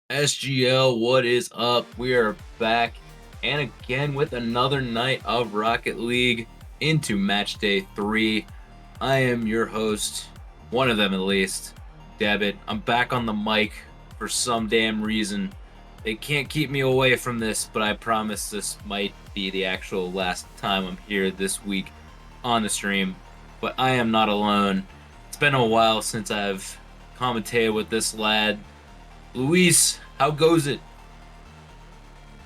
SGL, what is up? We are back and again with another night of Rocket League into match day 3. I am your host, one of them at least, Debit. I'm back on the mic for some damn reason. They can't keep me away from this, but I promise this might be the actual last time I'm here this week on the stream. But I am not alone. It's been a while since I've commentated with this lad. Luis, how goes it?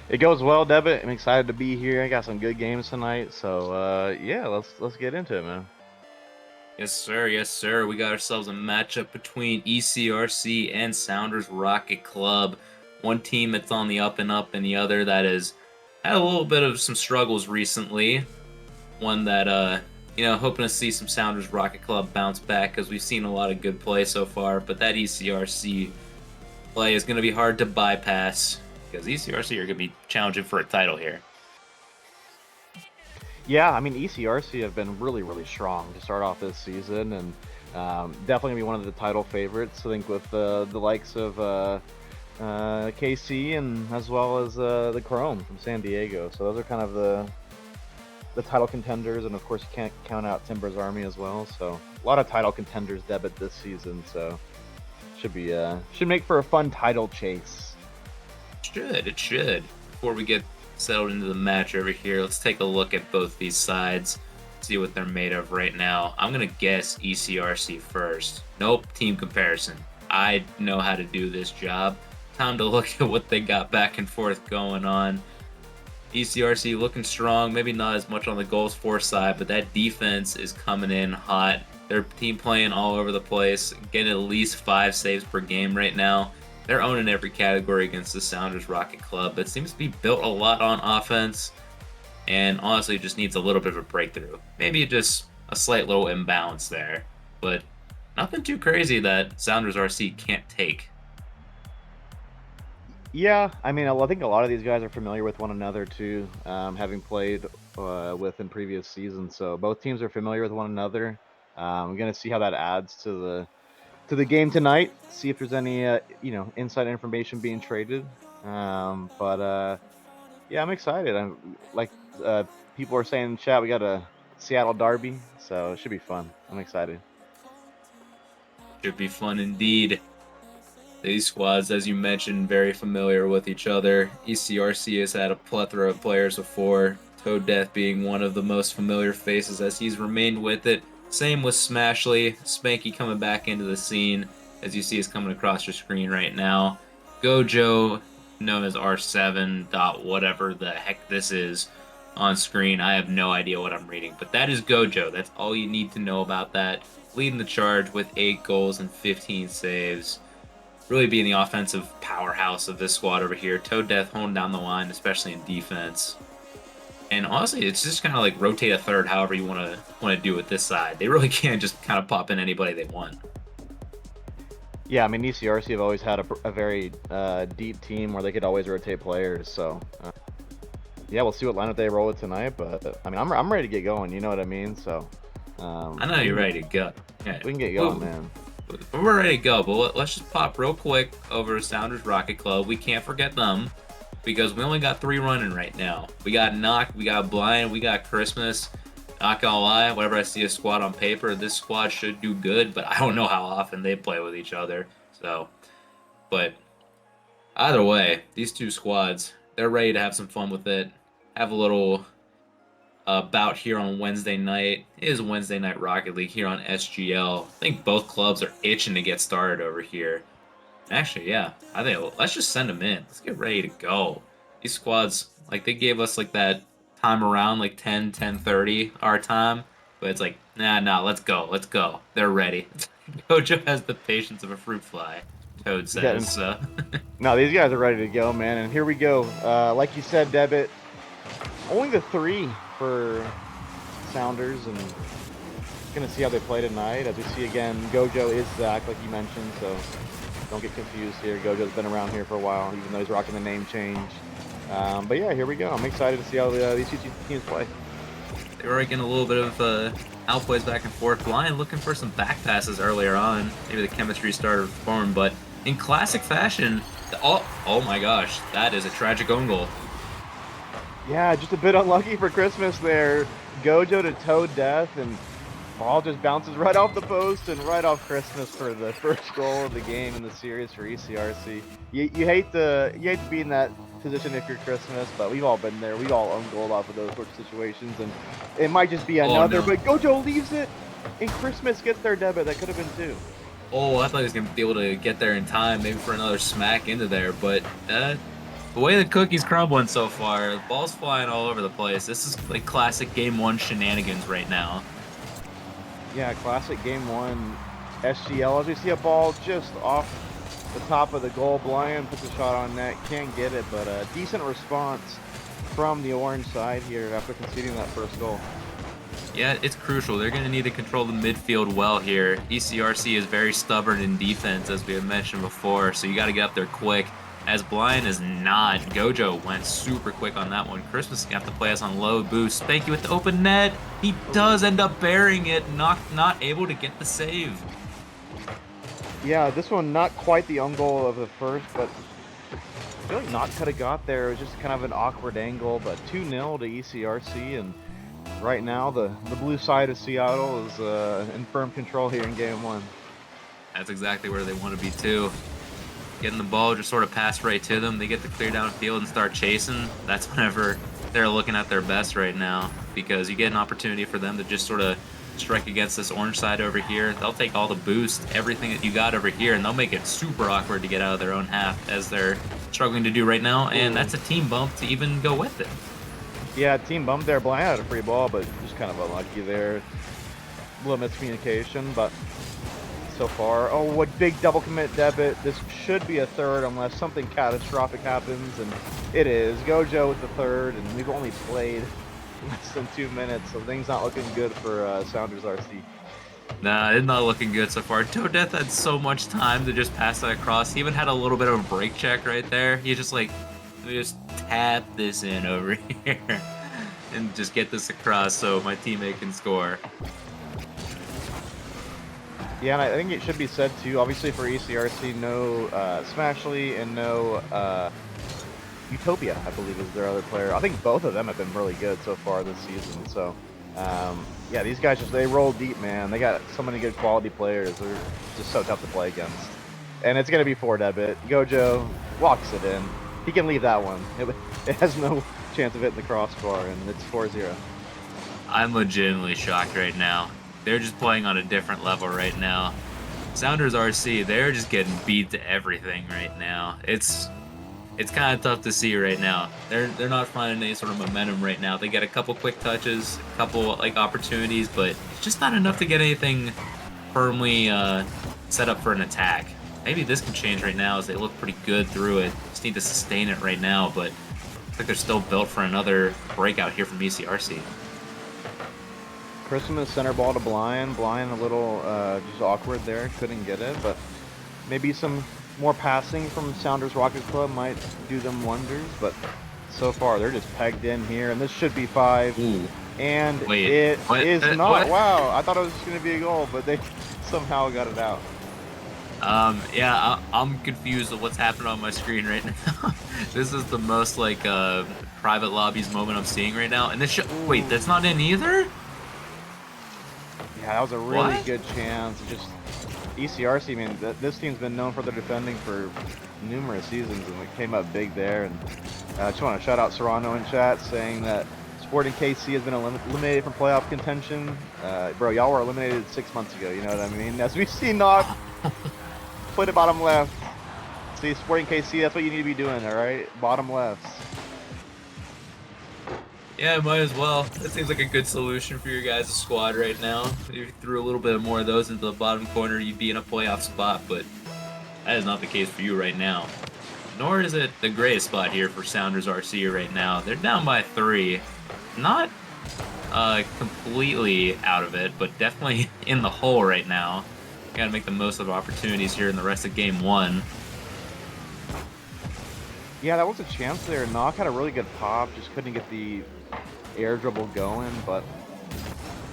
It goes well, Debit. I'm excited to be here. I got some good games tonight, so yeah, let's get into it, man. Yes, sir. Yes, sir. We got ourselves a matchup between ECRC and Sounders Rocket Club. One team that's on the up and up, and the other that has had a little bit of some struggles recently. One that, hoping to see some Sounders Rocket Club bounce back because we've seen a lot of good play so far. But that ECRC play is going to be hard to bypass because ECRC are going to be challenging for a title here. Yeah, I mean ECRC have been really strong to start off this season, and definitely gonna be one of the title favorites. I think with the likes of KC and as well as the Chrome from San Diego. So those are kind of the title contenders, and of course you can't count out Timber's Army as well. So a lot of title contenders Debit this season. So should make for a fun title chase. It should. Before we get settled into the match over here, let's take a look at both these sides, see what they're made of right now. I'm going to guess ECRC first. Nope, team comparison. I know how to do this job. Time to look at what they got back and forth going on. ECRC looking strong, maybe not as much on the goals for side, but that defense is coming in hot. Their team playing all over the place, getting at least 5 saves per game right now. They're owning every category against the Sounders Rocket Club. It seems to be built a lot on offense, and honestly just needs a little bit of a breakthrough. Maybe just a slight little imbalance there, but nothing too crazy that Sounders RC can't take. Yeah, I mean, I think a lot of these guys are familiar with one another too, having played with in previous seasons. So both teams are familiar with one another. I'm gonna see how that adds to the game tonight. See if there's any inside information being traded. But yeah, I'm excited. I'm like people are saying in chat, we got a Seattle Derby, so it should be fun. I'm excited. Should be fun indeed. These squads, as you mentioned, very familiar with each other. ECRC has had a plethora of players before, Toad Death being one of the most familiar faces as he's remained with it. Same with Smashley, Spanky coming back into the scene, as you see is coming across your screen right now. Gojo, known as R7 dot whatever the heck this is on screen. I have no idea what I'm reading, but that is Gojo. That's all you need to know about that. Leading the charge with 8 goals and 15 saves. Really being the offensive powerhouse of this squad over here. Toad Death holding down the line, especially in defense. And honestly, it's just kind of like rotate a third however you want to do with this side. They really can't just kind of pop in anybody they want. Yeah, I mean ECRC have always had a very deep team where they could always rotate players. So yeah, we'll see what lineup they roll with tonight. But I mean, I'm ready to get going. You know what I mean? So I know you're ready to go. Yeah. We can get going, man. We're ready to go, but let's just pop real quick over to Sounders Rocket Club. We can't forget them because we only got 3 running right now. We got Knock, we got Blind, we got Christmas. Not gonna lie, whenever I see a squad on paper, this squad should do good, but I don't know how often they play with each other. So, but either way, these two squads, they're ready to have some fun with it. Have a little bout here on Wednesday night. It is Wednesday Night Rocket League here on SGL. I think both clubs are itching to get started over here. Actually, yeah, I think let's just send them in. Let's get ready to go. These squads, like they gave us like that time around like 10:30 our time, but it's like nah, let's go. They're ready. Gojo has the patience of a fruit fly. Toad says. No, these guys are ready to go, man. And here we go. Like you said, Debit. Only the 3 for Sounders, and gonna see how they play tonight. As we see again, Gojo is Zach, like you mentioned, so don't get confused here. Gojo's been around here for a while, even though he's rocking the name change. But yeah, here we go. I'm excited to see how these two teams play. They were getting a little bit of outplays back and forth. Blind looking for some back passes earlier on. Maybe the chemistry started to form, but in classic fashion, Oh my gosh, that is a tragic own goal. Yeah, just a bit unlucky for Christmas there. Gojo to toe death, and ball just bounces right off the post and right off Christmas for the first goal of the game in the series for ECRC. You hate to be in that position if you're Christmas, but we've all been there. We all own goal off of those sorts of situations, and it might just be Oh another. no. But Gojo leaves it, and Christmas gets their debit. That could have been two. Oh, I thought he was gonna be able to get there in time, maybe for another smack into there. But the way the cookie's crumbling so far, the ball's flying all over the place. This is like classic Game 1 shenanigans right now. Yeah, classic game one SGL. As we see a ball just off the top of the goal, Blind puts a shot on net, can't get it, but a decent response from the orange side here after conceding that first goal. Yeah, it's crucial. They're going to need to control the midfield well here. ECRC is very stubborn in defense, as we have mentioned before, so you got to get up there quick. As Blind is not. Gojo went super quick on that one. Christmas is going to have to play us on low boost. Spanky with the open net. He does end up burying it, not able to get the save. Yeah, this one not quite the own goal of the first, but I feel like Knock could have got there. It was just kind of an awkward angle, but 2-0 to ECRC, and right now the blue side of Seattle is in firm control here in game one. That's exactly where they want to be too. Getting the ball just sort of passed right to them. They get to clear downfield and start chasing. That's whenever they're looking at their best right now, because you get an opportunity for them to just sort of strike against this orange side over here. They'll take all the boost, everything that you got over here, and they'll make it super awkward to get out of their own half, as they're struggling to do right now, and that's a team bump to even go with it. Yeah, team bump there. Blind had a free ball, but just kind of unlucky there. A little miscommunication, but so far. Oh, what big double commit debit. This should be a third unless something catastrophic happens, and it is. Gojo with the third, and we've only played less than 2 minutes, so things not looking good for Sounders RC. Nah, it's not looking good so far. Toadeth had so much time to just pass that across. He even had a little bit of a break check right there. He just like, let me just tap this in over here and just get this across so my teammate can score. Yeah, and I think it should be said too, obviously for ECRC, no Smashly and no Utopia, I believe is their other player. I think both of them have been really good so far this season. So, yeah, these guys they roll deep, man. They got so many good quality players. They're just so tough to play against. And it's going to be 4 debit. Gojo walks it in. He can leave that one. It has no chance of hitting the crossbar, and it's 4-0. I'm legitimately shocked right now. They're just playing on a different level right now. Sounders RC, they're just getting beat to everything right now. It's kind of tough to see right now. They're not finding any sort of momentum right now. They get a couple quick touches, a couple like opportunities, but it's just not enough to get anything firmly set up for an attack. Maybe this can change right now as they look pretty good through it. Just need to sustain it right now, but looks like they're still built for another breakout here from ECRC. Christmas center ball to Blind. Blind a little just awkward there. Couldn't get it, but maybe some more passing from Sounders Rocket Club might do them wonders. But so far they're just pegged in here, and this should be 5. Ooh. And Wait, it what? is not. What? Wow, I thought it was just going to be a goal, but they somehow got it out. Yeah, I'm confused with what's happening on my screen right now. This is the most like private lobbies moment I'm seeing right now, and this wait, that's not in either. Yeah, that was a really What? good chance. Just ECRC, I mean, this team's been known for their defending for numerous seasons, and it came up big there. And I just want to shout out Serrano in chat saying that Sporting KC has been eliminated from playoff contention. Bro, y'all were eliminated 6 months ago, you know what I mean? As we see Knock put it bottom left. See, Sporting KC, that's what you need to be doing, all right? Bottom left. Yeah, might as well. That seems like a good solution for your guys' squad right now. If you threw a little bit more of those into the bottom corner, you'd be in a playoff spot, but that is not the case for you right now. Nor is it the greatest spot here for Sounders RC right now. They're down by 3. Not completely out of it, but definitely in the hole right now. Gotta make the most of opportunities here in the rest of game 1. Yeah, that was a chance there. Knock had a really good pop, just couldn't get the air dribble going. But,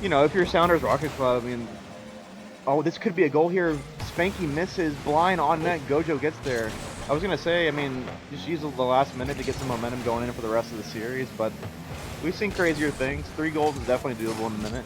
you know, if you're Sounders Rocket Club, I mean, oh, this could be a goal here. Spanky misses, Blind on net, Gojo gets there. I was gonna say, I mean, just use the last minute to get some momentum going in for the rest of the series, but we've seen crazier things. 3 goals is definitely doable in a minute.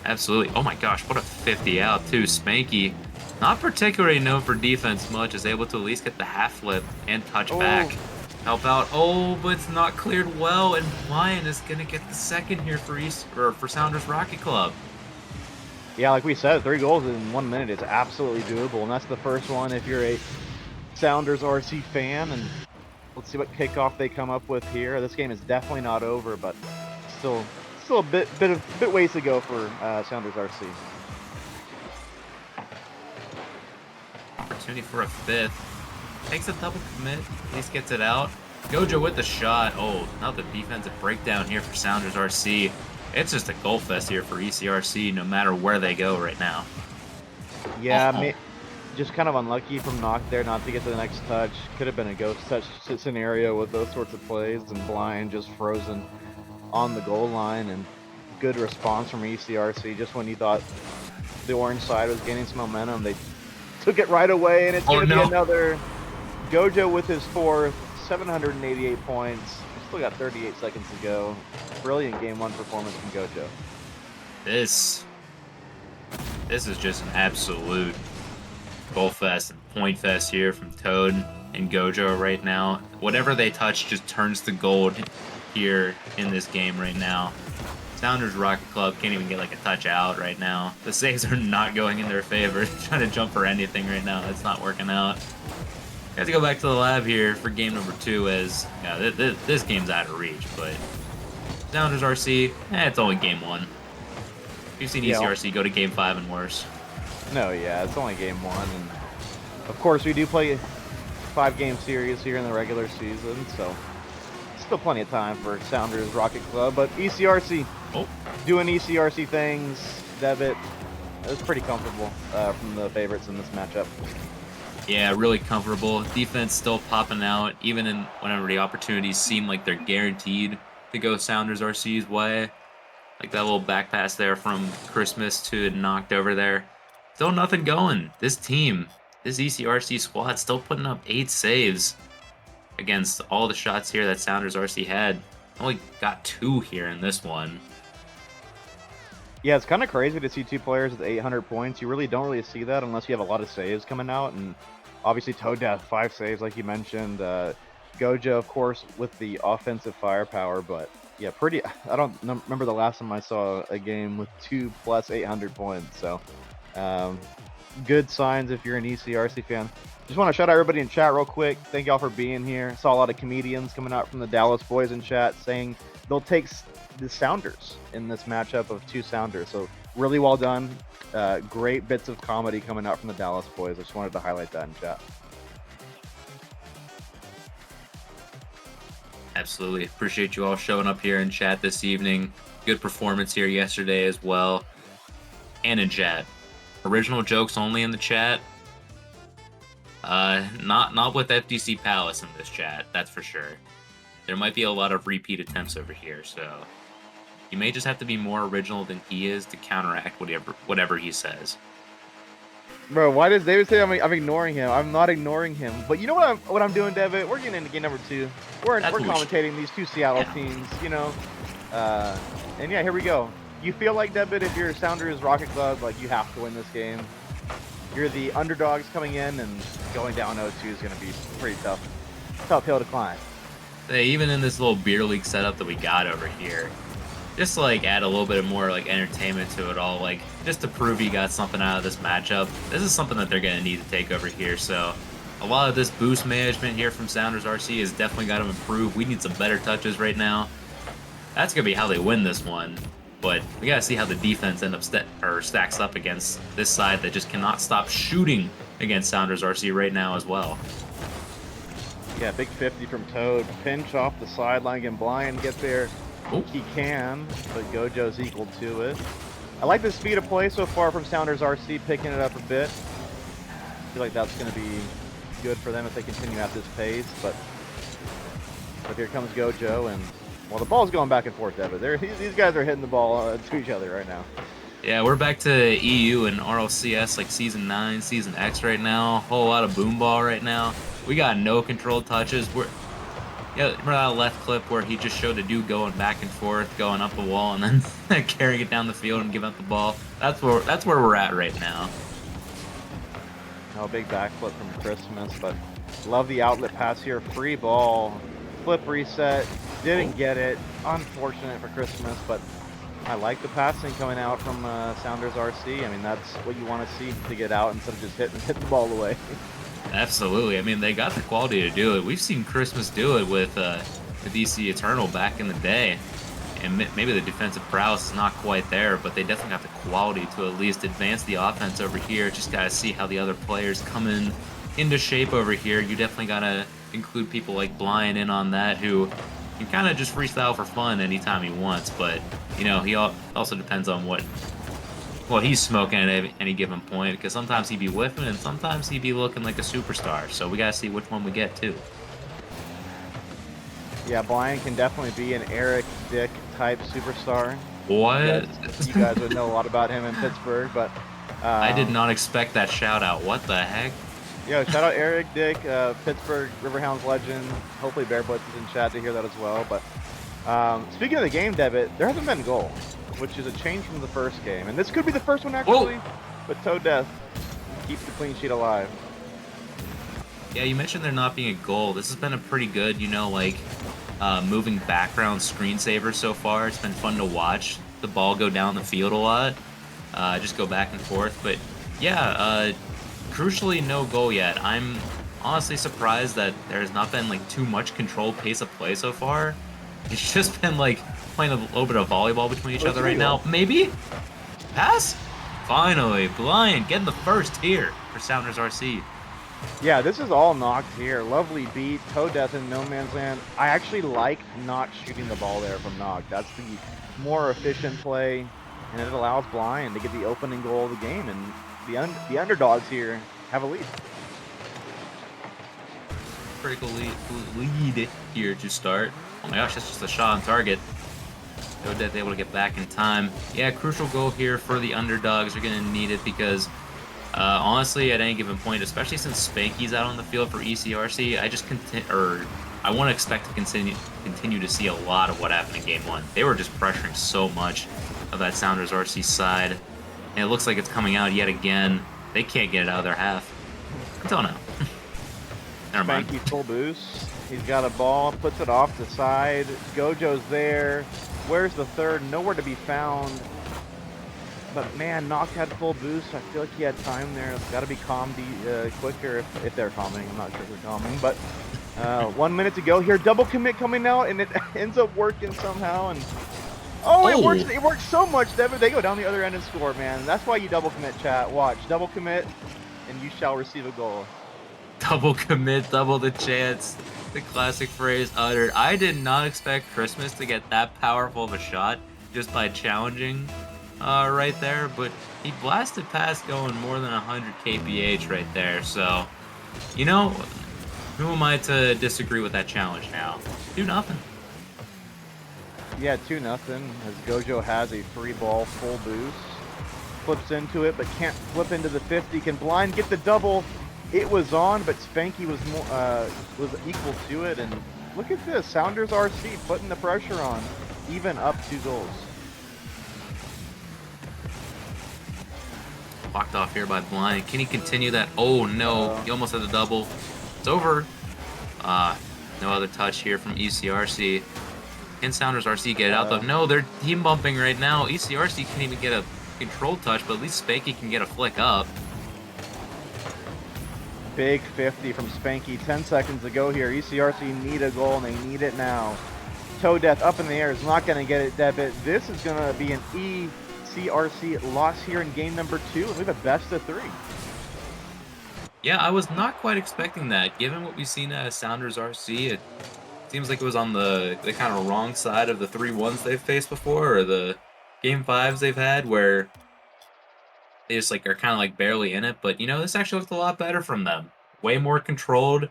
Absolutely. Oh my gosh, what a 50 out too. Spanky, not particularly known for defense much, is able to at least get the half flip and touch back. Oh, Help out. Oh, but it's not cleared well, and Lion is gonna get the second here for for Sounders Rocket Club. yeah, like we said, 3 goals in 1 minute is absolutely doable, and that's the first one if you're a Sounders RC fan. And let's see what kickoff they come up with here. This game is definitely not over, but still a bit ways to go for Sounders RC. Opportunity for a fifth. Takes a double commit. At least gets it out. Gojo with the shot. Oh, now the defensive breakdown here for Sounders RC. It's just a goal fest here for ECRC no matter where they go right now. Yeah, just kind of unlucky from Knock there not to get to the next touch. Could have been a ghost touch scenario with those sorts of plays, and Blind just frozen on the goal line. And good response from ECRC just when you thought the orange side was gaining some momentum. They took it right away, and it's going to be another Gojo with his 4th, 788 points. Still got 38 seconds to go. Brilliant game 1 performance from Gojo. This is just an absolute goal fest and point fest here from Toad and Gojo right now. Whatever they touch just turns to gold here in this game right now. Sounders Rocket Club can't even get like a touch out right now. The saves are not going in their favor. Trying to jump for anything right now. It's not working out. Got to go back to the lab here for game number 2 as this game's out of reach, but Sounders RC, it's only game 1. We've seen ECRC go to game 5 and worse. No, yeah, it's only game 1, and of course we do play 5-game series here in the regular season, so still plenty of time for Sounders Rocket Club. But ECRC doing ECRC things. Devitt is pretty comfortable from the favorites in this matchup. Yeah, really comfortable. Defense still popping out, even in whenever the opportunities seem like they're guaranteed to go Sounders RC's way. Like that little back pass there from Christmas to knocked over there. Still nothing going. This team, this ECRC squad, still putting up 8 saves against all the shots here that Sounders RC had. Only got 2 here in this one. Yeah, it's kind of crazy to see 2 players with 800 points. You really don't really see that unless you have a lot of saves coming out. And obviously Toad Death, 5 saves like you mentioned. Gojo, of course, with the offensive firepower. But yeah, I don't remember the last time I saw a game with 2 plus 800 points. So good signs if you're an ECRC fan. Just want to shout out everybody in chat real quick. Thank y'all for being here. Saw a lot of comedians coming out from the Dallas boys in chat saying they'll take the Sounders in this matchup of 2 Sounders. So really well done. Great bits of comedy coming out from the Dallas boys. I just wanted to highlight that in chat. Absolutely. Appreciate you all showing up here in chat this evening. Good performance here yesterday as well. And in chat. Original jokes only in the chat. Not with FDC Palace in this chat, that's for sure. There might be a lot of repeat attempts over here, so you may just have to be more original than he is to counteract whatever he says. Bro, why does David say I'm ignoring him? I'm not ignoring him. But you know what I'm doing, Devitt? We're getting into game number 2. We're commentating these 2 Seattle teams, you know. And yeah, here we go. You feel like, Devitt, if you're Sounders Rocket Club, like you have to win this game. You're the underdogs coming in, and going down 0-2 is going to be pretty tough hill to climb. Hey, even in this little beer league setup that we got over here, just to, like, add a little bit of more like entertainment to it all, like just to prove you got something out of this matchup. This is something that they're going to need to take over here. So a lot of this boost management here from Sounders RC has definitely got to improve. We need some better touches right now. That's going to be how they win this one. But we got to see how the defense stacks up against this side that just cannot stop shooting against Sounders RC right now as well. Yeah, big 50 from Toad. Pinch off the sideline, and Blind get there. He can, but Gojo's equal to it. I like the speed of play so far from Sounders RC, picking it up a bit. I feel like that's going to be good for them if they continue at this pace. But here comes Gojo, and well, the ball's going back and forth, Devitt. These guys are hitting the ball to each other right now. Yeah, we're back to EU and RLCS like Season 9, Season X right now. Whole lot of boom ball right now. We got no controlled touches. Yeah, remember that left clip where he just showed a dude going back and forth, going up the wall, and then carrying it down the field and giving up the ball. That's where we're at right now. No big backflip from Christmas, but love the outlet pass here. Free ball, flip reset, didn't get it. Unfortunate for Christmas, but I like the passing coming out from Sounders RC. I mean, that's what you want to see to get out instead of just hit the ball away. Absolutely. I mean, they got the quality to do it. We've seen Christmas do it with the DC Eternal back in the day. And maybe the defensive prowess is not quite there, but they definitely got the quality to at least advance the offense over here. Just got to see how the other players come into shape over here. You definitely got to include people like Blind in on that, who can kind of just freestyle for fun anytime he wants. But, he also depends on what he's smoking at any given point, because sometimes he'd be whiffing and sometimes he'd be looking like a superstar. So we got to see which one we get, too. Yeah, Blind can definitely be an Eric Dick type superstar. What? You guys would know a lot about him in Pittsburgh, but I did not expect that shout out. What the heck? Yo, shout out Eric Dick, Pittsburgh Riverhounds legend. Hopefully Bearblitz is in chat to hear that as well. But speaking of the game debit, there hasn't been a goal, which is a change from the first game. And this could be the first one, actually. Whoa. But Toe Death keeps the clean sheet alive. Yeah, you mentioned there not being a goal. This has been a pretty good, moving background screensaver so far. It's been fun to watch the ball go down the field a lot. Just go back and forth. But yeah, crucially, no goal yet. I'm honestly surprised that there has not been like too much controlled pace of play so far. It's just been like playing a little bit of volleyball between each other right now. Maybe? Pass? Finally, Blind getting the first here for Sounders RC. Yeah, this is all knocked here. Lovely beat. Toe Death in no man's land. I actually like not shooting the ball there from knock. That's the more efficient play, and it allows Blind to get the opening goal of the game, and the underdogs here have a lead. Critical lead here to start. Oh my gosh, that's just a shot on target. Toe Death able to get back in time. Yeah, crucial goal here for the underdogs. They're going to need it because honestly, at any given point, especially since Spanky's out on the field for ECRC, I want to expect to continue to see a lot of what happened in Game 1. They were just pressuring so much of that Sounders RC side, and it looks like it's coming out yet again. They can't get it out of their half. Until now. Never mind. Spanky full boost. He's got a ball, puts it off the side. Gojo's there. Where's the third? Nowhere to be found. But man, Knock had full boost. I feel like he had time there. It's got to be calmed quicker if they're calming. I'm not sure if they're calming, but 1 minute to go here. Double commit coming out, and it ends up working somehow. And it works. It works so much, Devin. They go down the other end and score, man. That's why you double commit, chat. Watch, double commit, and you shall receive a goal. Double commit, double the chance. The classic phrase uttered. I did not expect Christmas to get that powerful of a shot just by challenging right there, but he blasted past going more than 100 kph right there. So, who am I to disagree with that challenge now? 2-0. Yeah, 2-0 as Gojo has a free ball, full boost. Flips into it, but can't flip into the 50. Can Blind get the double? It was on, but Spanky was equal to it. And look at this, Sounders RC putting the pressure on, even up 2 goals. Blocked off here by Blind. Can he continue that? Oh no, he almost had the double. It's over. No other touch here from ECRC. Can Sounders RC get it out though? No, they're team bumping right now. ECRC can't even get a control touch, but at least Spanky can get a flick up. Big 50 from Spanky. 10 seconds to go here. ECRC need a goal, and they need it now. Toe Death up in the air is not going to get it, Debit. This is going to be an ECRC loss here in game number 2, and we have a best of 3. Yeah, I was not quite expecting that. Given what we've seen at Sounders RC, it seems like it was on the kind of wrong side of the 3-1s they've faced before, or the game 5s they've had, where they just are kind of barely in it. But this actually looked a lot better from them. Way more controlled,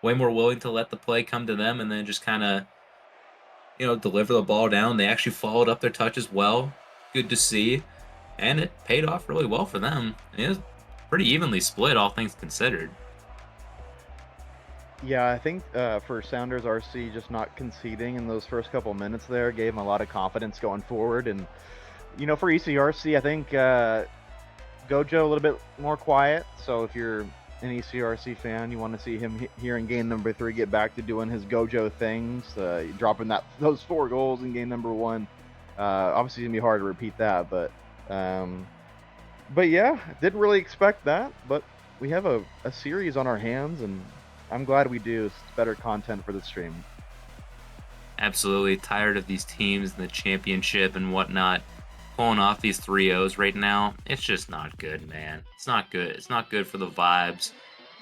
way more willing to let the play come to them, and then just kind of deliver the ball down. They actually followed up their touch as well. Good to see. and it paid off really well for them. It was pretty evenly split, all things considered. Yeah, I think for Sounders RC, just not conceding in those first couple minutes there gave them a lot of confidence going forward. And, you know, for ECRC, I think Gojo a little bit more quiet. So if you're an ECRC fan, you want to see him here in game number 3 get back to doing his Gojo things, dropping those 4 goals in game number 1. Obviously, it's going to be hard to repeat that, but yeah, didn't really expect that. But we have a series on our hands, and I'm glad we do. It's better content for the stream. Absolutely tired of these teams in the championship and whatnot pulling off these 3-0s right now. It's just not good, man. It's not good. It's not good for the vibes.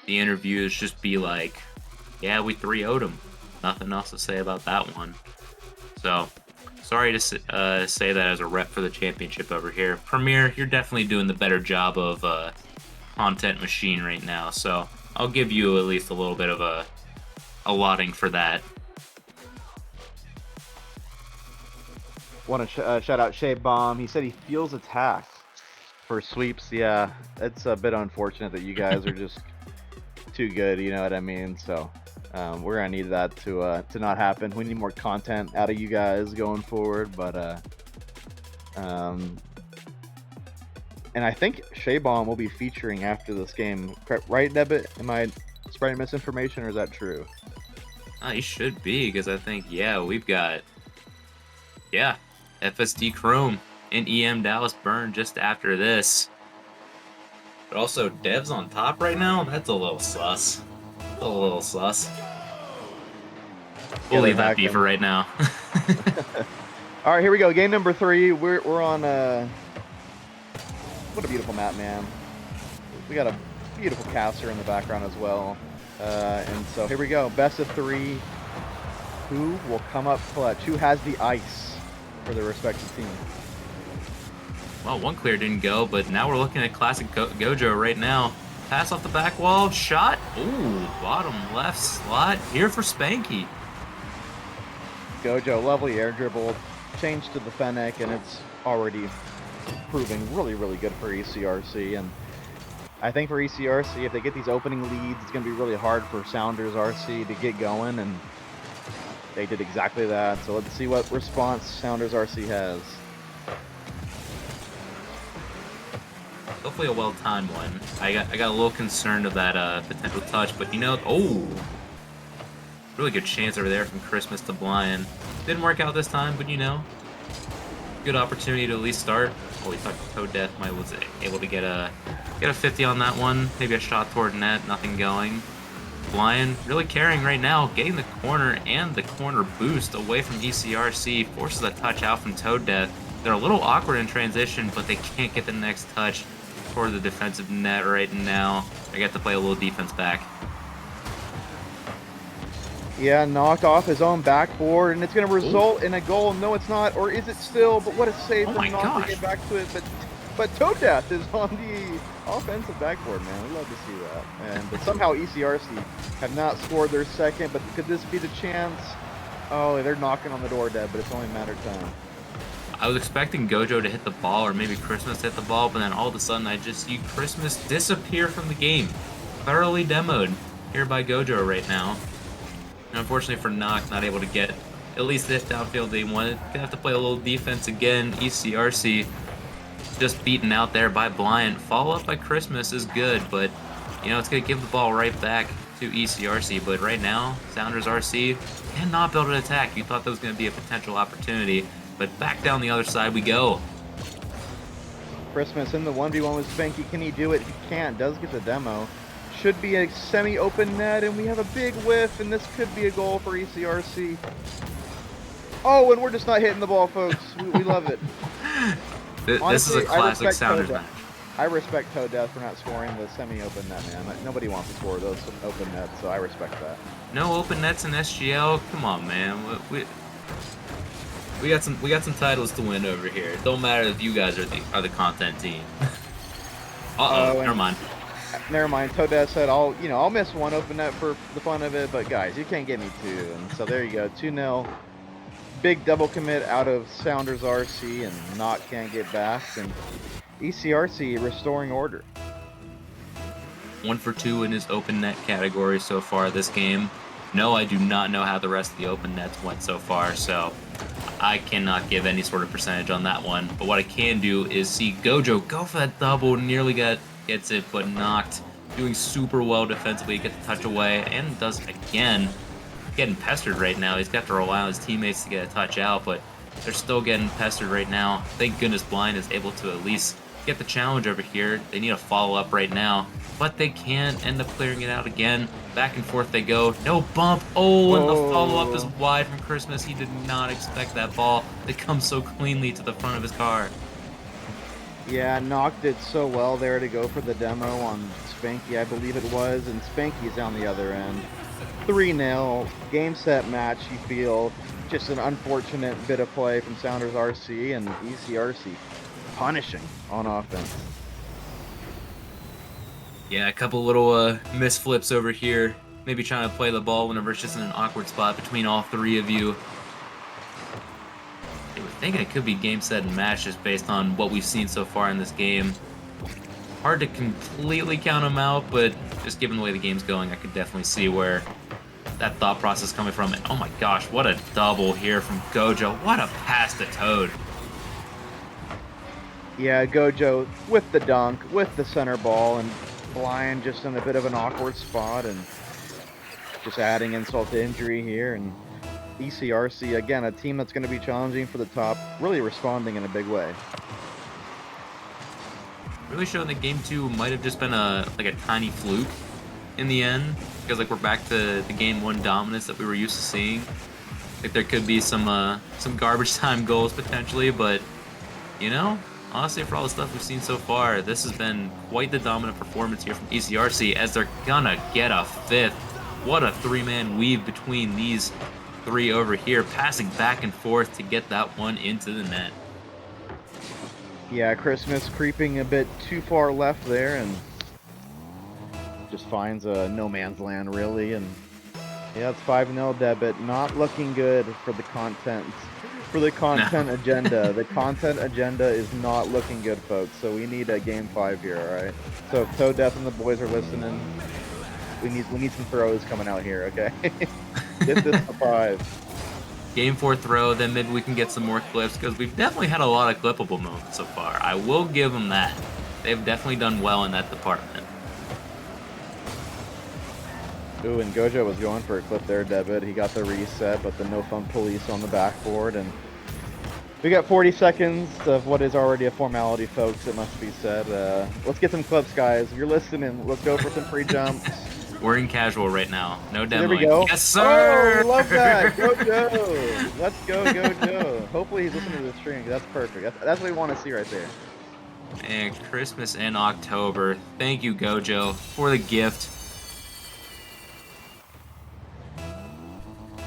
The interviews just be like, yeah, we 3-0'd them. Nothing else to say about that one. So, sorry to say that as a rep for the championship over here. Premier, you're definitely doing the better job of content machine right now. So, I'll give you at least a little bit of a allotting for that. Want to shout out Shea Bomb. He said he feels attacked for sweeps. Yeah, it's a bit unfortunate that you guys are just too good. You know what I mean? So we're gonna need that to not happen. We need more content out of you guys going forward. But and I think Shea Bomb will be featuring after this game, right, Debit? Am I spreading misinformation, or is that true? He should be, because I think, yeah, we've got, yeah, FSD Chrome and EM Dallas Burn just after this. But also, Dev's on top right now? That's a little sus. A little sus. We'll leave that be for right now. All right, here we go. Game number 3. We're on what a beautiful map, man. We got a beautiful caster in the background as well. And so here we go. Best of 3. Who will come up clutch? Who has the ice for their respective team? Well, one clear didn't go, but now we're looking at classic Gojo right now. Pass off the back wall, shot. Ooh, bottom left slot here for Spanky. Gojo, lovely air dribble, changed to the Fennec, and it's already proving really, really good for ECRC. And I think for ECRC, if they get these opening leads, it's going to be really hard for Sounders RC to get going, and they did exactly that. So let's see what response Sounders RC has. Hopefully a well-timed one. I got a little concerned of that potential touch, but you know, oh, really good chance over there from Christmas to Blind. Didn't work out this time, but you know, good opportunity to at least start. Oh, we thought Code Death was able to get a 50 on that one. Maybe a shot toward net, nothing going. Blind really carrying right now, getting the corner and the corner boost away from ECRC, forces a touch out from Toad Death. They're a little awkward in transition, but they can't get the next touch toward the defensive net right now. They get to play a little defense back. Yeah, knocked off his own backboard, and it's going to result in a goal. No, it's not, or is it still? But what a save from Knock to get back to it. But Toad Death is on the offensive backboard, man. We love to see that. But somehow ECRC have not scored their second. But could this be the chance? Oh, they're knocking on the door, Deb, but it's only a matter of time. I was expecting Gojo to hit the ball, or maybe Christmas to hit the ball, but then all of a sudden I just see Christmas disappear from the game. Thoroughly demoed here by Gojo right now. And unfortunately for Knock, not able to get at least the downfield they wanted. Gonna have to play a little defense again. ECRC just beaten out there by Blind. Follow up by Christmas is good, but you know, it's gonna give the ball right back to ECRC. But right now, Sounders RC cannot build an attack. You thought that was gonna be a potential opportunity, but back down the other side we go. Christmas in the 1v1 with Spanky. Can he do it? He can't. Does get the demo. Should be a semi-open net, and we have a big whiff, and this could be a goal for ECRC. Oh, and we're just not hitting the ball, folks. We love it. This Honestly, is a classic Sounders match. I respect Toad Death for not scoring the semi-open net, man. Nobody wants to score those open nets, so I respect that. No open nets in SGL? Come on, man. We got some titles to win over here. It don't matter if you guys are the content team. Never mind. Never mind. Toad Death said, I'll miss one open net for the fun of it, but guys, you can't get me two. And so there you go, 2-0. Big double commit out of Sounders RC, and Knock can't get back. And ECRC restoring order. 1 for 2 in his open net category so far this game. No, I do not know how the rest of the open nets went so far, so I cannot give any sort of percentage on that one. But what I can do is see Gojo go for that double, nearly gets it, but knocked. Doing super well defensively, gets the touch away, and does it again. Getting pestered right now. He's got to rely on his teammates to get a touch out, but they're still getting pestered right now. Thank goodness Blind is able to at least get the challenge over here. They need a follow-up right now, but they can end up clearing it out again. Back and forth they go. No bump. Oh, and the follow-up is wide from Christmas. He did not expect that ball to come so cleanly to the front of his car. Yeah, knocked it so well there to go for the demo on Spanky, I believe it was, and Spanky's on the other end. 3-0, game, set, match, you feel. Just an unfortunate bit of play from Sounders RC, and ECRC punishing on offense. Yeah, a couple little misflips over here. Maybe trying to play the ball whenever it's just in an awkward spot between all three of you. They were thinking it could be game, set, and match just based on what we've seen so far in this game. Hard to completely count them out, but just given the way the game's going, I could definitely see where that thought process is coming from. And oh my gosh, what a double here from Gojo. What a pass to Toad. Yeah, Gojo with the dunk, with the center ball, and Blind just in a bit of an awkward spot, and just adding insult to injury here. And ECRC, again, a team that's going to be challenging for the top, really responding in a big way. Really showing that game 2 might have just been a tiny fluke in the end, because we're back to the game 1 dominance that we were used to seeing. There could be some garbage time goals potentially, but honestly, for all the stuff we've seen so far, this has been quite the dominant performance here from ECRC, as they're gonna get a 5th. What a 3-man weave between these 3 over here, passing back and forth to get that one into the net. Yeah, Christmas creeping a bit too far left there, and just finds a no man's land, really. And yeah, it's 5-0 debit. Not looking good for the content. For the content agenda. The content agenda is not looking good, folks. So we need a game 5 here, all right? So if Toe Death and the boys are listening, we need some throws coming out here, okay? Get this to 5. Game 4 throw, then maybe we can get some more clips, because we've definitely had a lot of clippable moments so far. I will give them that. They've definitely done well in that department. Ooh, and Gojo was going for a clip there, debit. He got the reset, but the no fun police on the backboard, and we got 40 seconds of what is already a formality, folks, it must be said. Let's get some clips, guys. If you're listening, let's go for some free jumps. We're in casual right now. No demoing. There we go. Yes, sir! Oh, love that. Gojo. Let's go, Gojo. Hopefully he's listening to the stream. That's perfect. That's what we want to see right there. And Christmas in October. Thank you, Gojo, for the gift.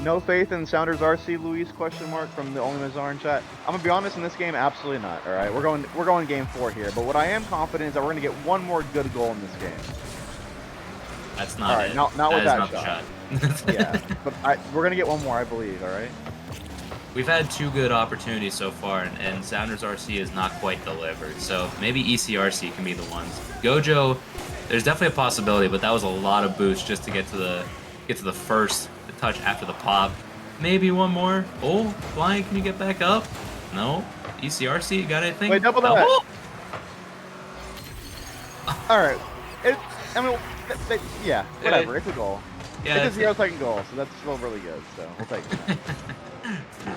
No faith in Sounders RC, Luis? Question mark from the only Mazar in chat. I'm gonna be honest, in this game, absolutely not. All right, we're going game 4 here. But what I am confident is that we're gonna get one more good goal in this game. That's not all right, it. not with that shot. Yeah, but we're gonna get one more, I believe. All right. We've had 2 good opportunities so far, and Sounders RC is not quite delivered. So maybe ECRC can be the ones. Gojo, there's definitely a possibility, but that was a lot of boost just to get to the first touch after the pop. Maybe one more. Oh, Blind, can you get back up? No. ECRC, you got anything? Wait, double that. All right. Yeah, whatever. It's a goal. Yeah, it's a 0-second goal, so that's still really good. So we'll take it.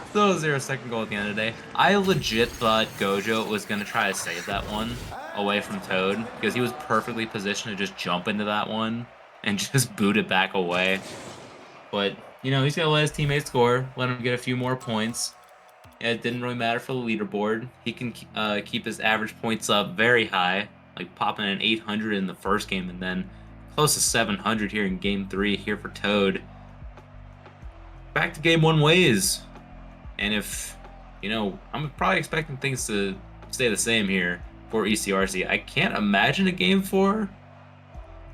Still a 0-second goal at the end of the day. I legit thought Gojo was going to try to save that one away from Toad, because he was perfectly positioned to just jump into that one and just boot it back away. But, he's got to let his teammates score, let him get a few more points. Yeah, it didn't really matter for the leaderboard. He can keep his average points up very high, like popping an 800 in the first game, and then close to 700 here in game 3 here for Toad. Back to game 1 ways. And if, I'm probably expecting things to stay the same here for ECRC. I can't imagine a game 4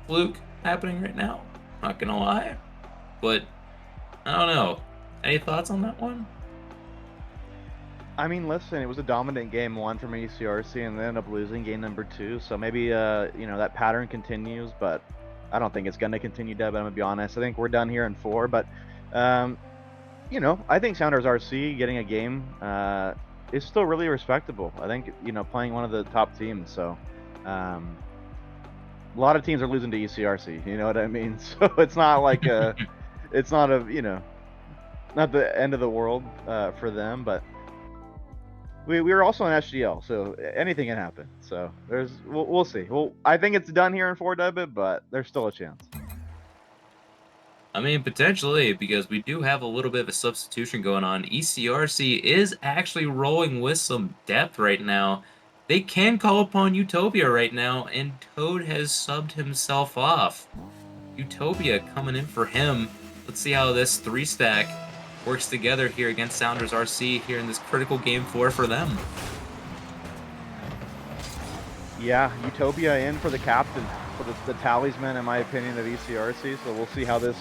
fluke happening right now. Not gonna lie. But, I don't know. Any thoughts on that one? I mean, listen, it was a dominant game one from ECRC, and they ended up losing game number two. So maybe you know, that pattern continues, but I don't think it's gonna continue, Deb. I'm gonna be honest. I think we're done here in four, but um, you know, I think Sounders RC getting a game is still really respectable. I think, you know, playing one of the top teams. So um, a lot of teams are losing to ECRC. You know what I mean? So it's not like it's not a, you know, not the end of the world for them, but we were also in SGL, so anything can happen. So we'll see. Well, I think it's done here in 4W, but there's still a chance. I mean, potentially, because we do have a little bit of a substitution going on. ECRC is actually rolling with some depth right now. They can call upon Utopia right now, and Toad has subbed himself off. Utopia coming in for him. Let's see how this three stack works together here against Sounders RC here in this critical game four for them. Yeah, Utopia in for the captain, for the talisman, in my opinion, of ECRC. So we'll see how this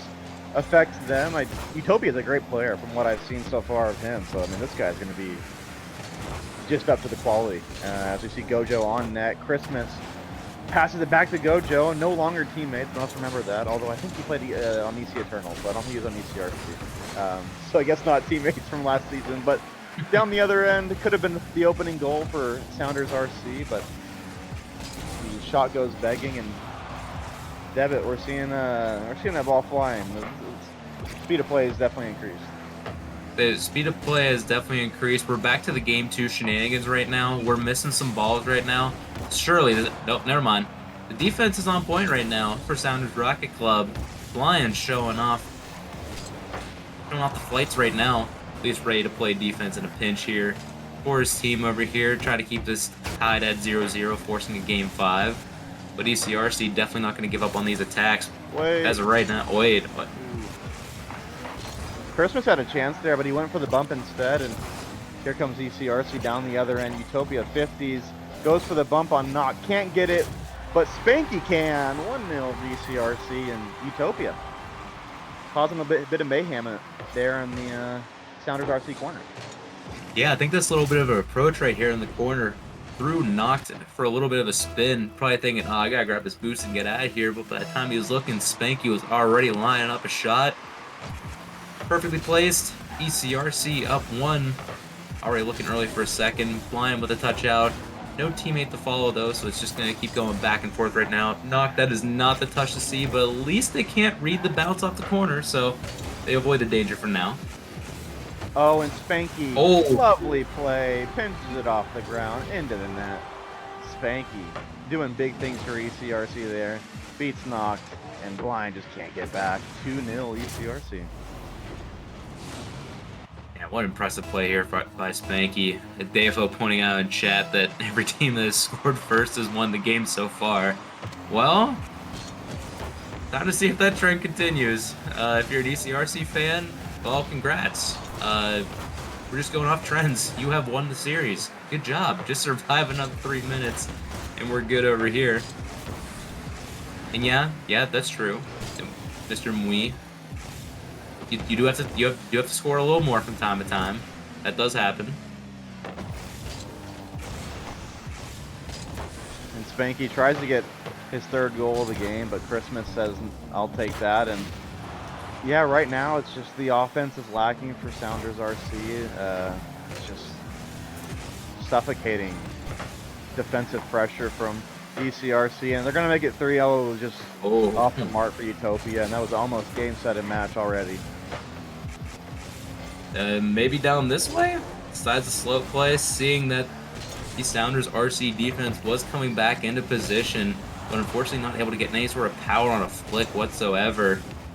affects them. Utopia is a great player from what I've seen so far of him. So I mean, this guy's going to be just up to the quality. As we see Gojo on net, Christmas passes it back to Gojo. No longer teammates. Must remember that. Although I think he played on EC Eternal, so I don't think he was on ECRC. So I guess not teammates from last season. But down the other end, could have been the opening goal for Sounders RC, but the shot goes begging, and Devitt, we're seeing that ball flying. The speed of play is definitely increased. The speed of play has definitely increased. We're back to the game two shenanigans right now. We're missing some balls right now. Surely, nope, never mind. The defense is on point right now for Sounders Rocket Club. Lions showing off the flights right now. At least ready to play defense in a pinch here. For his team over here, try to keep this tied at 0-0, forcing a game 5. But ECRC definitely not going to give up on these attacks. Wait. As of right now, wait. What? Christmas had a chance there, but he went for the bump instead, and here comes ECRC down the other end. Utopia 50s, goes for the bump on Knock, can't get it, but Spanky can. 1-0 ECRC and Utopia. Causing a bit of mayhem there in the Sounders RC corner. Yeah, I think this little bit of an approach right here in the corner threw Knocked for a little bit of a spin, probably thinking, oh, I gotta grab this boost and get out of here, but by the time he was looking, Spanky was already lining up a shot. Perfectly placed. ECRC up 1. Already looking early for a second. Blind with a touch out. No teammate to follow though, so it's just going to keep going back and forth right now. Knock, that is not the touch to see, but at least they can't read the bounce off the corner, so they avoid the danger for now. Oh, and Spanky, lovely play, pinches it off the ground, into the net. Spanky doing big things for ECRC there. Beats Knocked, and Blind just can't get back. 2-0 ECRC. Yeah, what impressive play here by Spanky. DFO pointing out in chat that every team that has scored first has won the game so far. Well, time to see if that trend continues. If you're an ECRC fan, well, congrats. We're just going off trends. You have won the series. Good job. Just survive another 3 minutes, and we're good over here. And yeah, that's true, Mr. Mui. You do have to score a little more from time to time. That does happen. And Spanky tries to get his 3rd goal of the game, but Christmas says, I'll take that. And yeah, right now it's just the offense is lacking for Sounders RC. It's just suffocating defensive pressure from ECRC, and they're going to make it 3-0 just off the mark for Utopia, and that was almost game, set, and match already. Maybe down this way? Besides the slope play, seeing that the Sounders RC defense was coming back into position, but unfortunately not able to get any sort of power on a flick whatsoever.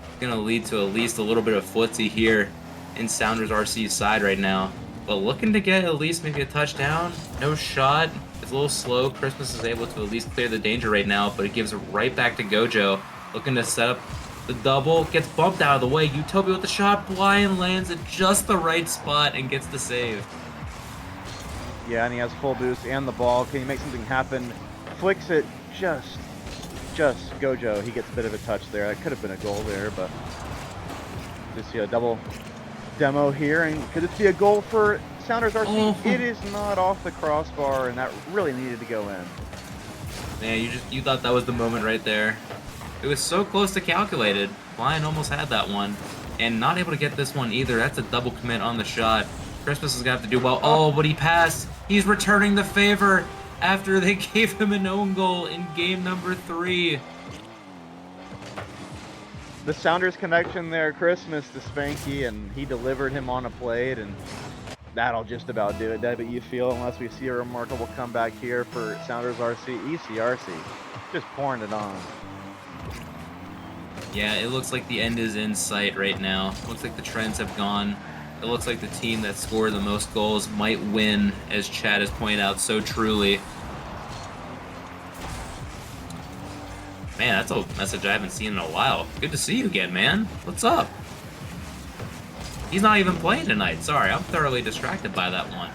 It's going to lead to at least a little bit of footsie here in Sounders RC's side right now. But looking to get at least maybe a touchdown. No shot. It's a little slow. Christmas is able to at least clear the danger right now, but it gives it right back to Gojo. Looking to set up the double. Gets bumped out of the way. Utopia with the shot. Blind lands at just the right spot and gets the save. Yeah, and he has full boost and the ball. Can he make something happen? Flicks it just Gojo. He gets a bit of a touch there. That could have been a goal there, but just see a double demo here. And could this be a goal for Sounders RC, it Oh, is not off the crossbar, and that really needed to go in. man, you thought that was the moment right there. It was so close to calculated. Blind almost had that one. And not able to get this one either. That's a double commit on the shot. Christmas is going to have to do well. Oh, Oh, but he passed. He's returning the favor after they gave him an own goal in game number 3. the Sounders connection there, Christmas to Spanky, and he delivered him on a plate, and that'll just about do it, Debbie, you feel, unless we see a remarkable comeback here for Sounders RC. ECRC just pouring it on. Yeah, it looks like the end is in sight right now. Looks like the trends have gone. It looks like the team that scored the most goals might win, as Chad has pointed out so truly. Man, that's a message I haven't seen in a while. Good to see you again, man. What's up? He's not even playing tonight. Sorry, I'm thoroughly distracted by that one.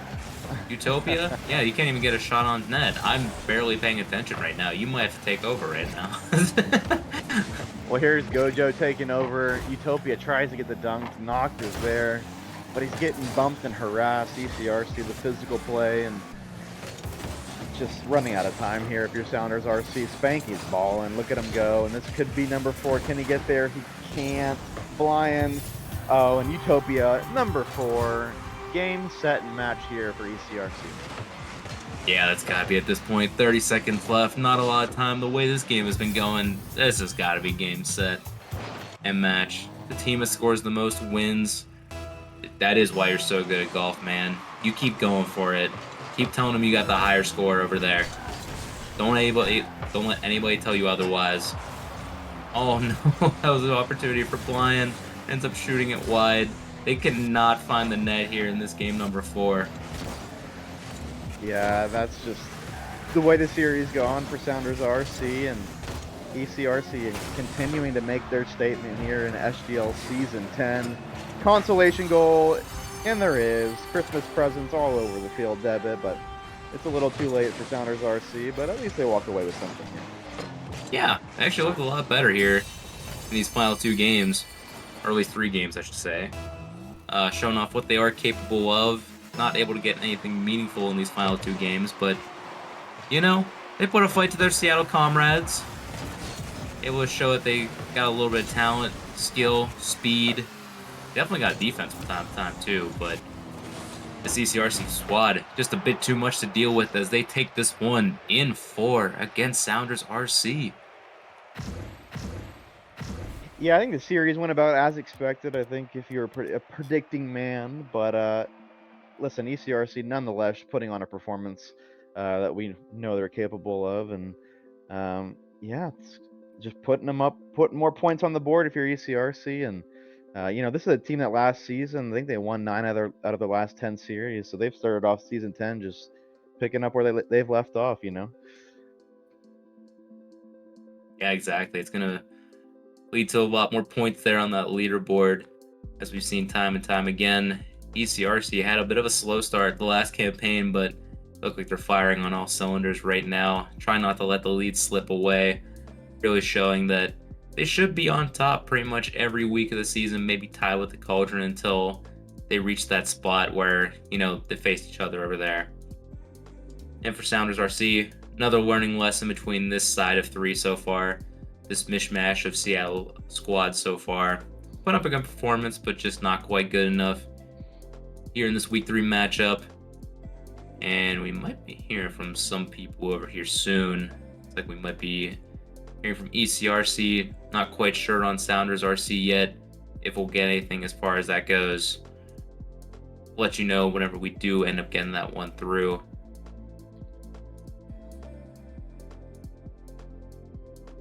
Utopia? Yeah, you can't even get a shot on net. I'm barely paying attention right now. You might have to take over right now. Well, here's Gojo taking over. Utopia tries to get the dunk. Noct is there, but he's getting bumped and harassed. ECRC, the physical play, and just running out of time here if you're Sounders RC. Spanky's balling. Look at him go, and this could be number 4. Can he get there? He can't. Blind. Oh, and Utopia, number 4. Game, set, and match here for ECRC. Yeah, that's gotta be at this point. 30 seconds left. Not a lot of time. The way this game has been going, this has gotta be game, set, and match. The team that scores the most wins. That is why you're so good at golf, man. You keep going for it. Keep telling them you got the higher score over there. Don't let anybody tell you otherwise. Oh no, that was an opportunity for Blind. Ends up shooting it wide. They cannot find the net here in this game number 4. Yeah, that's just the way the series gone for Sounders RC, and ECRC continuing to make their statement here in SGL Season 10. Consolation goal, and there is. Christmas presents all over the field, Debit, but it's a little too late for Sounders RC, but at least they walk away with something here. Yeah, they actually looked a lot better here in these final 2 games. Or at least 3 games, I should say. Showing off what they are capable of. Not able to get anything meaningful in these final 2 games, but, you know, they put a fight to their Seattle comrades. Able to show that they got a little bit of talent, skill, speed. Definitely got defense from time to time, too, but the CCRC squad, just a bit too much to deal with as they take this one in 4 against Sounders RC. Yeah, I think the series went about as expected. I think if you're a predicting man, but listen, ECRC nonetheless putting on a performance that we know they're capable of, and yeah, it's just putting them up, putting more points on the board if you're ECRC, and this is a team that last season I think they won 9 out of the last 10 series, so they've started off season 10 just picking up where they've left off. Yeah, exactly. It's going to lead to a lot more points there on that leaderboard, as we've seen time and time again. ECRC had a bit of a slow start the last campaign, but look like they're firing on all cylinders right now. Try not to let the lead slip away. Really showing that they should be on top pretty much every week of the season, maybe tie with the Cauldron until they reach that spot where, they face each other over there. And for Sounders RC, another learning lesson between this side of 3 so far. This mishmash of Seattle squads so far. Put up a good performance, but just not quite good enough here in this week 3 matchup. And we might be hearing from some people over here soon. It's like we might be hearing from ECRC. Not quite sure on Sounders RC yet, if we'll get anything as far as that goes. We'll let you know whenever we do end up getting that one through.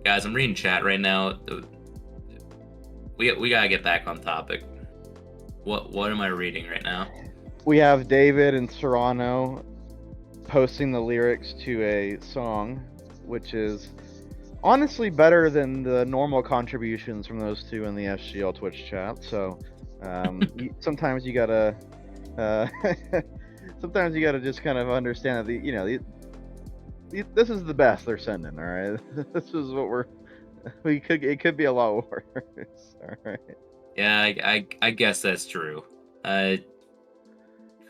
Guys, I'm reading chat right now. We gotta get back on topic. What am I reading right now? We have David and Serrano posting the lyrics to a song, which is honestly better than the normal contributions from those two in the SGL Twitch chat. So sometimes you gotta sometimes you gotta just kind of understand that this is the best they're sending. All right, this is what it could be a lot worse. All right. Yeah, I guess that's true.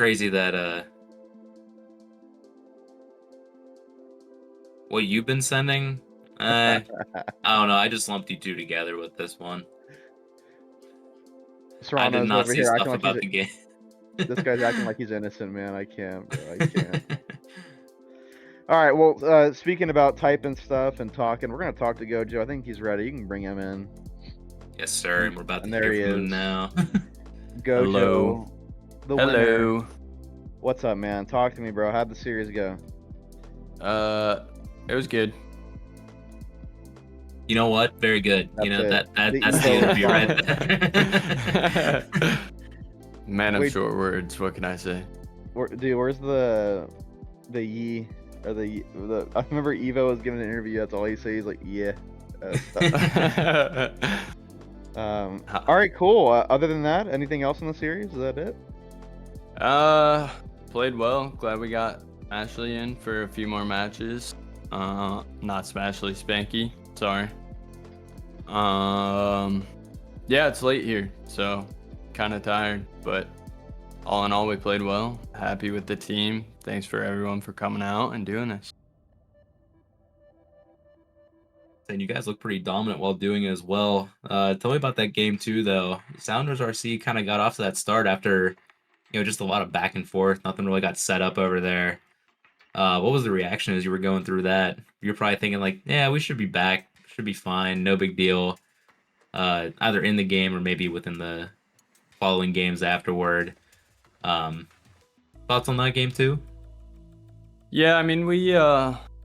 crazy that what you've been sending. I don't know. I just lumped you two together with this one. I did Serrano's not over see here acting stuff like he's about the game. this guy's acting like he's innocent, man. I can't, bro. I can't. All right. Well, speaking about typing stuff and talking, we're gonna talk to Gojo. I think he's ready. You can bring him in. Yes, sir. And we're about to And there hear he from him is. now. Gojo, Hello. the winner. Hello. What's up, man? Talk to me, bro. How'd the series go? It was good. You know what? Very good. That's you know it. that's The the interview ego right is there. Man of Wait. short words. What can I say? Dude, where's the Yi or the I remember Evo was giving an interview. That's all he says. He's like, yeah. All right, cool. Other than that, anything else in the series? Is that it? Played well. Glad we got Ashley in for a few more matches. Not Smashley, Spanky. Sorry. Yeah, it's late here, so kind of tired, but all in all, we played well. Happy with the team. Thanks for everyone for coming out and doing this. And you guys look pretty dominant while doing it as well. Tell me about that game too, though. Sounders RC kind of got off to that start after, just a lot of back and forth. Nothing really got set up over there. What was the reaction as you were going through that? You're probably thinking like, yeah, we should be back, should be fine, no big deal. Either in the game or maybe within the following games afterward. Thoughts on that game too? Yeah, I mean, we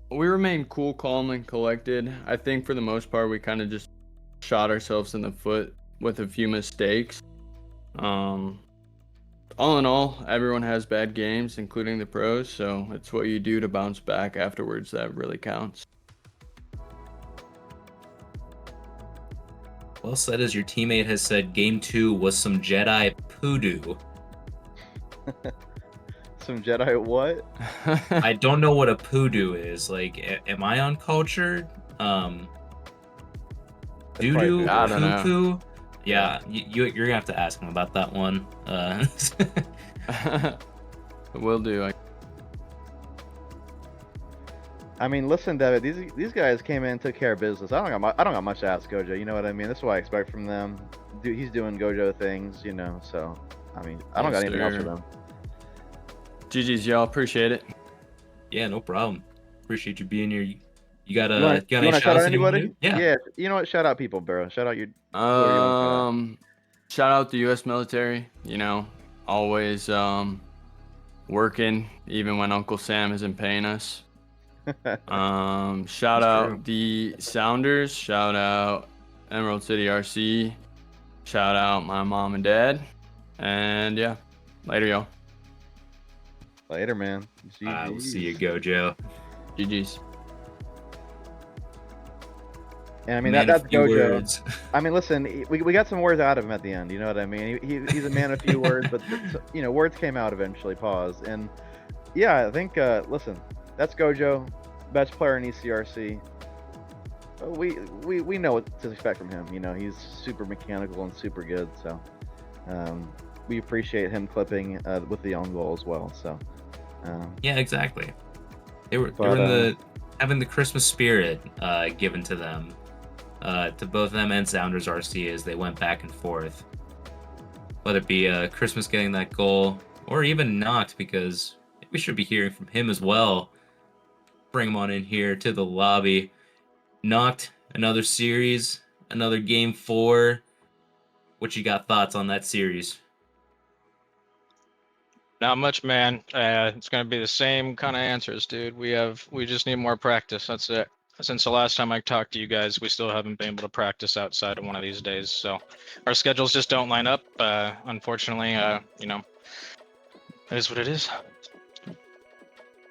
remained cool, calm, and collected. I think for the most part, we kind of just shot ourselves in the foot with a few mistakes. All in all, everyone has bad games, including the pros, so it's what you do to bounce back afterwards that really counts. Well said, as your teammate has said, game 2 was some Jedi poodoo. Some Jedi what? I don't know what a poodoo is. Like, am I uncultured? Doo-doo? I don't know. Poo-poo? Yeah, you're gonna have to ask him about that one. Will do. I mean, listen, David. These guys came in and took care of business. I don't got much to ask Gojo. You know what I mean? This is what I expect from them. He's doing Gojo things, So, I mean, I don't got anything else for them. GG's, y'all. Appreciate it. Yeah, no problem. Appreciate you being here. You got You want any to shout shout-outs out that you wanna anybody? do? Yeah. You know what? Shout out people, bro. Shout out your. Shout out the U.S. military. Always working even when Uncle Sam isn't paying us. Shout out the Sounders. Shout out Emerald City RC. Shout out my mom and dad. And yeah, later, y'all. Later, man. I will see you, Gojo. GG's. And I mean, Man that's of few Gojo. words. I mean, listen, we got some words out of him at the end. You know what I mean? He's a man of few words, but words came out eventually. Pause. And yeah, I think listen, that's Gojo, best player in ECRC. We know what to expect from him. He's super mechanical and super good. So we appreciate him clipping with the own goal as well. So yeah, exactly. They were having the Christmas spirit given to them. To both them and Sounders RC as they went back and forth. Whether it be Christmas getting that goal, or even not, because we should be hearing from him as well. Bring him on in here to the lobby. Knocked another series, another game 4. What you got thoughts on that series? Not much, man. It's gonna be the same kind of answers, dude. We just need more practice. That's it. Since the last time I talked to you guys, we still haven't been able to practice outside of one of these days. So our schedules just don't line up. Unfortunately, it is what it is.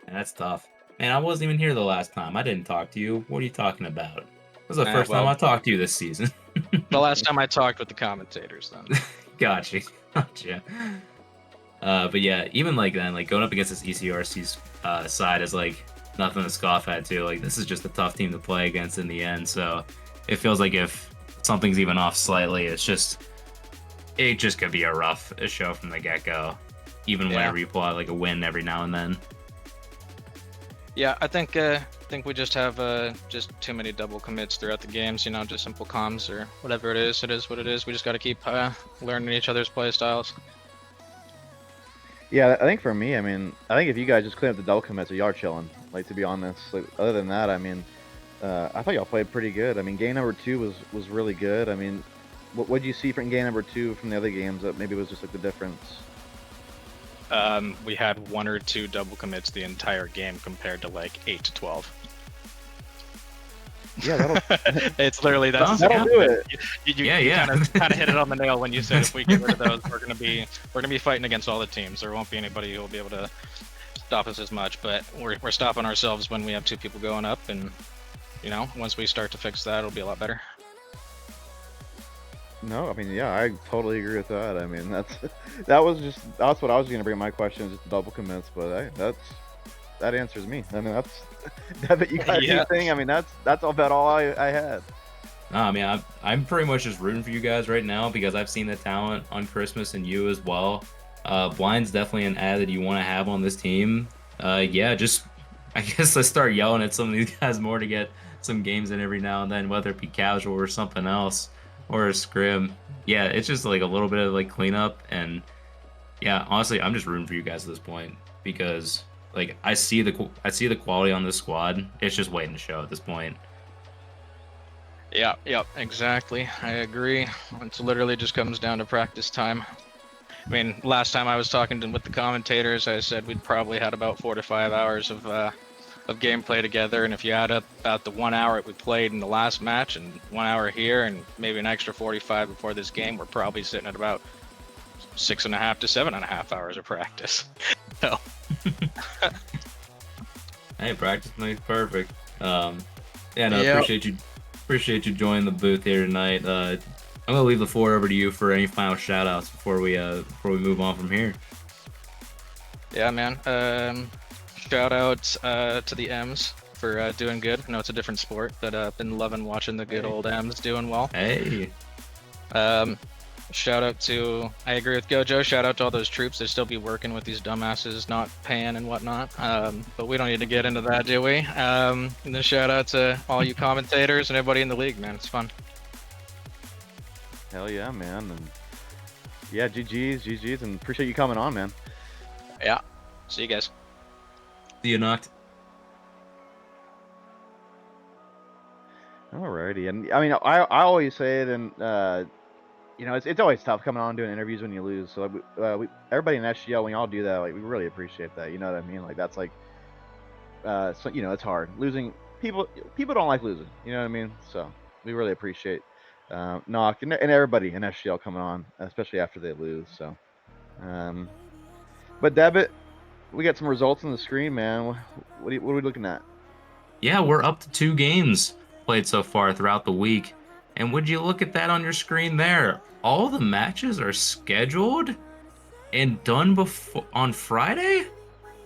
That's tough. Man, I wasn't even here the last time. I didn't talk to you. What are you talking about? This is the first time I talked to you this season. The last time I talked with the commentators, then. Gotcha. But yeah, even like then, like going up against this ECRC's side is like nothing to scoff at too. Like this is just a tough team to play against in the end. So it feels like if something's even off slightly, it just could be a rough show from the get-go. even Yeah. whenever you pull out like a win every now and then. Yeah, I think we just have just too many double commits throughout the games. You know, just simple comms or whatever it is. It is what it is. We just got to keep learning each other's play styles. Yeah, I think for me, I mean, I think if you guys just clean up the double commits, y'all are chilling. Like, to be honest, like, other than that, I mean, I thought y'all played pretty good. I mean, game number 2 was really good. I mean, what did you see from game number 2 from the other games that maybe was just like the difference? We had 1 or 2 double commits the entire game compared to like 8 to 12. Yeah, that'll It's literally that's that'll do it. You Yeah. kind of hit it on the nail when you said if we get rid of those, we're gonna be fighting against all the teams. There won't be anybody who will be able to stop us as much. But we're stopping ourselves when we have 2 people going up, and you know, once we start to fix that, it'll be a lot better. No, I mean, yeah, I totally agree with that. I mean, that's what I was gonna bring my question, just the double commits, but that answers me. I mean, that's that you guys Yeah. anything. I mean, that's about all I had. No, I mean, I'm pretty much just rooting for you guys right now because I've seen the talent on Christmas and you as well. Blind's definitely an ad that you want to have on this team. Yeah, just I guess let's start yelling at some of these guys more to get some games in every now and then, whether it be casual or something else or a scrim. Yeah, it's just like a little bit of like cleanup, and yeah, honestly, I'm just rooting for you guys at this point because like I see the quality on this squad. It's just waiting to show at this point. Yeah, yep, exactly. I agree. It literally just comes down to practice time. I mean, last time I was talking with the commentators, I said we'd probably had about 4 to 5 hours of gameplay together, and if you add up about the 1 hour we played in the last match and 1 hour here, and maybe an extra 45 before this game, we're probably sitting at about 6.5 to 7.5 hours of practice. So. Hey, practice makes perfect. Yeah, no, Yep. appreciate you joining the booth here tonight. I'm gonna leave the floor over to you for any final shout outs before we move on from here. Yeah, man. Shout out to the M's for doing good. I know it's a different sport, but been loving watching the good old M's doing well. Hey, Shout out to, I agree with Gojo, shout out to all those troops that still be working with these dumbasses not paying and whatnot. But we don't need to get into that, do we? And then shout out to all you commentators and everybody in the league, man. It's fun. Hell yeah, man, and yeah, GG's, and appreciate you coming on, man. Yeah. See you guys. see you knocked. Alrighty, and I mean, I always say it, and you know, it's always tough coming on doing interviews when you lose. So everybody in SGL, when y'all do that, like, we really appreciate that. You know what I mean? Like, that's like, so, you know, it's hard losing. People don't like losing. You know what I mean? So we really appreciate Knock and everybody in SGL coming on, especially after they lose. So, but Debit, we got some results on the screen, man. What are we looking at? Yeah, we're up to 2 games played so far throughout the week. And would you look at that on your screen there? All the matches are scheduled and done before on Friday?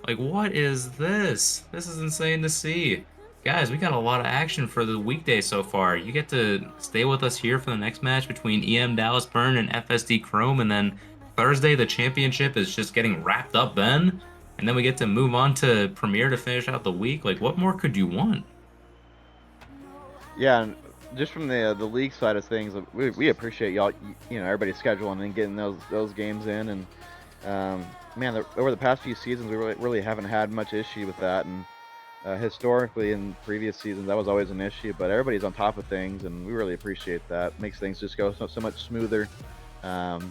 Like, what is this? This is insane to see. Guys, we got a lot of action for the weekday so far. You get to stay with us here for the next match between EM Dallas Burn and FSD Chrome, and then Thursday the championship is just getting wrapped up then. And then we get to move on to Premier to finish out the week. Like, what more could you want? Yeah, and just from the league side of things, we appreciate y'all, you know, everybody scheduling and getting those games in, and man, over the past few seasons, we really haven't had much issue with that, and historically in previous seasons that was always an issue, but everybody's on top of things, and we really appreciate that. Makes things just go so much smoother. But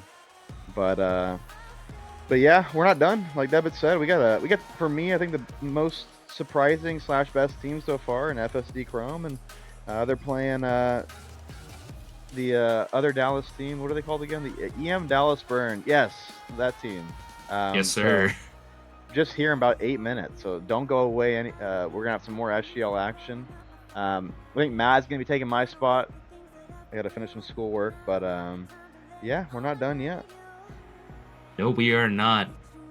yeah, we're not done. Like Debit said, we got for me, I think the most surprising / best team so far in FSD Chrome, and they're playing the other Dallas team. What are they called again? The EM Dallas Burn. Yes, that team. Yes, sir. So just here in about 8 minutes, so don't go away. We're gonna have some more SGL action. I think Matt's gonna be taking my spot. I gotta finish some schoolwork, but yeah, we're not done yet. No, we are not.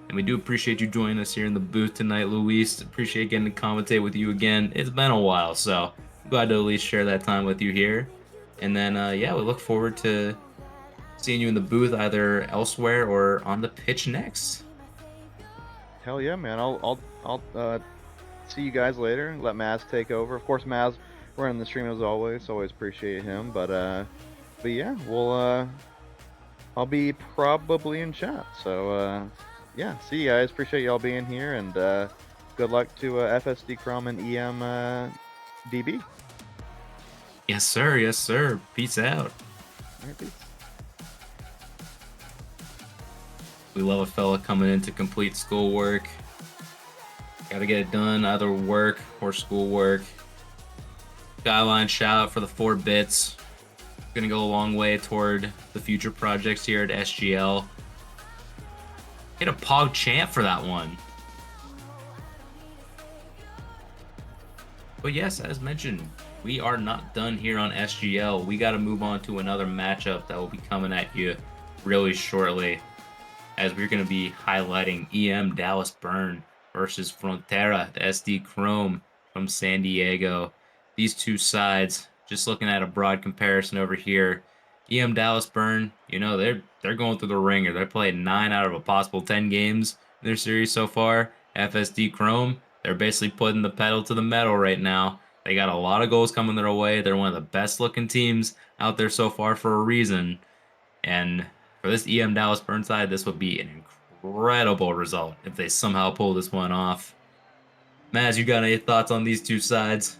And we do appreciate you joining us here in the booth tonight, Luis. Appreciate getting to commentate with you again. It's been a while, so glad to at least share that time with you here. And then, yeah, we look forward to seeing you in the booth either elsewhere or on the pitch next. Hell yeah, man. I'll see you guys later. Let Maz take over. Of course, Maz running the stream as always. Always appreciate him. But yeah, I'll be probably in chat. So yeah, see you guys. Appreciate y'all being here, and good luck to FSD Chrome and EM DB. Yes, sir. Yes, sir. Peace out. All right, peace. We love a fella coming in to complete schoolwork. Gotta get it done, either work or schoolwork. Skyline shout out for the 4 bits. Gonna go a long way toward the future projects here at SGL. Get a Pog Champ for that one. But yes, as mentioned, we are not done here on SGL. We gotta move on to another matchup that will be coming at you really shortly, as we're going to be highlighting EM Dallas Burn versus Frontera, the SD Chrome from San Diego. These two sides, just looking at a broad comparison over here, EM Dallas Burn, you know, they're going through the ringer. They're playing 9 out of a possible 10 games in their series so far. FSD Chrome, they're basically putting the pedal to the metal right now. They got a lot of goals coming their way. They're one of the best looking teams out there so far for a reason. And for this EM Dallas Burnside, this would be an incredible result if they somehow pull this one off. Maz, you got any thoughts on these two sides?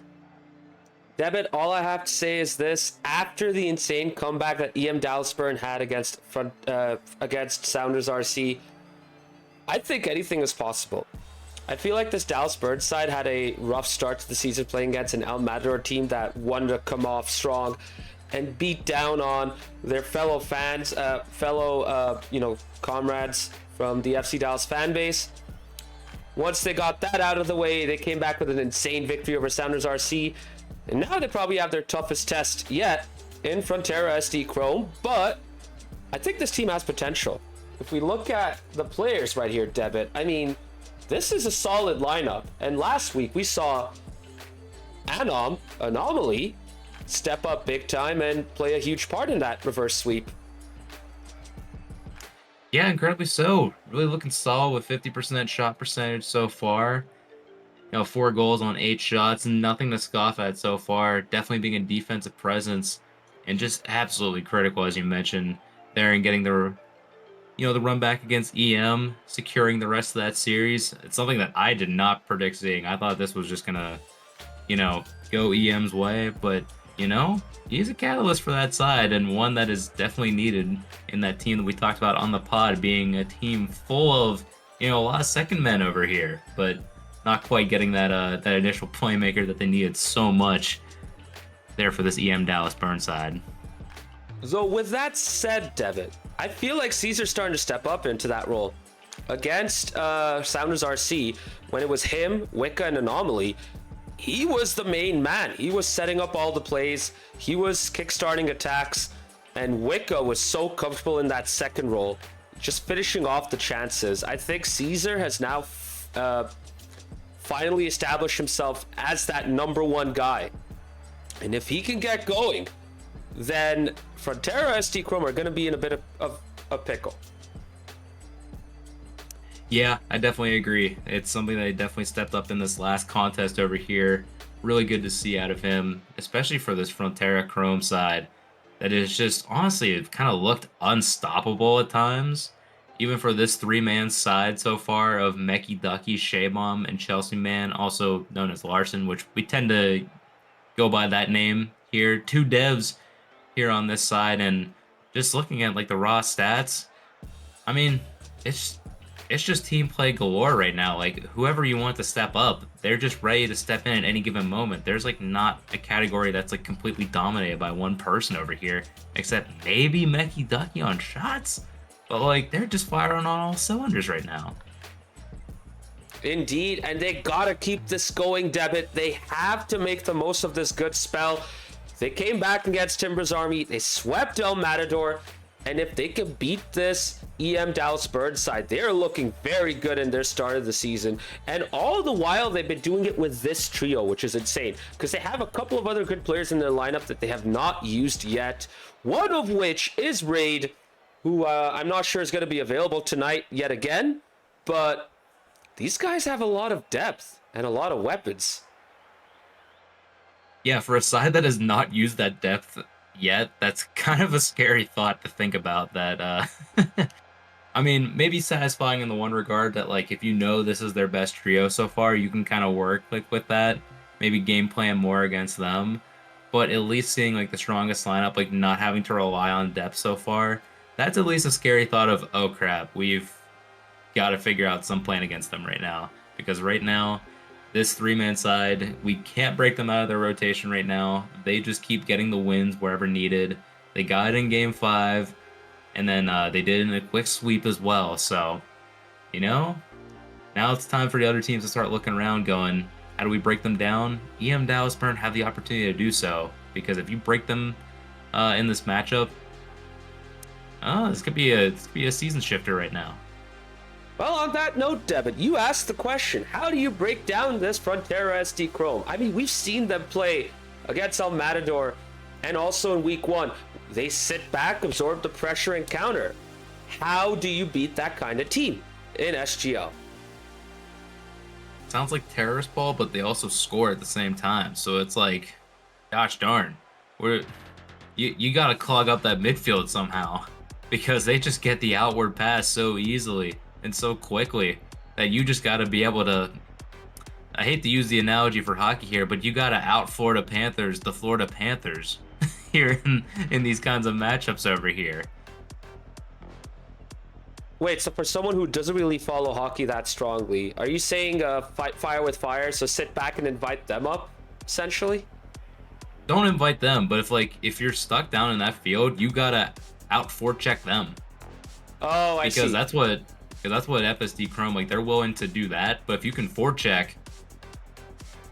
Debit, all I have to say is this. After the insane comeback that EM Dallas Burn had against Sounders RC, I think anything is possible. I feel like this Dallas Burn side had a rough start to the season playing against an El Matador team that wanted to come off strong and beat down on their fellow fans, comrades from the FC Dallas fan base. Once they got that out of the way, they came back with an insane victory over Sounders RC. And now they probably have their toughest test yet in Frontera SD Chrome. But I think this team has potential. If we look at the players right here, Debit, I mean, this is a solid lineup. And last week we saw Anomaly, step up big time and play a huge part in that reverse sweep. Yeah, incredibly so. Really looking solid with 50% shot percentage so far. 4 goals on 8 shots, and nothing to scoff at so far. Definitely being a defensive presence, and just absolutely critical, as you mentioned, there in getting the run back against EM, securing the rest of that series. It's something that I did not predict seeing. I thought this was just gonna, go EM's way, but he's a catalyst for that side, and one that is definitely needed in that team that we talked about on the pod, being a team full of, a lot of second men over here, but not quite getting that initial playmaker that they needed so much there for this EM Dallas Burn side. So with that said, Devitt, I feel like Caesar's starting to step up into that role. Against Sounders RC, when it was him, Wicca, and Anomaly, he was the main man. He was setting up all the plays. He was kickstarting attacks. And Wicca was so comfortable in that second role, just finishing off the chances. I think Caesar has now finally established himself as that number 1 guy. And if he can get going, then Frontera SD Chrome are going to be in a bit of a pickle. Yeah, I definitely agree. It's something that he definitely stepped up in this last contest over here. Really good to see out of him, especially for this Frontera Chrome side. That is just, honestly, it kind of looked unstoppable at times. Even for this 3-man side so far of Meki Ducky, Shaybomb, and Chelsea Man, also known as Larson, which we tend to go by that name here. 2 devs here on this side, and just looking at the raw stats, I mean, it's just team play galore right now. Whoever you want to step up, they're just ready to step in at any given moment. There's not a category that's completely dominated by one person over here, except maybe Meki Ducky on shots. But they're just firing on all cylinders right now. Indeed, and they gotta keep this going, Debit. They have to make the most of this good spell. They came back against Timber's Army. They swept El Matador. And if they can beat this EM Dallas Burn side, they're looking very good in their start of the season. And all the while, they've been doing it with this trio, which is insane. Because they have a couple of other good players in their lineup that they have not used yet. One of which is Raid, who I'm not sure is going to be available tonight yet again. But these guys have a lot of depth and a lot of weapons. Yeah, for a side that has not used that depth yet, that's kind of a scary thought to think about. That I mean, maybe satisfying in the one regard that, like, if you know this is their best trio so far, you can kind of work like with that. Maybe game plan more against them. But at least seeing like the strongest lineup, like not having to rely on depth so far, that's at least a scary thought of, oh crap, we've got to figure out some plan against them right now. Because right now, this three-man side, we can't break them out of their rotation right now. They just keep getting the wins wherever needed. They got it in Game 5. And then they did it in a quick sweep as well. So, you know, now it's time for the other teams to start looking around going, how do we break them down? EM Dallas Burn have the opportunity to do so. Because if you break them in this matchup, this could be a season shifter right now. Well, on that note, Devin, you asked the question, how do you break down this Frontera SD Chrome? I mean, we've seen them play against El Matador and also in week 1. They sit back, absorb the pressure, and counter. How do you beat that kind of team in SGL? Sounds like terrorist ball, but they also score at the same time. So it's like, gosh darn, you gotta clog up that midfield somehow, because they just get the outward pass so easily and so quickly that you just gotta be able to. I hate to use the analogy for hockey here, but you gotta out Florida Panthers the Florida Panthers here in these kinds of matchups over here. Wait, so for someone who doesn't really follow hockey that strongly, are you saying fight fire with fire, so sit back and invite them up, essentially? Don't invite them, but if you're stuck down in that field, you gotta out forecheck them. Oh, I see. Because that's what FSD Chrome, like, they're willing to do that, but if you can forecheck,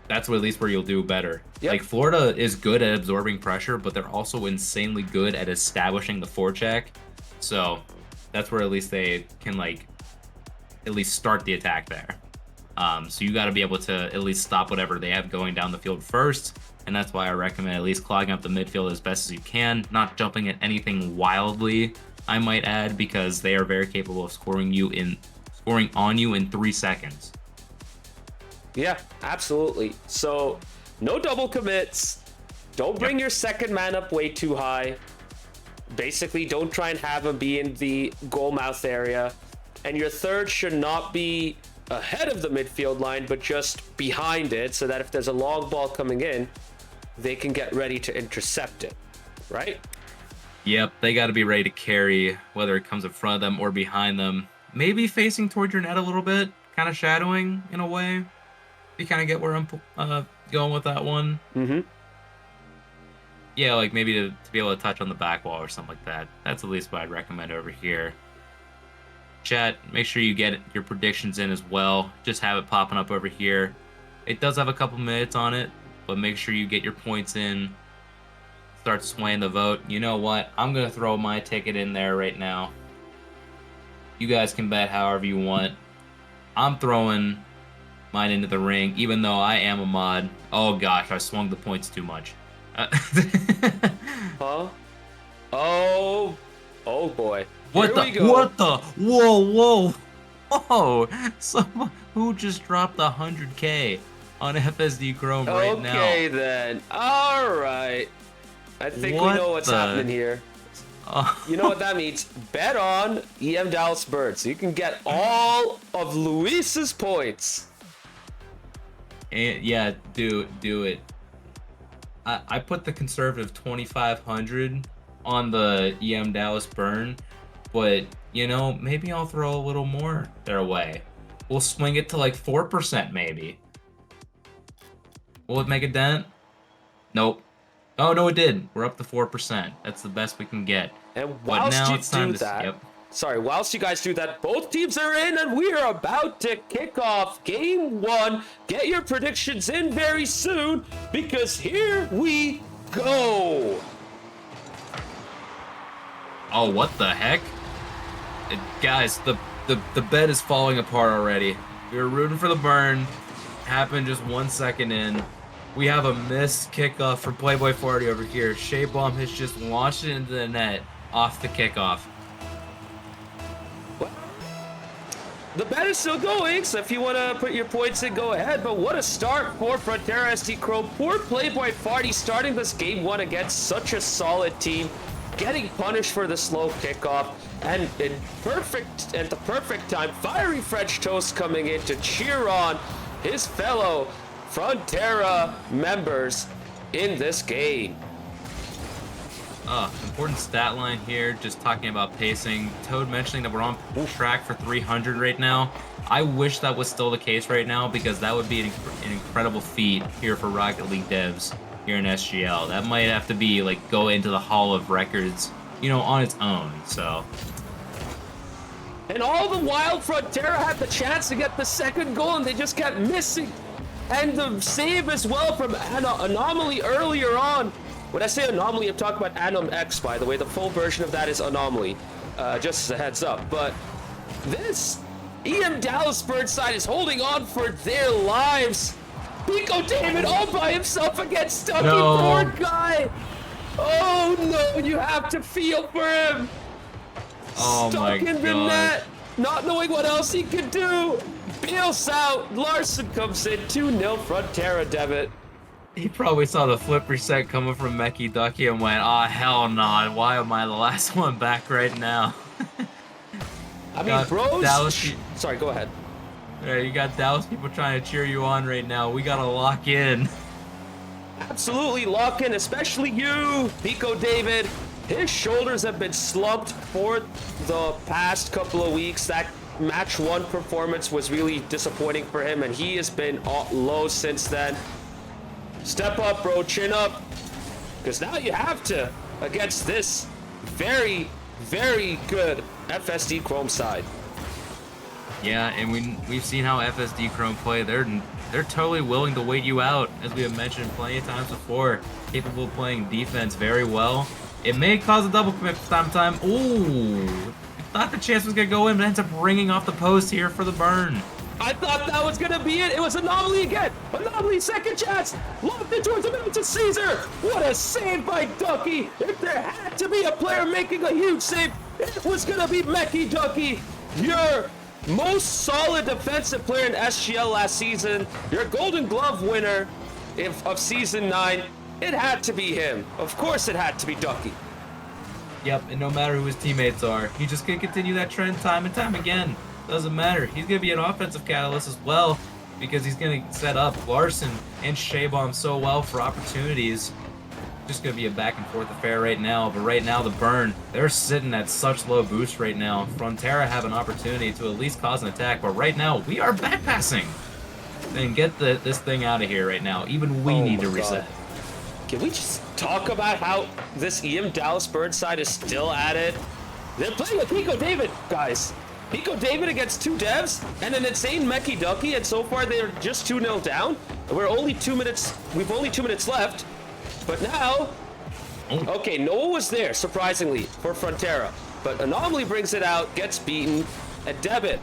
that's at least where you'll do better. Yep. Like, Florida is good at absorbing pressure, but they're also insanely good at establishing the forecheck. So that's where at least they can, like, at least start the attack there. So you got to be able to at least stop whatever they have going down the field first. And that's why I recommend at least clogging up the midfield as best as you can, not jumping at anything wildly, I might add, because they are very capable of scoring on you in 3 seconds. Yeah, absolutely. So no double commits. Don't bring your second man up way too high. Basically, don't try and have him be in the goal mouth area. And your third should not be ahead of the midfield line, but just behind it, so that if there's a long ball coming in, they can get ready to intercept it, right? Yep, they got to be ready to carry, whether it comes in front of them or behind them. Maybe facing towards your net a little bit, kind of shadowing in a way. You kind of get where I'm going with that one. Mm-hmm. Yeah, like maybe to be able to touch on the back wall or something like that. That's at least what I'd recommend over here. Chat, make sure you get your predictions in as well. Just have it popping up over here. It does have a couple minutes on it, but make sure you get your points in. Start swaying the vote. You know what? I'm going to throw my ticket in there right now. You guys can bet however you want. I'm throwing mine into the ring, even though I am a mod. Oh gosh, I swung the points too much. Huh? Oh boy. What Here the? we go. What the? Whoa! Someone who just dropped 100K on FSD Chrome right now. Okay then. All right. I think we What know what's the- happening here. You know what that means? Bet on EM Dallas Bird, so you can get all of Luis's points. And yeah, do it. I put the conservative 2,500 on the EM Dallas burn, but you know, maybe I'll throw a little more their way. We'll swing it to like 4% maybe. Will it make a dent? Nope. Oh no, it did. We're up to 4%. That's the best we can get. And But whilst now you it's time do to that, skip. sorry, whilst you guys do that, both teams are in and we are about to kick off game 1. Get your predictions in very soon, because here we go. Oh, what the heck? Guys, the bed is falling apart already. We were rooting for the burn. Happened just 1 second in. We have a missed kickoff from Playboy 40 over here. Shea Bomb has just launched it into the net off the kickoff. the bet is still going, so if you want to put your points in, go ahead. But what a start for Frontera SD Chrome. Poor play by Farty starting this game 1 against such a solid team, getting punished for the slow kickoff, and at the perfect time, Fiery French Toast coming in to cheer on his fellow Frontera members in this game. Important stat line here, just talking about pacing. Toad mentioning that we're on track for 300 right now. I wish that was still the case right now, because that would be an incredible feat here for Rocket League devs here in SGL. That might have to be, like, go into the Hall of Records, you know, on its own, so. And all the while, Frontera had the chance to get the second goal, and they just kept missing. And the save as well from Anomaly earlier on. When I say Anomaly, I'm talking about Anom X, by the way. The full version of that is Anomaly, just as a heads up. But this EM Dallas Burnside is holding on for their lives. Pico David all by himself against Stucky, poor guy. Oh no, you have to feel for him. Oh my Stuck in the God. net, not knowing what else he could do. Bails out, Larson comes in, 2-0 Frontera, Devitt. He probably saw the flip reset coming from Mecky Ducky and went, oh, hell no, why am I the last one back right now? I mean, bros. Dallas, Sorry, go ahead. yeah, you got Dallas people trying to cheer you on right now. We gotta lock in. Absolutely lock in, especially you, Pico David. His shoulders have been slumped for the past couple of weeks. That match 1 performance was really disappointing for him, and he has been low since then. Step up, bro, chin up, because now you have to against this very, very good FSD Chrome side. Yeah, and we've seen how FSD Chrome play. They're totally willing to wait you out, as we have mentioned plenty of times before. Capable of playing defense very well. It may cause a double commit from time to time. Ooh, thought the chance was gonna go in, but ends up ringing off the post here for the burn. I thought that was gonna be it. It was Anomaly again. Anomaly, second chance. Lobbed it towards the middle to Caesar. What a save by Ducky. If there had to be a player making a huge save, it was gonna be Mecky Ducky. Your most solid defensive player in SGL last season. Your Golden Glove winner of Season 9. It had to be him. Of course it had to be Ducky. Yep, and no matter who his teammates are, he's just gonna continue that trend time and time again. Doesn't matter. He's gonna be an offensive catalyst as well, because he's gonna set up Larson and Shaybomb so well for opportunities. Just gonna be a back and forth affair right now. But right now, the burn, they're sitting at such low boost right now. Frontera have an opportunity to at least cause an attack, but right now we are backpassing. And get this thing out of here right now. Even we need to reset. Can we just talk about how this EM Dallas Burnside is still at it? They're playing with Pico David, guys. Pico David against 2 devs and an insane Mecky Ducky, and so far they're just 2-0 down. We're only 2 minutes. We've only 2 minutes left. But now, okay, Noah was there, surprisingly, for Frontera. But Anomaly brings it out, gets beaten, and Debit.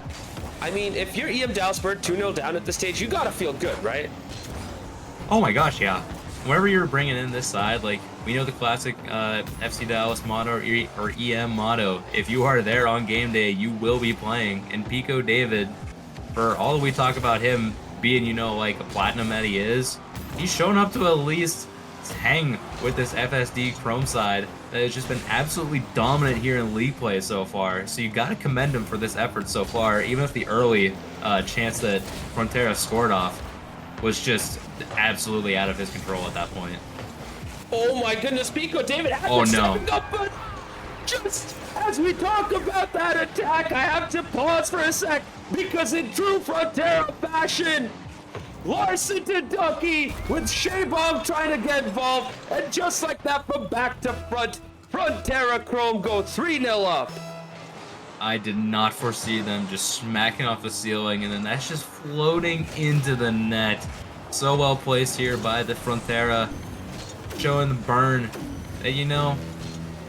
I mean, if you're EM Dallasburg 2-0 down at this stage, you gotta feel good, right? Oh my gosh, yeah. Whenever you're bringing in this side, like, we know the classic FC Dallas motto or EM motto. If you are there on game day, you will be playing. And Pico David, for all that we talk about him being, you know, like a platinum that he is, he's shown up to at least hang with this FSD Chrome side that has just been absolutely dominant here in league play so far. So you got to commend him for this effort so far, even if the early chance that Frontera scored off was just absolutely out of his control at that point. Oh my goodness, Pico David has been stepping up, but just as we talk about that attack, I have to pause for a sec, because in true Frontera fashion, Larson to Ducky with Shaybomb trying to get involved, and just like that from back to front, Frontera Chrome go 3-0 up. I did not foresee them just smacking off the ceiling, and then that's just floating into the net. So well placed here by the Frontera, showing the burn that, you know,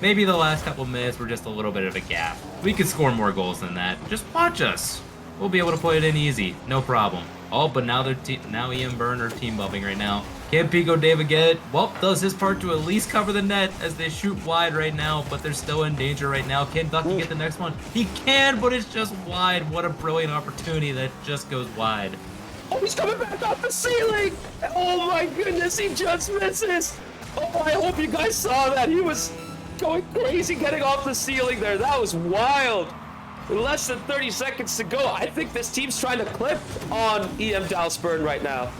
maybe the last couple minutes were just a little bit of a gap. We could score more goals than that. Just watch us. We'll be able to play it in easy, no problem. Oh, but now they're now EM Burn are team bumping right now. Can Pico David get it? Well, does his part to at least cover the net as they shoot wide right now, but they're still in danger right now. Can Ducky get the next one? He can, but it's just wide. What a brilliant opportunity that just goes wide. Oh, he's coming back off the ceiling! Oh my goodness, he just misses! Oh, I hope you guys saw that. He was going crazy getting off the ceiling there. That was wild. Less than 30 seconds to go. I think this team's trying to clip on EM Dalsburn right now.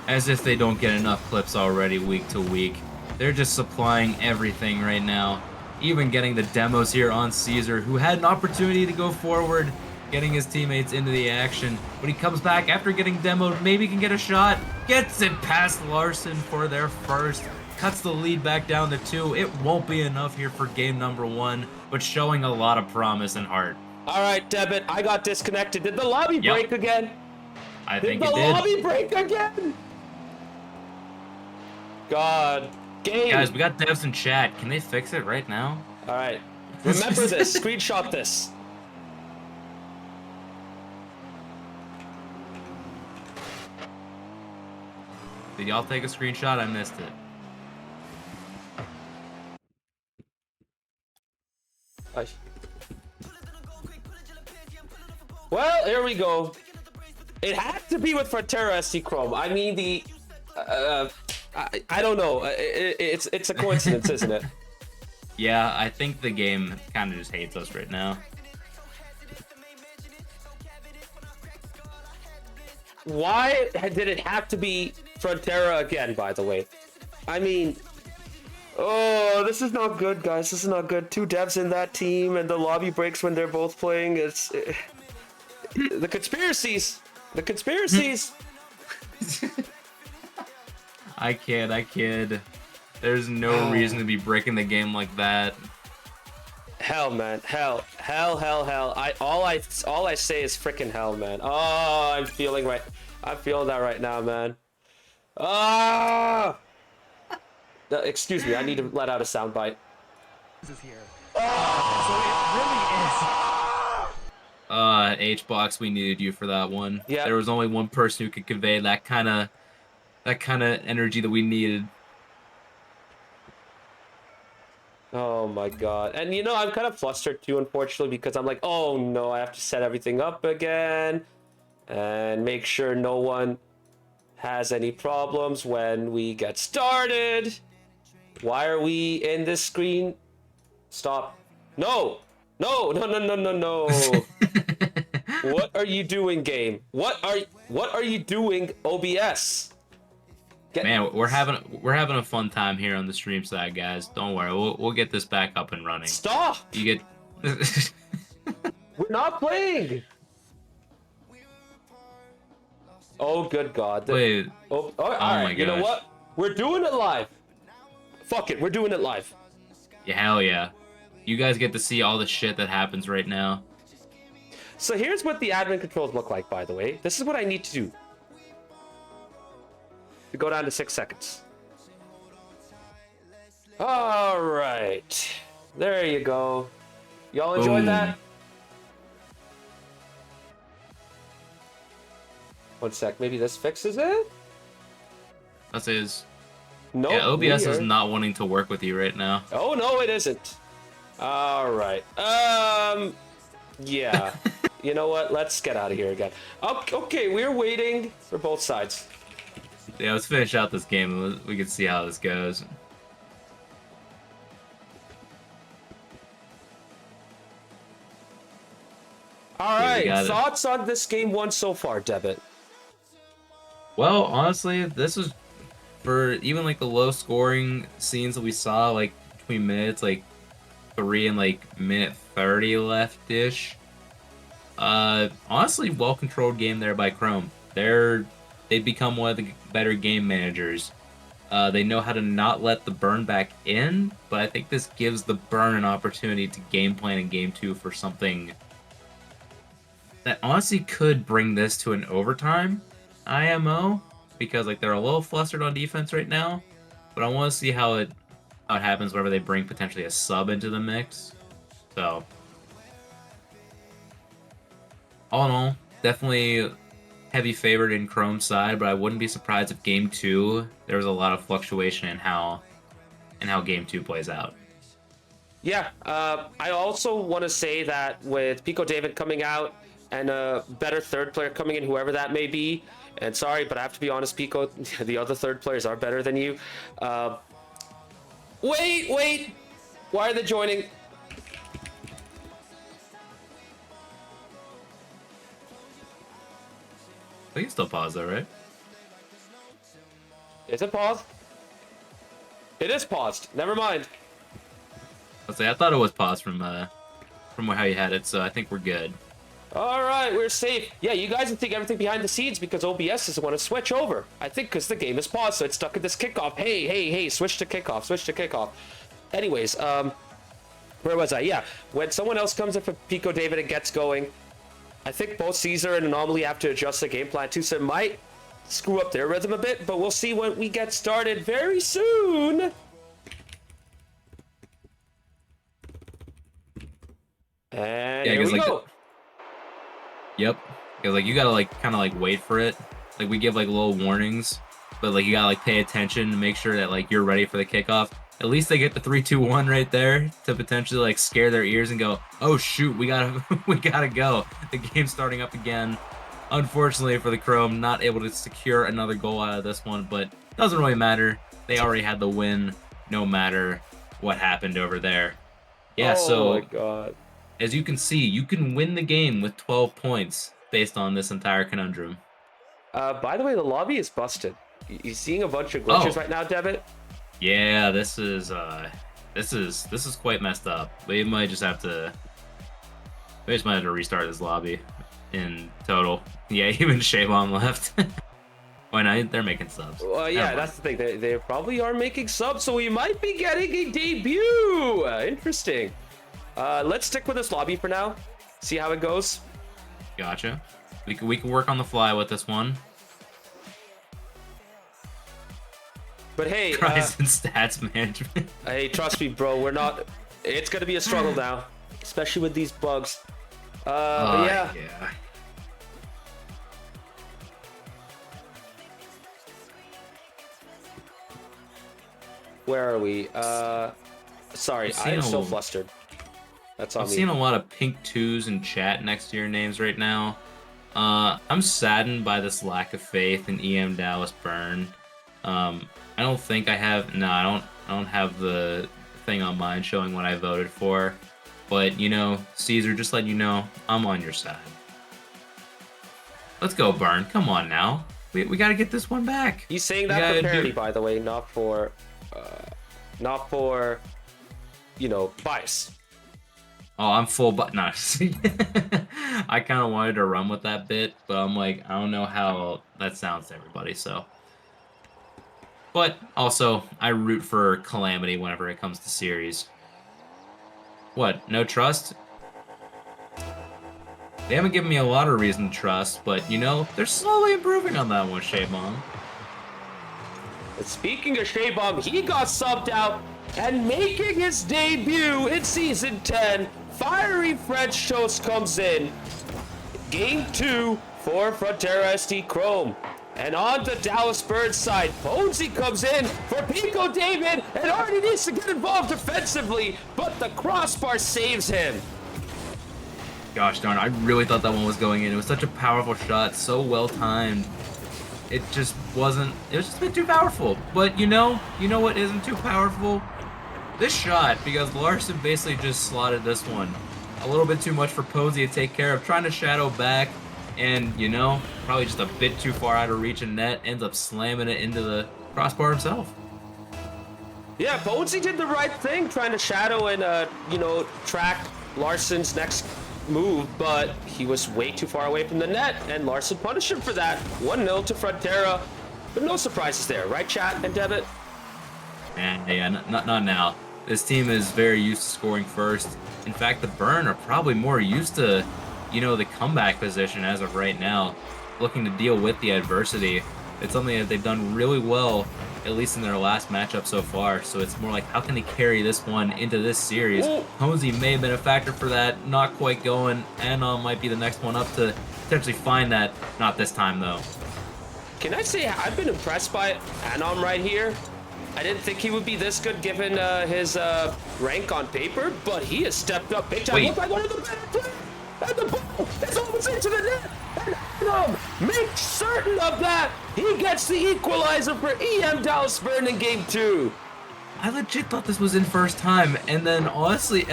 As if they don't get enough clips already week to week. They're just supplying everything right now. Even getting the demos here on Caesar, who had an opportunity to go forward, getting his teammates into the action. But he comes back after getting demoed, maybe can get a shot. Gets it past Larson for their first. Cuts the lead back down to 2. It won't be enough here for game number 1, but showing a lot of promise and heart. All right, Debit, I got disconnected. Did the lobby break again? I think Did it the did. lobby break again? God. Game. Guys, we got devs in chat. Can they fix it right now? All right. Remember this. Screenshot this. Did y'all take a screenshot? I missed it. Well, here we go. It had to be with Frontera SC Chrome. I mean, I don't know. It's a coincidence, isn't it? Yeah, I think the game kind of just hates us right now. Why did it have to be Frontera again, by the way? I mean, oh, this is not good, guys. This is not good. 2 devs in that team, and the lobby breaks when they're both playing. The conspiracies. The conspiracies. I kid. There's no reason to be breaking the game like that. Hell, man. Hell. All I say is freaking hell, man. Oh, I'm feeling that right now, man. Ah! Excuse me, I need to let out a soundbite. H-Box, we needed you for that one. Yeah. There was only one person who could convey that kind of energy that we needed. Oh my god. And you know, I'm kind of flustered too, unfortunately, because I'm like, oh no, I have to set everything up again and make sure no one has any problems when we get started. Why are we in this screen? Stop. No. What are you doing, game? What are you doing, OBS? Man, we're having a fun time here on the stream side, guys. Don't worry, we'll get this back up and running. Stop! You get. We're not playing. Oh, good God! Wait. Oh, all right. My You know gosh. what? We're doing it live. Fuck it, we're doing it live. Yeah, hell yeah. You guys get to see all the shit that happens right now. So here's what the admin controls look like, by the way. This is what I need to do. We go down to 6 seconds. All right. There you go. Y'all enjoyed Boom. that? 1 sec. Maybe this fixes it? That's his. Nope. Yeah, OBS is weird. not wanting to work with you right now. Oh, no, it isn't. All right. Yeah. You know what? Let's get out of here again. Okay, we're waiting for both sides. Yeah, let's finish out this game and we can see how this goes. All Yeah, we got right. it. Thoughts on this game 1 so far, Debit? Well, honestly, this was for even like the low scoring scenes that we saw, like between minutes like 3 and like minute 30 left ish. Honestly, well controlled game there by Chrome. They've become one of the better game managers. They know how to not let the burn back in, but I think this gives the burn an opportunity to game plan in game 2 for something that honestly could bring this to an overtime IMO, because like they're a little flustered on defense right now, but I want to see how it happens whenever they bring potentially a sub into the mix. So all in all, definitely heavy favorite in Chrome's side, but I wouldn't be surprised if Game 2 there was a lot of fluctuation in how Game 2 plays out. Yeah, I also want to say that with Pico David coming out and a better third player coming in, whoever that may be, and sorry, but I have to be honest, Pico, the other third players are better than you. Wait! Why are they joining? We can still pause though, right? Is it paused? It is paused. Never mind. Let's say I thought it was paused from how you had it, so I think we're good. All right, we're safe. Yeah, you guys can take everything behind the scenes because OBS doesn't want to switch over. I think because the game is paused, so it's stuck at this kickoff. Hey, switch to kickoff. Anyways, where was I? Yeah, when someone else comes in for Pico David and gets going, I think both Caesar and Anomaly have to adjust the game plan too, so it might screw up their rhythm a bit, but we'll see when we get started very soon. And Yeah, here we like, go. Yep. Because like you gotta like kind of like wait for it. Like we give like little warnings, but like you gotta like pay attention to make sure that like you're ready for the kickoff. At least they get the 3-2-1 right there to potentially like scare their ears and go, oh shoot, we gotta we gotta go. The game's starting up again. Unfortunately for the Chrome, not able to secure another goal out of this one, but doesn't really matter. They already had the win, no matter what happened over there. Yeah, Oh so my god. as you can see, you can win the game with 12 points based on this entire conundrum. By the way, the lobby is busted. You seeing a bunch of glitches right now, Devitt? Yeah, this is quite messed up. We might just have to restart this lobby in total. Yeah, even Shavon left. Why not? They're making subs. Well, yeah, that's the thing. They probably are making subs, so we might be getting a debut. Interesting. Let's stick with this lobby for now. See how it goes. Gotcha. We can work on the fly with this one. But hey, Cries and stats management. hey, trust me, bro. We're not. It's gonna be a struggle now, especially with these bugs. But yeah. Where are we? Sorry, I am so flustered. That's on I'm me. seeing a lot of pink 2s in chat next to your names right now. I'm saddened by this lack of faith in EM Dallas Burn. I don't think I have. No, I don't have the thing on mine showing what I voted for. But you know, Caesar, just let you know, I'm on your side. Let's go, Burn. Come on now. We got to get this one back. He's saying that for parody, by the way, not for, you know, bias. Oh, I'm full but no. I kind of wanted to run with that bit, but I'm like, I don't know how that sounds to everybody, so. But also, I root for Calamity whenever it comes to series. What, no trust? They haven't given me a lot of reason to trust, but you know, they're slowly improving on that one, Shaybomb. And speaking of Shaybomb, he got subbed out and making his debut in Season 10. Fiery French Toast comes in. Game 2 for Frontera SD Chrome. And on the Dallas Birds side, Bonesy comes in for Pico David and already needs to get involved defensively, but the crossbar saves him. Gosh darn, I really thought that one was going in. It was such a powerful shot, so well timed. It just wasn't, it was just a bit too powerful. But you know what isn't too powerful? This shot, because Larson basically just slotted this one. A little bit too much for Posey to take care of, trying to shadow back, and you know, probably just a bit too far out of reach of net, ends up slamming it into the crossbar himself. Yeah, Bonesy did the right thing, trying to shadow and, you know, track Larson's next move, but he was way too far away from the net, and Larson punished him for that. 1-0 to Frontera, but no surprises there, right, chat and Devitt? And yeah, not now. This team is very used to scoring first. In fact, the Burn are probably more used to, you know, the comeback position as of right now, looking to deal with the adversity. It's something that they've done really well, at least in their last matchup so far. So it's more like, how can they carry this one into this series? Posey may have been a factor for that, not quite going. Anon might be the next one up to potentially find that. Not this time, though. Can I say I've been impressed by Anom right here? I didn't think he would be this good given his rank on paper, but he has stepped up big time. Wait. Look like one of the better players. And the ball is almost into the net. And Anom makes certain of that. He gets the equalizer for EM Dallas Burn in game 2. I legit thought this was in first time, and then honestly,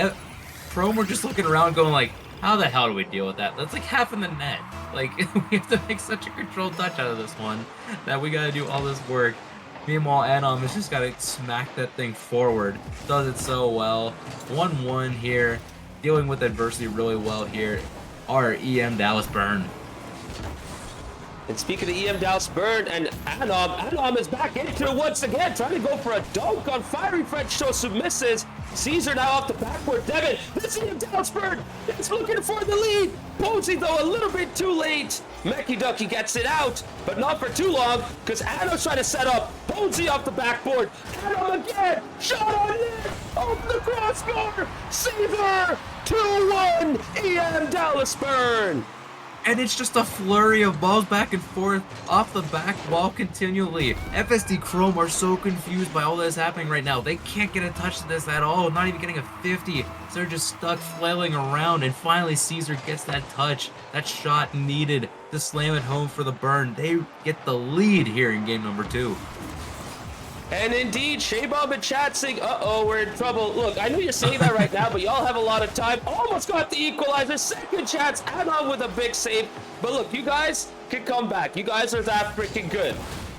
Chrome were just looking around going like, how the hell do we deal with that? That's like half in the net. Like, we have to make such a controlled touch out of this one that we gotta do all this work. Meanwhile, Anom has just gotta smack that thing forward. Does it so well. 1-1 here. Dealing with adversity really well here. Our EM Dallas Burn. And speaking of EM Dallas Burn and Anom is back into it once again, trying to go for a dunk on Fiery French Toast who misses. Caesar now off the backboard. Devin, this EM Dallas Burn is looking for the lead. Posey, though, a little bit too late. Mecky Ducky gets it out, but not for too long, because Anom's trying to set up. Posey off the backboard. Anom again. Shot on net. Off the crossbar. Caesar. 2-1. EM Dallas Burn. And it's just a flurry of balls back and forth off the back wall continually. FSD Chrome are so confused by all this happening right now. They can't get a touch to this at all, not even getting a 50. So they're just stuck flailing around, and finally Caesar gets that touch, that shot needed to slam it home for the Burn. They get the lead here in game number 2. And indeed, Shaybob and chat saying, uh-oh, we're in trouble. Look, I know you're saying that right now, but y'all have a lot of time. Almost got the equalizer. Second chance, Anon with a big save. But look, you guys can come back. You guys are that freaking good.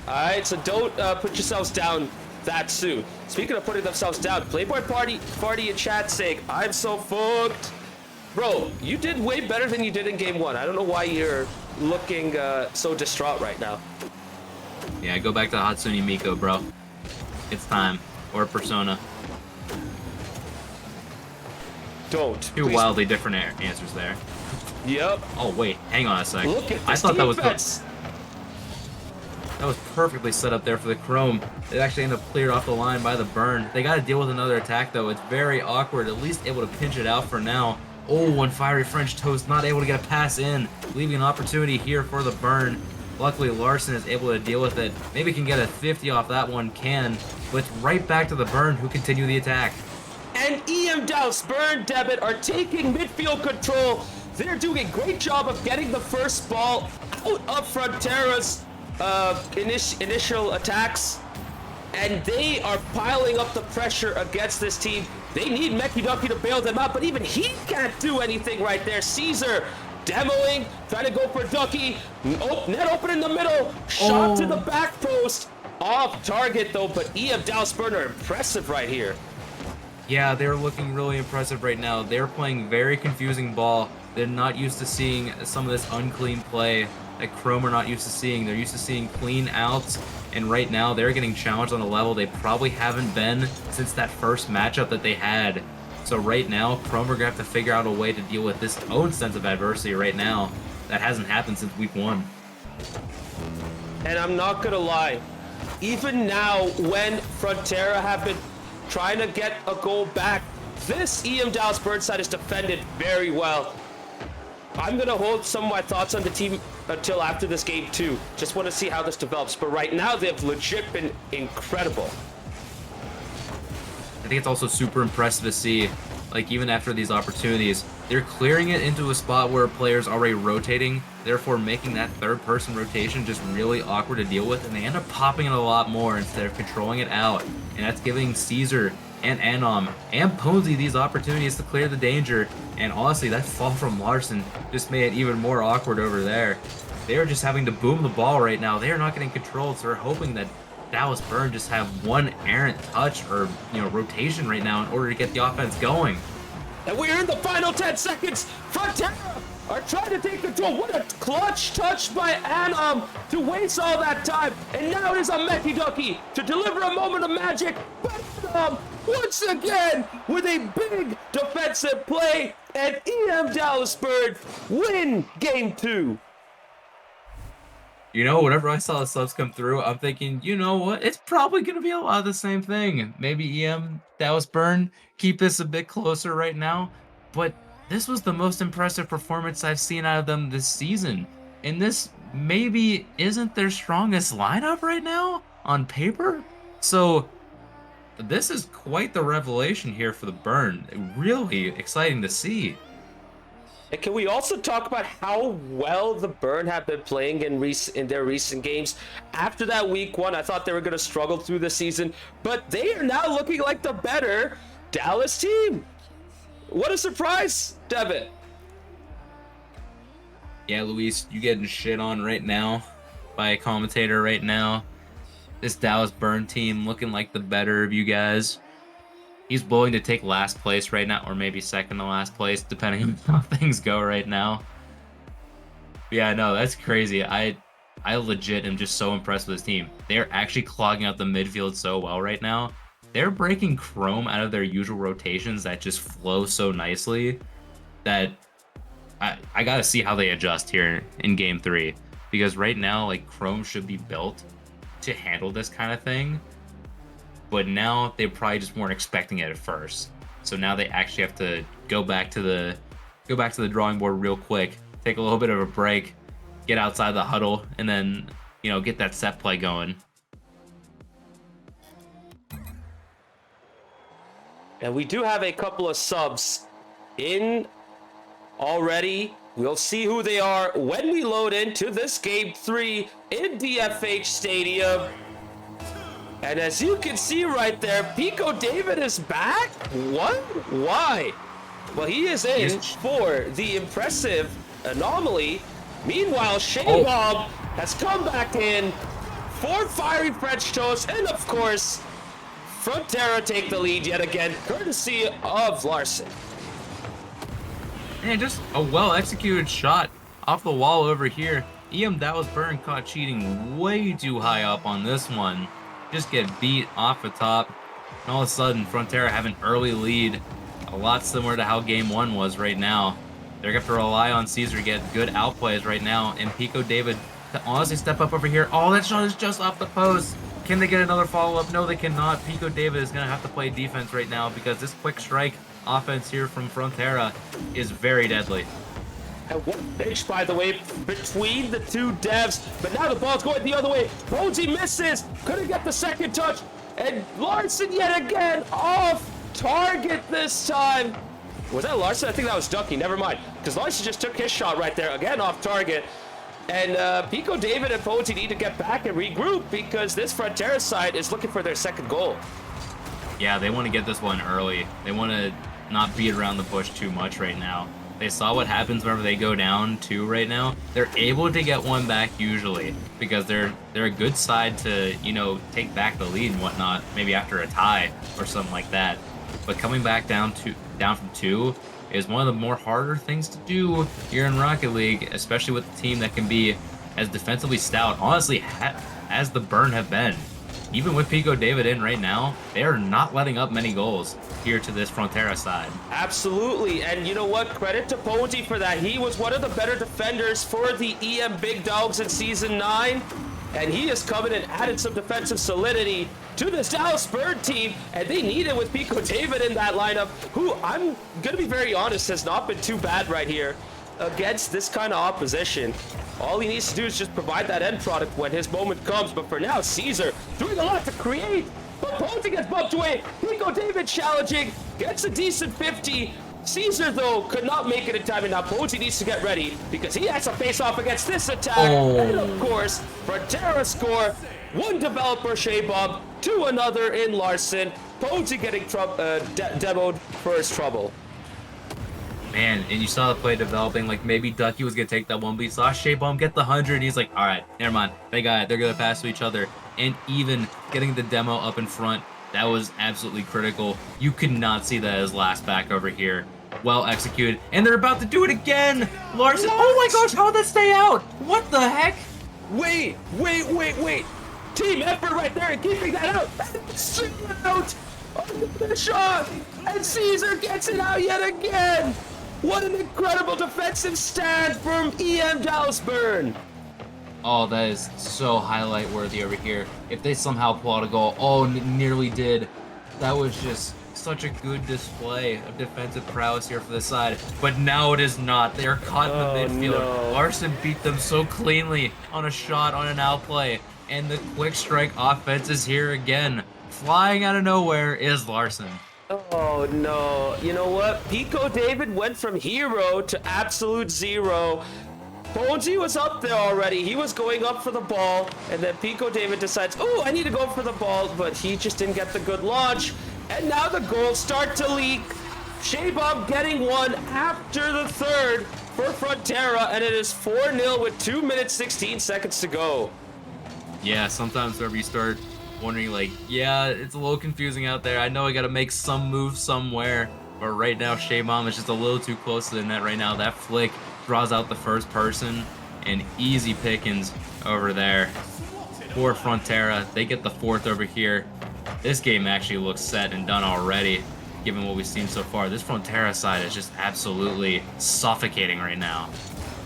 All right, so don't put yourselves down that soon. Speaking of putting themselves down, Playboy Party in chat saying, I'm so fucked. Bro, you did way better than you did in game 1. I don't know why you're looking so distraught right now. Yeah, go back to Hatsune Miku, bro. It's time. Or Persona. Don't. Two Please. wildly different answers there. Yep. Oh, wait. Hang on a sec. Look at this I thought defense. that was perfectly set up there for the Chrome. It actually ended up cleared off the line by the Burn. They got to deal with another attack, though. It's very awkward. At least able to pinch it out for now. Oh, and Fiery French Toast not able to get a pass in. Leaving an opportunity here for the Burn. Luckily, Larson is able to deal with it. Maybe can get a 50 off that one, but it's right back to the Burn, who continue the attack. And EM Dallas Burn Debit are taking midfield control. They're doing a great job of getting the first ball out of Frontera's initial attacks. And they are piling up the pressure against this team. They need Mecky Ducky to bail them out, but even he can't do anything right there. Caesar demoing, trying to go for Ducky. Oh, net open in the middle. Shot to the back post. Off target though, but EM Dallas Burn are impressive right here. Yeah, they're looking really impressive right now. They're playing very confusing ball. They're not used to seeing some of this unclean play that Chrome are not used to seeing. They're used to seeing clean outs, and right now they're getting challenged on a level they probably haven't been since that first matchup that they had. So right now, Chrome are going to have to figure out a way to deal with this own sense of adversity right now. That hasn't happened since week 1. And I'm not going to lie, even now when Frontera have been trying to get a goal back, this EM Dallas Burn side is defended very well. I'm going to hold some of my thoughts on the team until after this game too. Just want to see how this develops. But right now, they've legit been incredible. I think it's also super impressive to see, like, even after these opportunities, they're clearing it into a spot where players are already rotating, therefore making that third-person rotation just really awkward to deal with, and they end up popping it a lot more instead of controlling it out. And that's giving Caesar and Anom and Posey these opportunities to clear the danger. And honestly, that fall from Larson just made it even more awkward over there. They are just having to boom the ball right now. They are not getting controlled, so they're hoping that Dallas Burn just have one errant touch or, rotation right now in order to get the offense going. And we're in the final 10 seconds. Frontera are trying to take control. What a clutch touch by Anom to waste all that time. And now it is on Mecky Ducky to deliver a moment of magic. But Anom, once again, with a big defensive play. And EM Dallas Burn win game 2. Whenever I saw the subs come through, I'm thinking, you know what? It's probably going to be a lot of the same thing. Maybe EM, Dallas Burn, keep this a bit closer right now. But this was the most impressive performance I've seen out of them this season. And this maybe isn't their strongest lineup right now on paper. So this is quite the revelation here for the Burn. Really exciting to see. And can we also talk about how well the Burn have been playing in their recent games? After that week 1, I thought they were going to struggle through the season, but they are now looking like the better Dallas team. What a surprise, Devitt. Yeah, Luis, you getting shit on right now by a commentator right now. This Dallas Burn team looking like the better of you guys. He's willing to take last place right now, or maybe second to last place, depending on how things go right now. Yeah, no, that's crazy. I legit am just so impressed with this team. They're actually clogging out the midfield so well right now. They're breaking Chrome out of their usual rotations that just flow so nicely that I gotta see how they adjust here in Game 3. Because right now, like, Chrome should be built to handle this kind of thing. But now they probably just weren't expecting it at first. So now they actually have to go back to the drawing board real quick, take a little bit of a break, get outside the huddle, and then, get that set play going. And we do have a couple of subs in already. We'll see who they are when we load into this Game 3 in DFH Stadium. And as you can see right there, Pico David is back? What? Why? Well, he is in for the impressive anomaly. Meanwhile, Shaybob has come back in for Fiery French Toast. And of course, Frontera take the lead yet again, courtesy of Larson. And just a well-executed shot off the wall over here. EM Dallas Burn caught cheating way too high up on this one. Just get beat off the top. And all of a sudden, Frontera have an early lead. A lot similar to how Game 1 was right now. They're going to have to rely on Caesar to get good outplays right now. And Pico David to honestly step up over here. Oh, that shot is just off the post. Can they get another follow-up? No, they cannot. Pico David is going to have to play defense right now because this quick strike offense here from Frontera is very deadly. And what pitch, by the way, between the two devs. But now the ball's going the other way. Bonesy misses. Couldn't get the second touch. And Larson yet again off target this time. Was that Larson? I think that was Ducky. Never mind. Because Larson just took his shot right there. Again off target. And Pico David and Bonesy need to get back and regroup because this Frontera side is looking for their second goal. Yeah, they want to get this one early. They want to not beat around the bush too much right now. They saw what happens whenever they go down 2 right now. They're able to get one back usually because they're a good side to, take back the lead and whatnot, maybe after a tie or something like that. But coming back down from 2 is one of the more harder things to do here in Rocket League, especially with a team that can be as defensively stout, honestly, as the Burn have been. Even with Pico David in right now, they are not letting up many goals here to this Frontera side. Absolutely, and you know what? Credit to Ponty for that. He was one of the better defenders for the EM Big Dogs in Season 9, and he has come in and added some defensive solidity to this Dallas Bird team, and they need it with Pico David in that lineup, who, I'm going to be very honest, has not been too bad right here against this kind of opposition. All he needs to do is just provide that end product when his moment comes. But for now, Caesar doing a lot to create. But Ponty gets bumped away. Pico David challenging. Gets a decent 50. Caesar, though, could not make it in time. And now Ponty needs to get ready because he has to face off against this attack. Oh. And, of course, Frontera score. One developer, Shaybob, to another in Larson. Ponty getting demoed for his trouble. Man, and you saw the play developing, like maybe Ducky was going to take that one, but he saw Shaybomb get the 100, he's like, all right, never mind, they got it, they're going to pass to each other, and even getting the demo up in front, that was absolutely critical. You could not see that as last back over here. Well executed, and they're about to do it again! Larson, oh my gosh, how did that stay out? What the heck? Wait! Team effort right there and keeping that out! Straight out! Under the shot! And Caesar gets it out yet again! What an incredible defensive stand from EM Dallas Burn! Oh, that is so highlight worthy over here. If they somehow pull out a goal, oh, nearly did. That was just such a good display of defensive prowess here for the side. But now it is not. They are caught in the midfield. No. Larson beat them so cleanly on a shot, on an outplay. And the quick strike offense is here again. Flying out of nowhere is Larson. Oh no. You know what? Pico David went from hero to absolute zero. Bonji was up there already. He was going up for the ball, and then Pico David decides, oh, I need to go for the ball, but he just didn't get the good launch. And now the goals start to leak. Shaybob getting one after the third for Frontera, and it is 4-0 with 2 minutes 16 seconds to go. Yeah, sometimes whenever you start wondering, like, yeah, it's a little confusing out there. I know I got to make some move somewhere, but right now Shaybom is just a little too close to the net right now. That flick draws out the first person, and easy pickings over there for Frontera. They get the fourth over here. This game actually looks set and done already, given what we've seen so far. This Frontera side is just absolutely suffocating right now.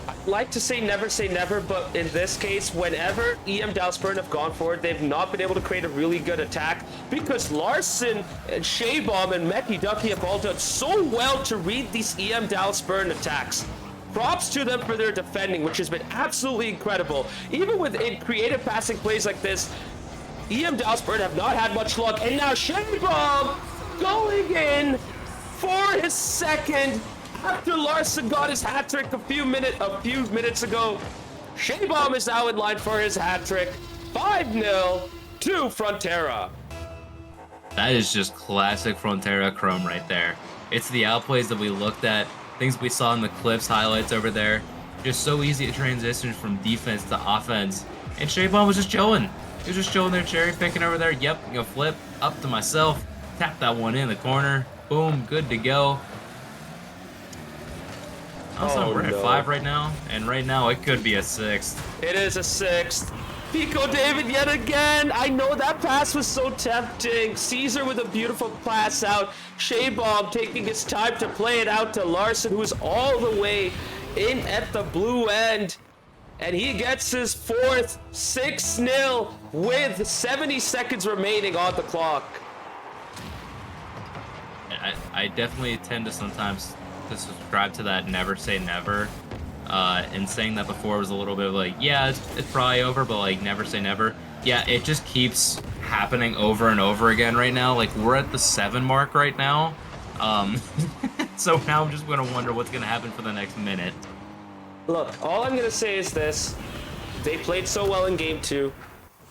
I'd like to say never, but in this case, whenever EM Dalsburn have gone forward, they've not been able to create a really good attack because Larson and Shaybomb and Meki Ducky have all done so well to read these EM Dalsburn attacks. Props to them for their defending, which has been absolutely incredible. Even with creative passing plays like this, EM Dalsburn have not had much luck. And now Shaybomb going in for his second after Larson got his hat trick a few minutes ago. Shaybomb is now in line for his hat trick. 5-0 to Frontera. That is just classic Frontera Chrome right there. It's the outplays that we looked at, things we saw in the clips highlights over there. Just so easy to transition from defense to offense. And Shaybomb was just chilling. He was just chilling there, cherry picking over there. Yep, I'm gonna flip up to myself, tap that one in the corner. Boom, good to go. Also, we're at 5 right now, and right now it could be a 6th. It is a 6th. Pico David yet again. I know that pass was so tempting. Caesar with a beautiful pass out. Shaybomb taking his time to play it out to Larson, who is all the way in at the blue end. And he gets his fourth, 6-0 with 70 seconds remaining on the clock. I definitely tend to sometimes to subscribe to that never say never. And saying that before was a little bit of like, yeah, it's probably over, but like never say never. Yeah, it just keeps happening over and over again right now. Like we're at the 7 mark right now. So now I'm just gonna wonder what's gonna happen for the next minute. Look, all I'm gonna say is this. They played so well in game 2,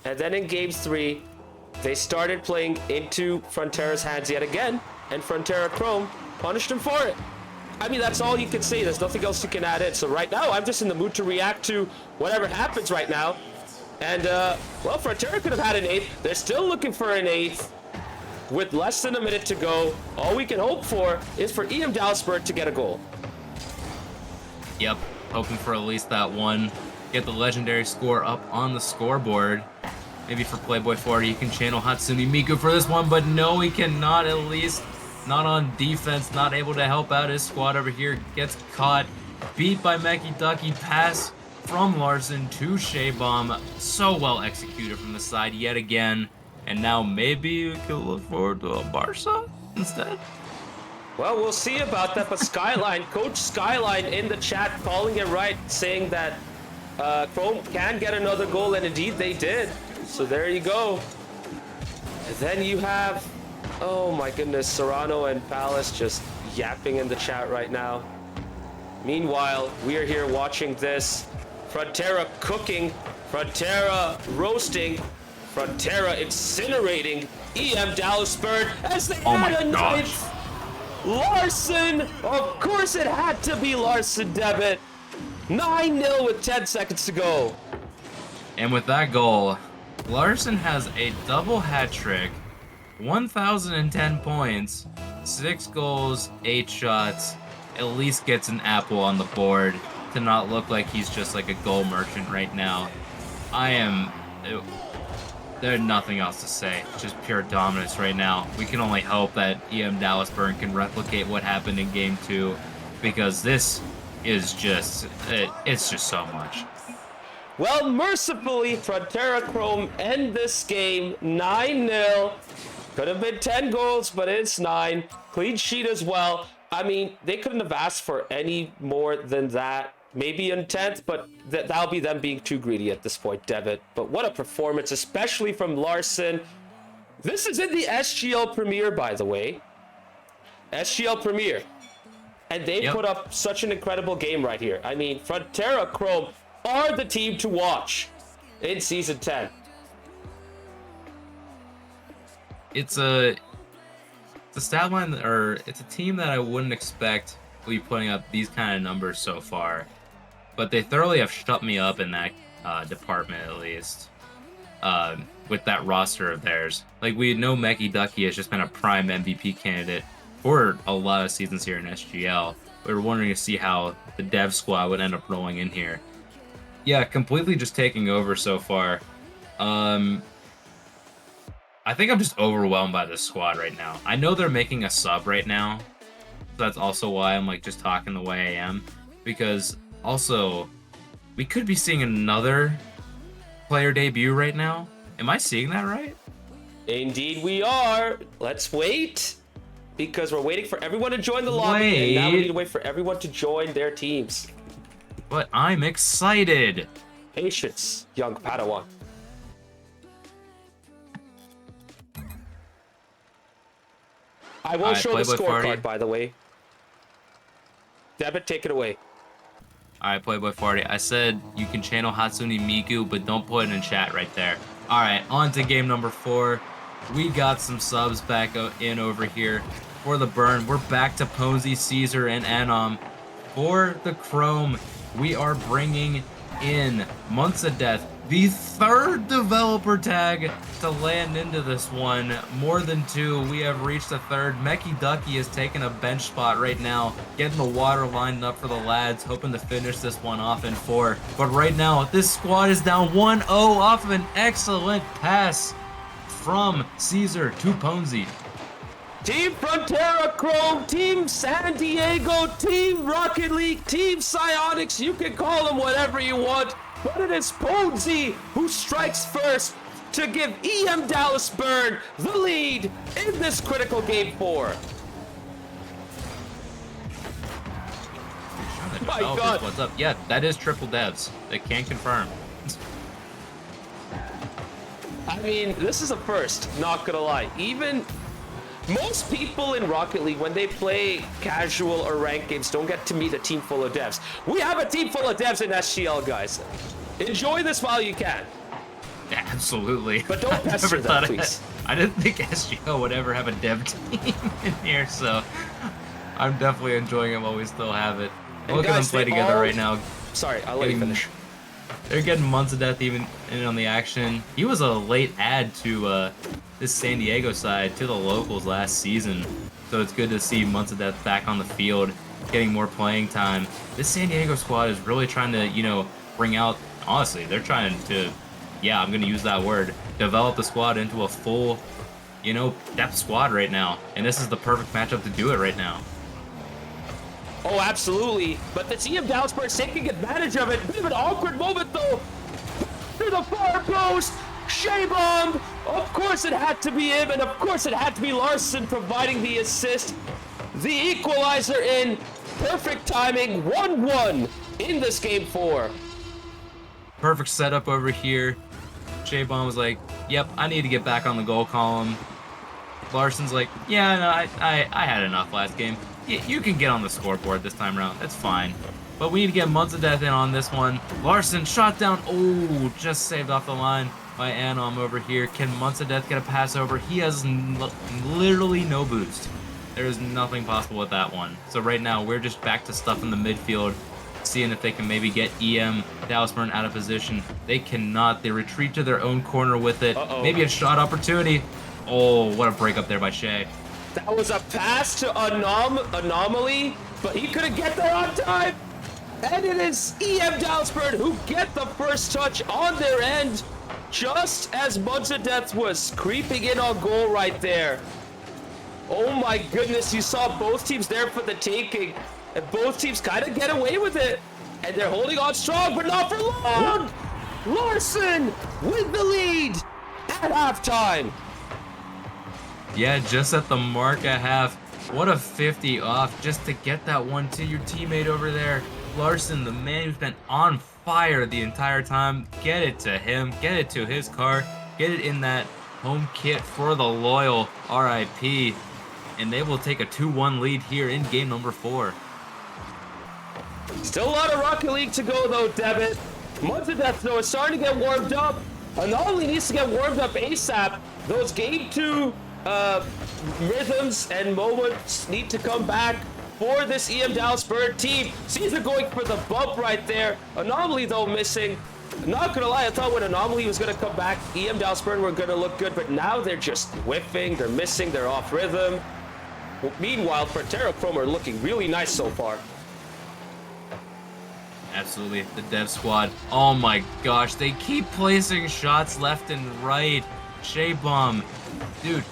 and then in game 3, they started playing into Frontera's hands yet again, and Frontera Chrome punished them for it. I mean, that's all you can say. There's nothing else you can add in. So right now, I'm just in the mood to react to whatever happens right now. And, well, Frontera could have had an 8th. They're still looking for an 8th. With less than a minute to go, all we can hope for is for EM Dalsburg to get a goal. Yep, hoping for at least that one. Get the legendary score up on the scoreboard. Maybe for Playboy 40, you can channel Hatsune Miku for this one, but no, he cannot, at least. Not on defense, not able to help out his squad over here. Gets caught, beat by Meki Ducky. Pass from Larson to Shaybomb. So well executed from the side yet again. And now maybe we can look forward to a Barca instead. Well, we'll see about that, but Skyline, Coach Skyline in the chat calling it right, saying that Chrome can get another goal, and indeed they did. So there you go. And then you have, oh my goodness, Serrano and Palace just yapping in the chat right now. Meanwhile, we are here watching this. Frontera cooking, Frontera roasting, Frontera incinerating EM Dalsburg as they had a knife. Larson, of course it had to be Larson, debit. 9-0 with 10 seconds to go. And with that goal, Larson has a double hat trick, 1,010 points, 6 goals, 8 shots, at least gets an apple on the board to not look like he's just like a goal merchant right now. There's nothing else to say, just pure dominance right now. We can only hope that EM Dallasburn can replicate what happened in game 2, because this is just, it's just so much. Well, mercifully, Frontera Chrome end this game 9-0. Could have been 10 goals, but it's 9. Clean sheet as well. I mean, they couldn't have asked for any more than that. Maybe in 10th, but that'll be them being too greedy at this point, Devitt. But what a performance, especially from Larson. This is in the SGL Premier, by the way. SGL Premier. And they put up such an incredible game right here. I mean, Frontera Chrome are the team to watch in Season 10. It's a stat line, or it's a team that I wouldn't expect will be putting up these kind of numbers so far. But they thoroughly have shut me up in that department, at least. With that roster of theirs. Like, we know Mecky Ducky has just been a prime MVP candidate for a lot of seasons here in SGL. We were wondering to see how the dev squad would end up rolling in here. Yeah, completely just taking over so far. I think I'm just overwhelmed by this squad right now. I know they're making a sub right now. So that's also why I'm like just talking the way I am. Because also, we could be seeing another player debut right now. Am I seeing that right? Indeed we are. Let's wait. Because we're waiting for everyone to join the lobby. And now we need to wait for everyone to join their teams. But I'm excited. Patience, young Padawan. I won't show the scorecard, by the way. Devitt, take it away. Alright, Playboy Farty. I said you can channel Hatsune Miku, but don't put it in chat right there. Alright, on to game number 4. We got some subs back in over here for the burn. We're back to Posey, Caesar, and Anom. For the Chrome, we are bringing in Months of Death, the 3rd developer tag to land into this one. More than 2. We have reached a 3rd. Mecky Ducky is taking a bench spot right now, getting the water lined up for the lads, hoping to finish this one off in 4. But right now, this squad is down 1-0 off of an excellent pass from Caesar to Ponzi. Team Frontera Chrome, Team San Diego, Team Rocket League, Team Psionics, you can call them whatever you want, but it is Ponzi who strikes first to give EM Dallas Burn the lead in this critical game 4. My God. What's up? Yeah, that is triple devs. They can confirm. I mean, this is a first, not gonna lie. Even most people in Rocket League, when they play casual or ranked games, don't get to meet a team full of devs. We have a team full of devs in SGL, guys. Enjoy this while you can. Yeah, absolutely. But don't pester them, please. I didn't think SGL would ever have a dev team in here, so I'm definitely enjoying it while we still have it. Look at them play together right now. Sorry, I'll let you finish. They're getting Months of Death even in on the action. He was a late add to this San Diego side, to the locals last season. So it's good to see Months of Death back on the field, getting more playing time. This San Diego squad is really trying to, you know, bring out, honestly, they're trying to, yeah, I'm going to use that word, develop the squad into a full, you know, depth squad right now. And this is the perfect matchup to do it right now. Oh, absolutely. But the team of Dallasburg is taking advantage of it. Bit of an awkward moment, though. To the far post. Shea Bomb. Of course it had to be him, and of course it had to be Larson providing the assist. The equalizer in. Perfect timing. 1-1 in this game 4. Perfect setup over here. Shea Bomb was like, yep, I need to get back on the goal column. Larson's like, yeah, no, I had enough last game. You can get on the scoreboard this time around. That's fine. But we need to get Months of Death in on this one. Larson shot down. Oh, just saved off the line by Anom over here. Can Months of Death get a pass over? He has literally no boost. There is nothing possible with that one. So right now, we're just back to stuff in the midfield, seeing if they can maybe get EM Dallas Burn out of position. They cannot. They retreat to their own corner with it. Maybe a shot opportunity. Oh, what a break up there by Shea. That was a pass to Anomaly, but he couldn't get there on time. And it is EM Dallasburg who get the first touch on their end, just as Months of Death was creeping in on goal right there. Oh my goodness, you saw both teams there for the taking, and both teams kind of get away with it. And they're holding on strong, but not for long. Larson with the lead at halftime. Yeah, just at the mark at half. What a 50 off just to get that one to your teammate over there. Larson, the man who's been on fire the entire time. Get it to him. Get it to his car. Get it in that home kit for the loyal RIP. And they will take a 2-1 lead here in game number 4. Still a lot of Rocket League to go though, Devitt. Months of Death though is starting to get warmed up. Anomaly needs to get warmed up ASAP. Those game 2 rhythms and moments need to come back for this EM Dallas Bird team. Caesar going for the bump right there. Anomaly though missing. Not gonna lie, I thought when Anomaly was gonna come back, EM Dallas Bird were gonna look good, but now they're just whiffing, they're missing, they're off rhythm. Meanwhile, Frontera Chrome are looking really nice so far. Absolutely, the dev squad. Oh my gosh, they keep placing shots left and right. Shaybomb, dude,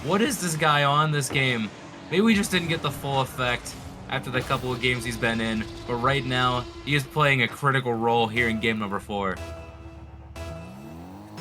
what is this guy on this game? Maybe we just didn't get the full effect after the couple of games he's been in, but right now, he is playing a critical role here in game number 4.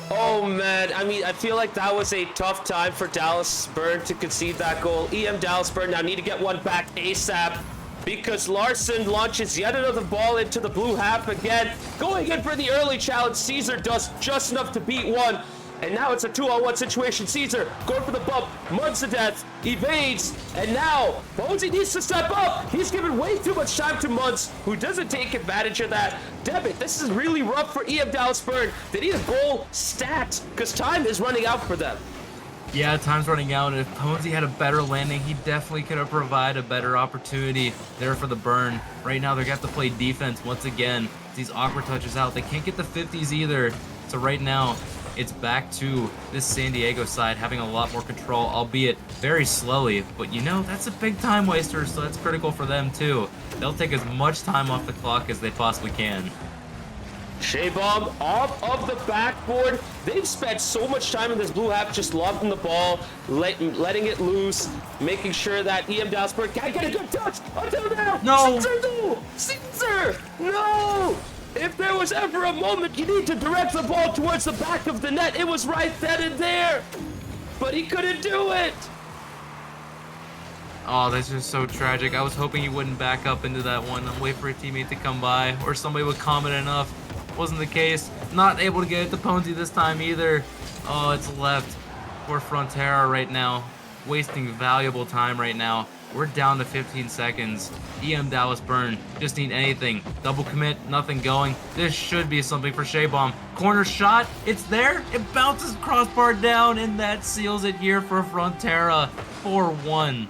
Oh man, I mean, I feel like that was a tough time for Dallas Bird to concede that goal. EM Dallas Bird now need to get one back ASAP because Larson launches yet another ball into the blue half again. Going in for the early challenge, Caesar does just enough to beat one. And now it's a 2-on-1 situation. Caesar going for the bump, muds to death, evades, and now Bonesy needs to step up. He's given way too much time to Muds, who doesn't take advantage of that. Devitt, this is really rough for EM Dallas Bird. They need a goal stat because time is running out for them. Yeah, time's running out, and if Ponzi had a better landing, he definitely could have provided a better opportunity there for the burn. Right now, they're going to have to play defense once again. These awkward touches out. They can't get the 50s either. So right now, it's back to this San Diego side having a lot more control, albeit very slowly. But you know, that's a big time waster, so that's critical for them too. They'll take as much time off the clock as they possibly can. Shaybomb off of the backboard. They've spent so much time in this blue half just lobbing the ball, letting it loose, making sure that EM Dallas Bird can't get a good touch until now. No! Caesar, no! Caesar, no! If there was ever a moment you need to direct the ball towards the back of the net, it was right then and there. But he couldn't do it. Oh, that's just so tragic. I was hoping he wouldn't back up into that one and wait for a teammate to come by, or somebody would comment enough. Wasn't the case. Not able to get it to Ponzi this time either. Oh, it's left for Frontera right now. Wasting valuable time right now. We're down to 15 seconds. EM Dallas Burn just need anything. Double commit, nothing going. This should be something for Shaybomb. Corner shot, it's there. It bounces crossbar down, and that seals it here for Frontera. 4-1.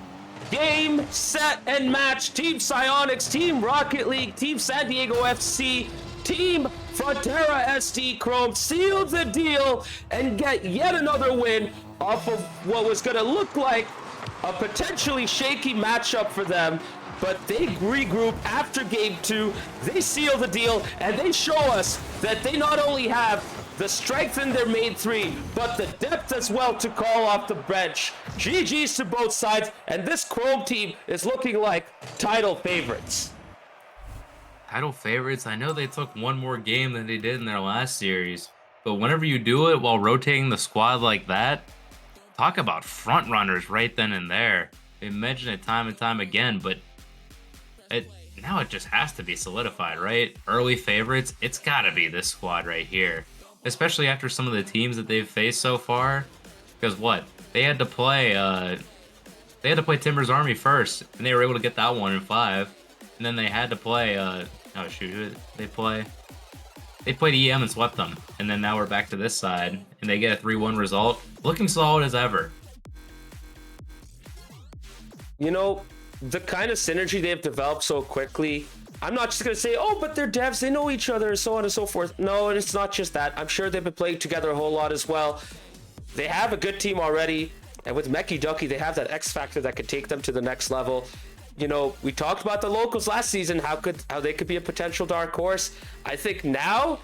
Game, set, and match. Team Psyonix, Team Rocket League, Team San Diego FC, Team Frontera SD Chrome seal the deal and get yet another win off of what was going to look like a potentially shaky matchup for them, but they regroup after game 2. They seal the deal, and they show us that they not only have the strength in their main 3, but the depth as well to call off the bench. GG's to both sides, and this Chrome team is looking like title favorites. Title favorites? I know they took one more game than they did in their last series, but whenever you do it while rotating the squad like that, talk about front runners right then and there. They mention it time and time again, but now it just has to be solidified, right? Early favorites, it's gotta be this squad right here. Especially after some of the teams that they've faced so far. Because what? They had to play Timber's Army first, and they were able to get that one in 5. And then they had to play oh shoot, who did they play? They played EM and swept them. And then now we're back to this side, and they get a 3-1 result. Looking solid as ever. You know, the kind of synergy they've developed so quickly, I'm not just going to say, oh, but they're devs, they know each other, and so on and so forth. No, it's not just that. I'm sure they've been playing together a whole lot as well. They have a good team already, and with Meki Ducky, they have that X factor that could take them to the next level. You know, we talked about the locals last season, how they could be a potential dark horse. I think now,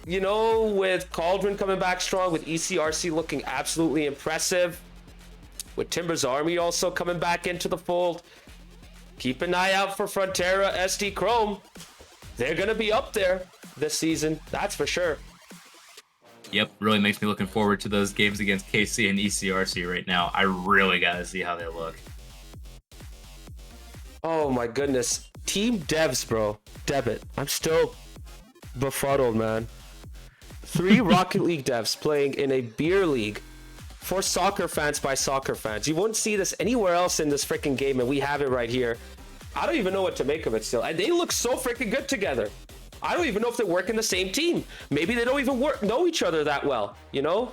you know, with Cauldron coming back strong, with ECRC looking absolutely impressive, with Timber's Army also coming back into the fold, keep an eye out for Frontera SD Chrome. They're going to be up there. this season. That's for sure. Yep, really makes me looking forward to those games against KC and ECRC right now. I really gotta see how they look. Oh my goodness. Team devs, bro. Debit. I'm still befuddled, man. 3 Rocket League devs playing in a beer league for soccer fans by soccer fans. You won't see this anywhere else in this freaking game, and we have it right here. I don't even know what to make of it still. And they look so freaking good together. I don't even know if they work in the same team. Maybe they don't even know each other that well, you know?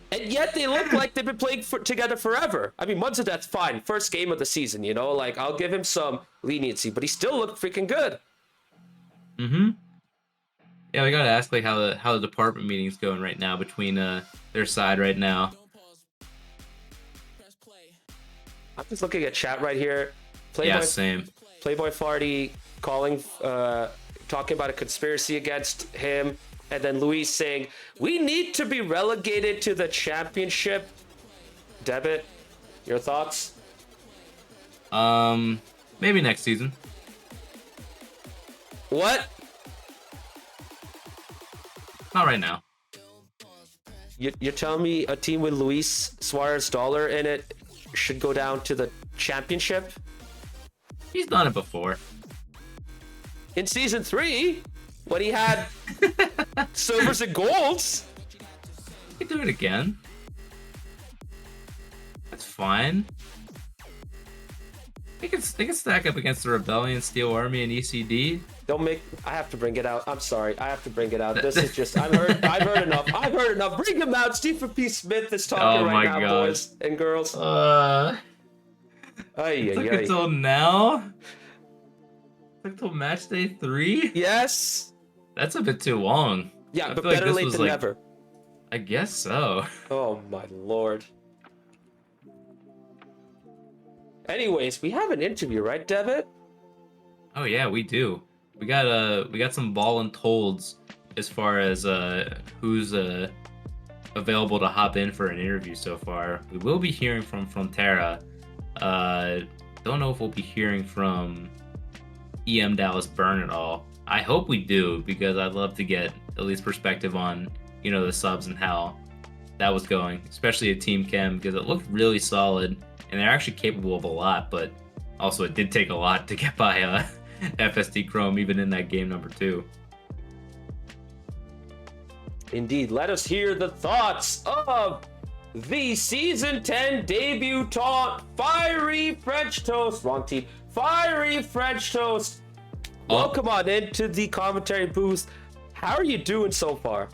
And yet they look like they've been playing together forever. I mean, Munzadeth's fine. First game of the season, you know? Like, I'll give him some leniency, but he still looked freaking good. Mm-hmm. Yeah, we gotta ask like how the department meeting's going right now between their side right now. I'm just looking at chat right here. Yeah, same. Playboy Farty calling, talking about a conspiracy against him. And then Luis saying, we need to be relegated to the championship. Debit, your thoughts? Maybe next season. What? Not right now. You're telling me a team with Luis Suarez Dollar in it should go down to the championship? He's done it before. In season 3, when he had silvers and golds. He can do it again. That's fine. They can stack up against the Rebellion, Steel Army, and ECD. Don't make. I have to bring it out. I'm sorry. I have to bring it out. This is just. I've heard enough. I've heard enough. Bring him out. Stephen P. Smith is talking right now, gosh. boys and girls. It took until now. It took until match day 3. Yes. That's a bit too long. Yeah, I but feel like better this late was, than like, never. I guess so. Oh my lord. Anyways, we have an interview, right, Devitt? Oh yeah, we do. We got some ball and tolds as far as who's available to hop in for an interview so far. We will be hearing from Frontera. Don't know if we'll be hearing from EM Dallas Burn at all. I hope we do, because I'd love to get at least perspective on, you know, the subs and how that was going, especially at Team Chem, because it looked really solid and they're actually capable of a lot, but also it did take a lot to get by FST Chrome even in that game number 2. Indeed. Let us hear the thoughts of the Season 10 debutant, Fiery French Toast. Wrong team. Fiery French Toast. Welcome on into the commentary booth. How are you doing so far?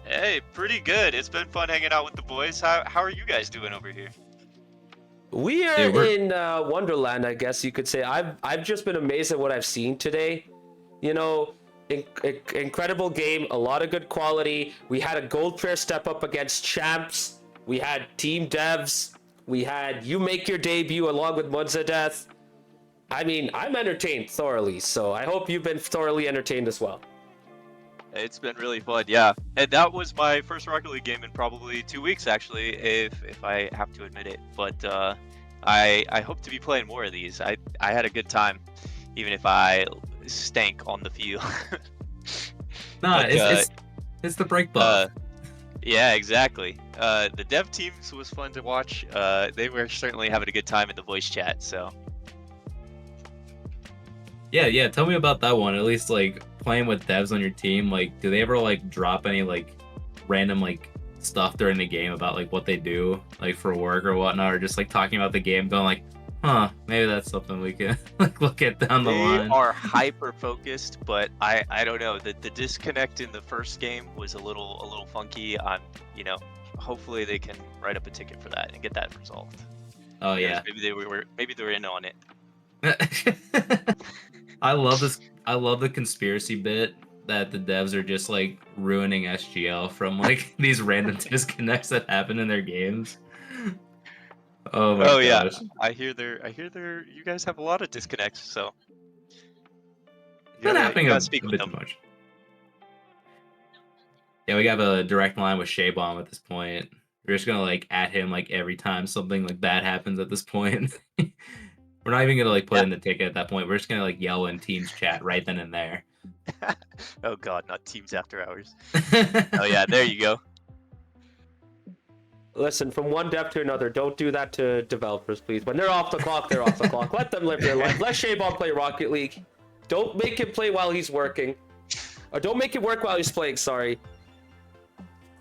Hey, pretty good. It's been fun hanging out with the boys. How are you guys doing over here? We are in Wonderland, I guess you could say. I've just been amazed at what I've seen today. You know, incredible game, a lot of good quality. We had a gold player step up against champs. We had team devs. We had you make your debut along with Munzadeth. I mean, I'm entertained thoroughly, so I hope you've been thoroughly entertained as well. It's been really fun, yeah. And that was my first Rocket League game in probably 2 weeks, actually, if I have to admit it. But I hope to be playing more of these. I had a good time, even if I stank on the field. Nah, it's the break buff. Yeah, exactly. The dev teams was fun to watch. They were certainly having a good time in the voice chat, so. Yeah, tell me about that one. At least, like, playing with devs on your team, like, do they ever, like, drop any, like, random, like, stuff during the game about, like, what they do, like, for work or whatnot, or just, like, talking about the game, going, like, huh, maybe that's something we can, like, look at down the line. They are hyper-focused, but I don't know. The disconnect in the first game was a little funky. You know, hopefully they can write up a ticket for that and get that resolved. Oh, yeah. Maybe they were in on it. I love the conspiracy bit that the devs are just like ruining SGL from like these random disconnects that happen in their games. Oh my gosh. Yeah, I hear you guys have a lot of disconnects, so it's been happening a bit too much. Yeah, we have a direct line with Shaybomb at this point. We're just gonna like at him like every time something like bad happens at this point. We're not even gonna like put in the ticket at that point. We're just gonna like yell in Teams chat right then and there. Oh god, not teams after hours. Oh yeah, there you go. Listen, from one dev to another, don't do that to developers, please. When they're off the clock, they're off the clock. Let them live their life. Let Shaybon play Rocket League. Don't make him play while he's working. Or don't make it work while he's playing, sorry.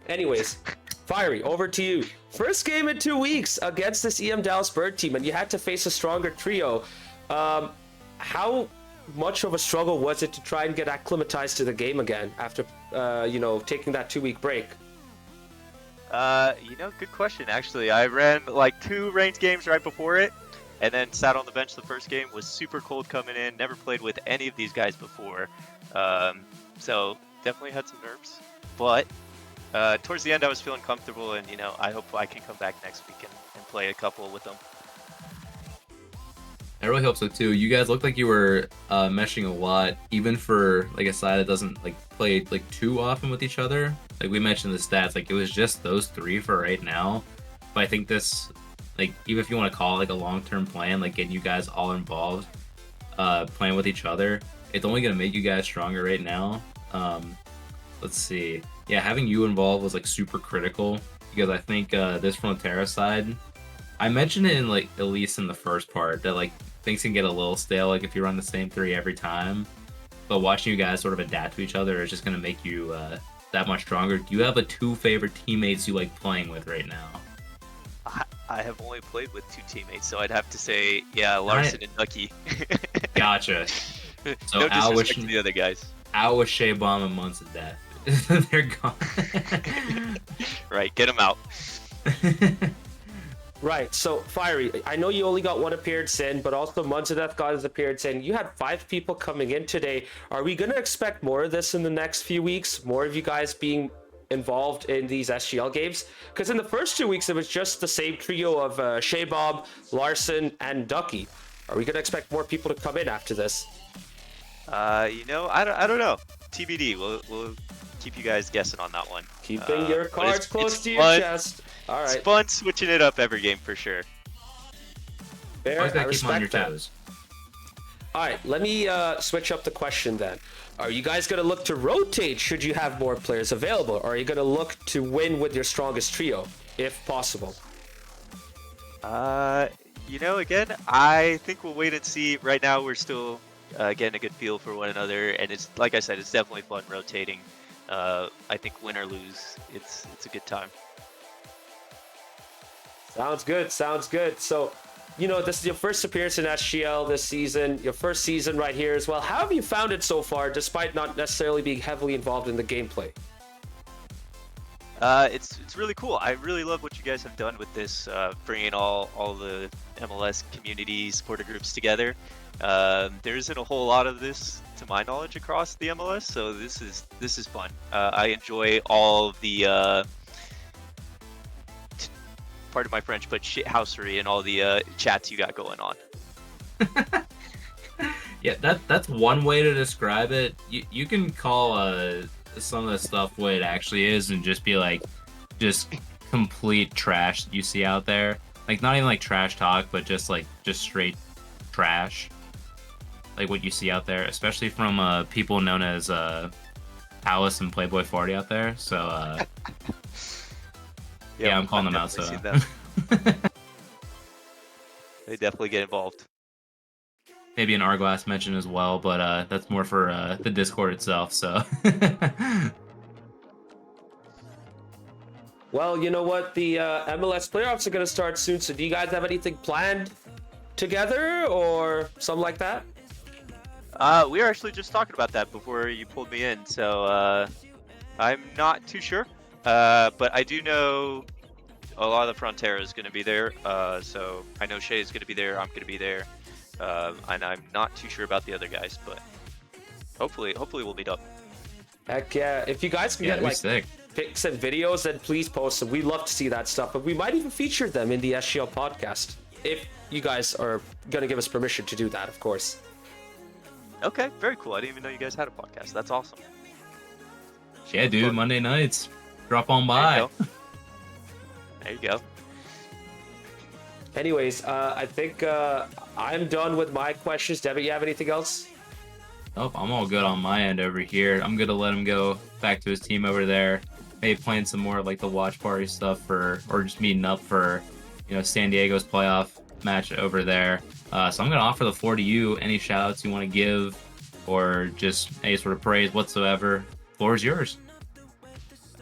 Anyways, Fiery, over to you. First game in 2 weeks against this EM Dallas Bird team, and you had to face a stronger trio. How much of a struggle was it to try and get acclimatized to the game again after, taking that 2-week break? Good question, actually. I ran like 2 ranked games right before it, and then sat on the bench the first game. Was super cold coming in, never played with any of these guys before. So definitely had some nerves. But towards the end, I was feeling comfortable, and, I hope I can come back next week and play a couple with them. I really hope so too. You guys looked like you were meshing a lot, even for like a side that doesn't play too often with each other. Like we mentioned the stats, it was just those 3 for right now. But I think this, even if you want to call it a long-term plan, getting you guys all involved, playing with each other, it's only gonna make you guys stronger right now. Let's see. Yeah, having you involved was super critical, because I think this Frontera side, I mentioned it in at least in the first part that things can get a little stale if you run the same 3 every time. But watching you guys sort of adapt to each other is just gonna make you that much stronger. Do you have 2 favorite teammates you like playing with right now? I have only played with 2 teammates, so I'd have to say, Larson and Ducky. Gotcha. So No disrespect to the other guys. Al with Shea Bomb and Months of Death. They're gone. Right, get them out. Right, so Fiery, I know you only got 1 appearance in, but also Munzadeth got his appearance in. You had 5 people coming in today. Are we going to expect more of this in the next few weeks? More of you guys being involved in these SGL games? Because in the first 2 weeks, it was just the same trio of Shaybob, Larson, and Ducky. Are we going to expect more people to come in after this? I don't know. TBD. We'll keep you guys guessing on that one. Keeping your cards close to your fun. chest. All right. It's fun switching it up every game for sure. Fair, Always I gotta keep 'em on your respect that. toes. All right, let me switch up the question then. Are you guys going to look to rotate should you have more players available? Or are you going to look to win with your strongest trio, if possible? Again, I think we'll wait and see. Right now, we're still getting a good feel for one another, and it's like I said, it's definitely fun rotating. I think win or lose, it's a good time. Sounds good, sounds good. So, this is your first appearance in SGL this season, your first season right here as well. How have you found it so far, despite not necessarily being heavily involved in the gameplay? It's really cool. I really love what you guys have done with this, bringing all the MLS community supporter groups together. There isn't a whole lot of this, to my knowledge, across the MLS, so this is fun. I enjoy all of the pardon my French, but shithousery and all the chats you got going on. Yeah, that's one way to describe it. You can call some of the stuff what it actually is, and just be just complete trash that you see out there. Not even trash talk, but just straight trash. What you see out there, especially from people known as Palace and Playboy 40 out there. So yeah, I'm calling them out. So they definitely get involved. Maybe an Arglass mention as well, but that's more for the Discord itself. So. Well, you know what? The MLS playoffs are going to start soon, so do you guys have anything planned together or something like that? We were actually just talking about that before you pulled me in, so I'm not too sure. But I do know a lot of the Frontera is going to be there, so I know Shay is going to be there, I'm going to be there, and I'm not too sure about the other guys, but hopefully we'll meet up. Heck yeah. If you guys can get sick. pics and videos, then please post them. We'd love to see that stuff, but we might even feature them in the SGL podcast, if you guys are going to give us permission to do that, of course. Okay, very cool. I didn't even know you guys had a podcast. That's awesome. Yeah, dude, Monday nights. Drop on by. There you go. Anyways, I think I'm done with my questions. Debbie, you have anything else? Oh, I'm all good on my end over here. I'm gonna let him go back to his team over there. Maybe playing some more like the watch party stuff or just meeting up for, San Diego's playoff match over there. So I'm gonna offer the floor to you. Any shout outs you want to give, or just any sort of praise whatsoever. Floor is yours.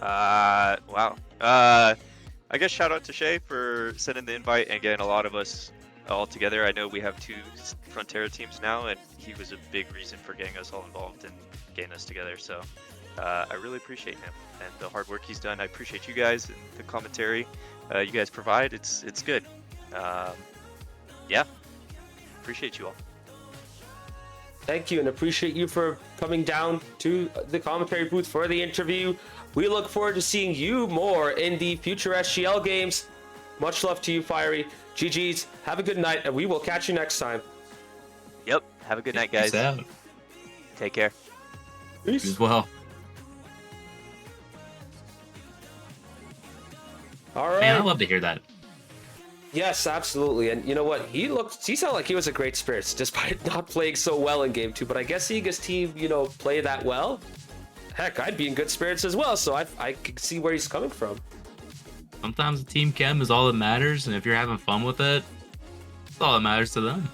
Wow. I guess shout out to Shay for sending the invite and getting a lot of us all together. I know we have 2 Frontera teams now, and he was a big reason for getting us all involved and getting us together. So I really appreciate him and the hard work he's done. I appreciate you guys and the commentary you guys provide. It's good. Yeah, appreciate you all. Thank you, and appreciate you for coming down to the commentary booth for the interview. We look forward to seeing you more in the future SGL games. Much love to you, Fiery. GG's, have a good night, and we will catch you next time. Yep. Have a good night, guys. Peace out. Take care. You as well. All right. Man, I love to hear that. Yes, absolutely. And you know what? He sounded like he was a great spirits despite not playing so well in game 2. But I guess seeing his team, play that well, heck, I'd be in good spirits as well. So I can see where he's coming from. Sometimes the team chem is all that matters, and if you're having fun with it, it's all that matters to them.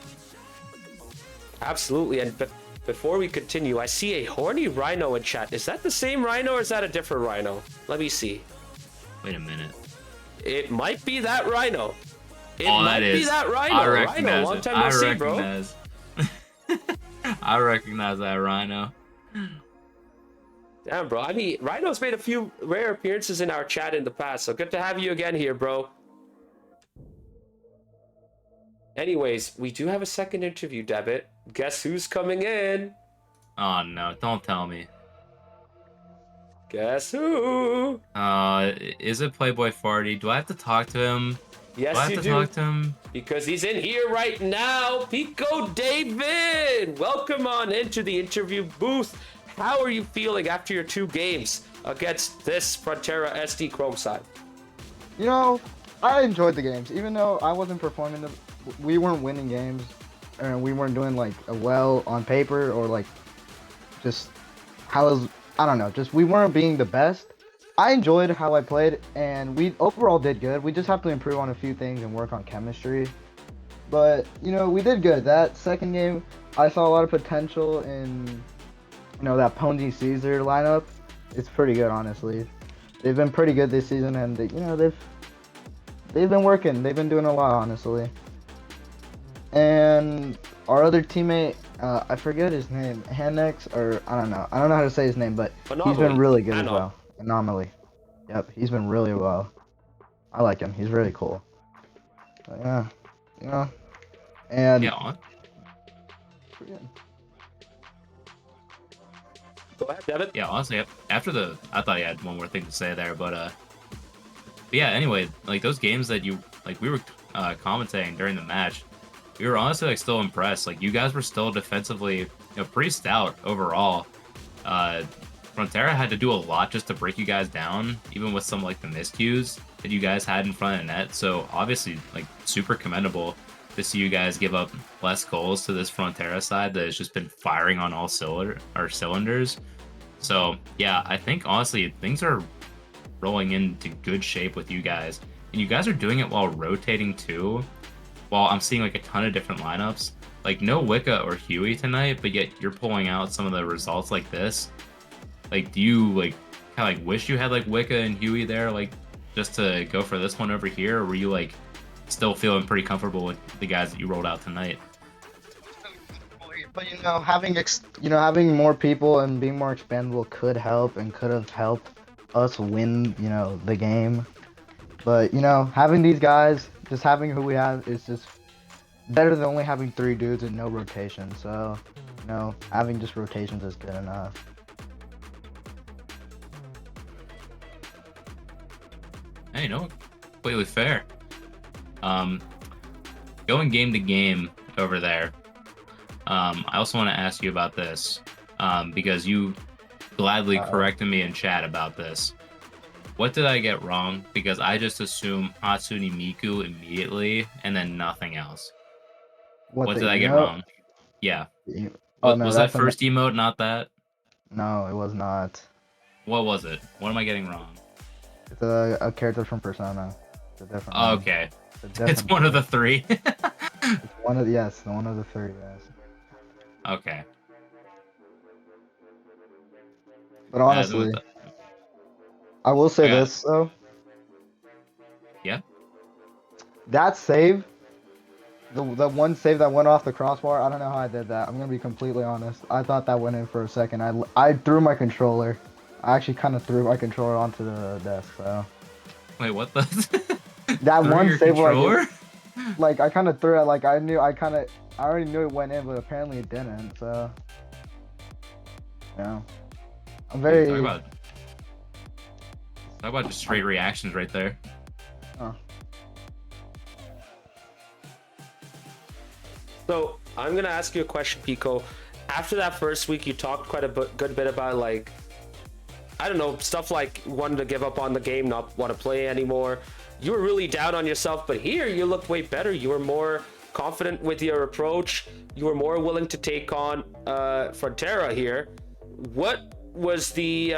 Absolutely. And before we continue, I see a horny rhino in chat. Is that the same rhino or is that a different rhino? Let me see. Wait a minute. It might be that rhino. It Oh, might that be is. that rhino. I Rhino, recognize long it. time no I see, bro. recognize. I recognize that rhino. Damn, bro. I mean, Rhino's made a few rare appearances in our chat in the past, so good to have you again here, bro. Anyways, we do have a second interview, Debit. Guess who's coming in? Oh no! Don't tell me. Guess who? Is it Playboy Farty? Do I have to talk to him? Yes, do I have you to do. talk to him? Because he's in here right now. Pico David! Welcome on into the interview booth. How are you feeling after your 2 games against this Frontera SD Chrome side? I enjoyed the games, even though I wasn't performing. We weren't winning games, and we weren't doing well on paper or just I don't know. Just we weren't being the best. I enjoyed how I played, and we overall did good. We just have to improve on a few things and work on chemistry. But we did good. That second game, I saw a lot of potential in that Pony Caesar lineup. It's pretty good, honestly. They've been pretty good this season, and they've been working. They've been doing a lot, honestly. And our other teammate, I forget his name, Hanex, or I don't know how to say his name, but he's been really good as well. Anomaly. Yep, he's been really well. I like him. He's really cool. But yeah, and Yeah. Go ahead, Devin. Yeah, honestly, after I thought you had one more thing to say there, but yeah. Anyway, those games that we were commentating during the match, we were honestly still impressed. You guys were still defensively, pretty stout overall. Frontera had to do a lot just to break you guys down, even with some the miscues that you guys had in front of the net. So obviously, super commendable to see you guys give up less goals to this Frontera side that has just been firing on all cylinders. So yeah, I think honestly things are rolling into good shape with you guys, and you guys are doing it while rotating too. While I'm seeing a ton of different lineups, no Wicca or Huey tonight, but yet you're pulling out some of the results like this. Do you kind of wish you had Wicca and Huey there, just to go for this one over here, or were you still feeling pretty comfortable with the guys that you rolled out tonight? But having more people and being more expendable could help and could have helped us win, the game. But having these guys, just having who we have is just better than only having 3 dudes and no rotation. So, having just rotations is good enough. Hey, completely fair. Going game to game over there. I also want to ask you about this, because you gladly corrected me in chat about this. What did I get wrong? Because I just assumed Hatsune Miku immediately, and then nothing else. What did I get wrong? Yeah. Oh no, Was that that's first emote not that? no, it was not. What was it? What am I getting wrong? It's a character from Persona. It's a different Oh, one. okay. It's, a It's different one of the one. three. It's one of yes, one of the three. Yes. Okay. But Then honestly, with the- I will say I got- this though. Yeah. That save, the one save that went off the crossbar, I don't know how I did that. I'm gonna be completely honest. I thought that went in for a second. I threw my controller. I actually kind of threw my controller onto the desk. So Wait, what the? that Through one your save, controller? like I kind of threw it. Like I already knew it went in, but apparently it didn't. So yeah, I'm very. Talk about just straight reactions right there. So I'm gonna ask you a question, Pico. After that first week, you talked quite a good bit about like, I don't know, stuff like wanting to give up on the game, not want to play anymore. You were really down on yourself, but here you looked way better. You were more confident with your approach. You were more willing to take on Frontera here. What was the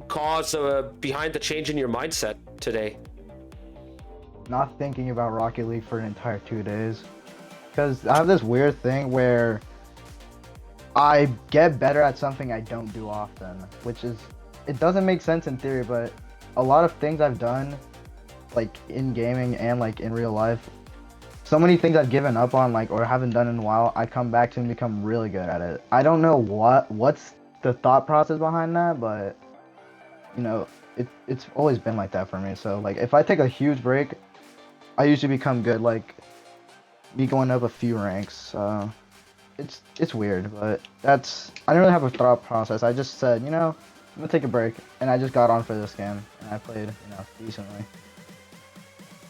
cause behind the change in your mindset today? Not thinking about Rocket League for an entire 2 days. Because I have this weird thing where I get better at something I don't do often, which is, it doesn't make sense in theory, but a lot of things I've done, like in gaming and like in real life, so many things I've given up on, like, or haven't done in a while, I come back to and become really good at it. I don't know what's the thought process behind that, but you know, it's always been like that for me. So like, if I take a huge break, I usually become good. Like me going up a few ranks. It's weird, but I didn't really have a thought process. I just said, you know, I'm gonna take a break, and I just got on for this game, and I played, you know, decently.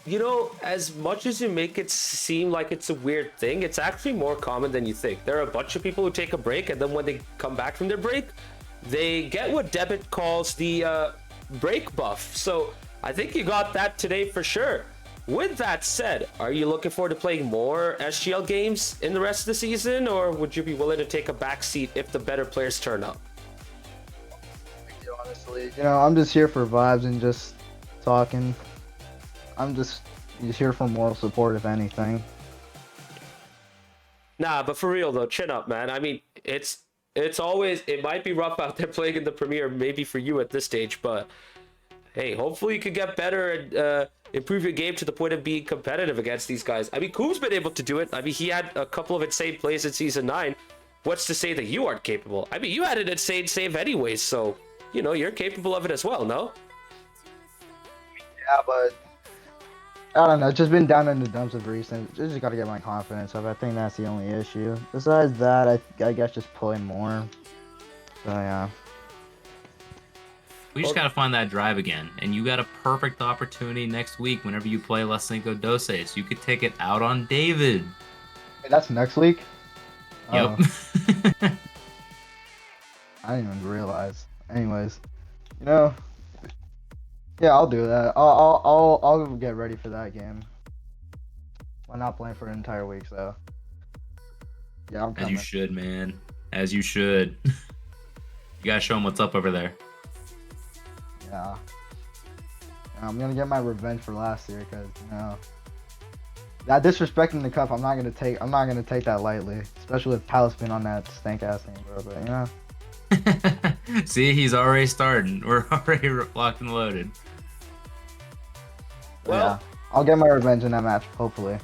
You know, as much as you make it seem like it's a weird thing, it's actually more common than you think. There are a bunch of people who take a break, and then when they come back from their break, they get what Debit calls the break buff. So I think you got that today for sure. With that said, are you looking forward to playing more SGL games in the rest of the season, or would you be willing to take a backseat if the better players turn up? Honestly, you know, I'm just here for vibes and just talking. I'm just here for moral support, if anything. Nah, but for real though, chin up, man. I mean, it's always, it might be rough out there playing in the Premier, maybe for you at this stage, but hey, hopefully you can get better and improve your game to the point of being competitive against these guys. I mean, Koob's been able to do it. I mean, he had a couple of insane plays in Season 9. What's to say that you aren't capable? I mean, you had an insane save anyways, so, you know, you're capable of it as well, no? Yeah, but I don't know. Just been down in the dumps of recent. Just gotta get my confidence up. I think that's the only issue. Besides that, I guess just play more. So yeah. We just gotta find that drive again, and you got a perfect opportunity next week whenever you play Las Cinco Doce. You could take it out on David. Hey, that's next week. Yep. Oh, I didn't even realize. Anyways, you know, yeah, I'll do that. I'll get ready for that game. I'm not playing for an entire week, so yeah, I'm As coming. you should, man. As you should. You gotta show him what's up over there. Yeah. I'm gonna get my revenge for last year, cause you know that disrespecting the cup. I'm not gonna take that lightly, especially with Palace being on that stank ass team, bro. But you know. See, he's already starting. We're already locked and loaded. Well, yeah, I'll get my revenge in that match, hopefully.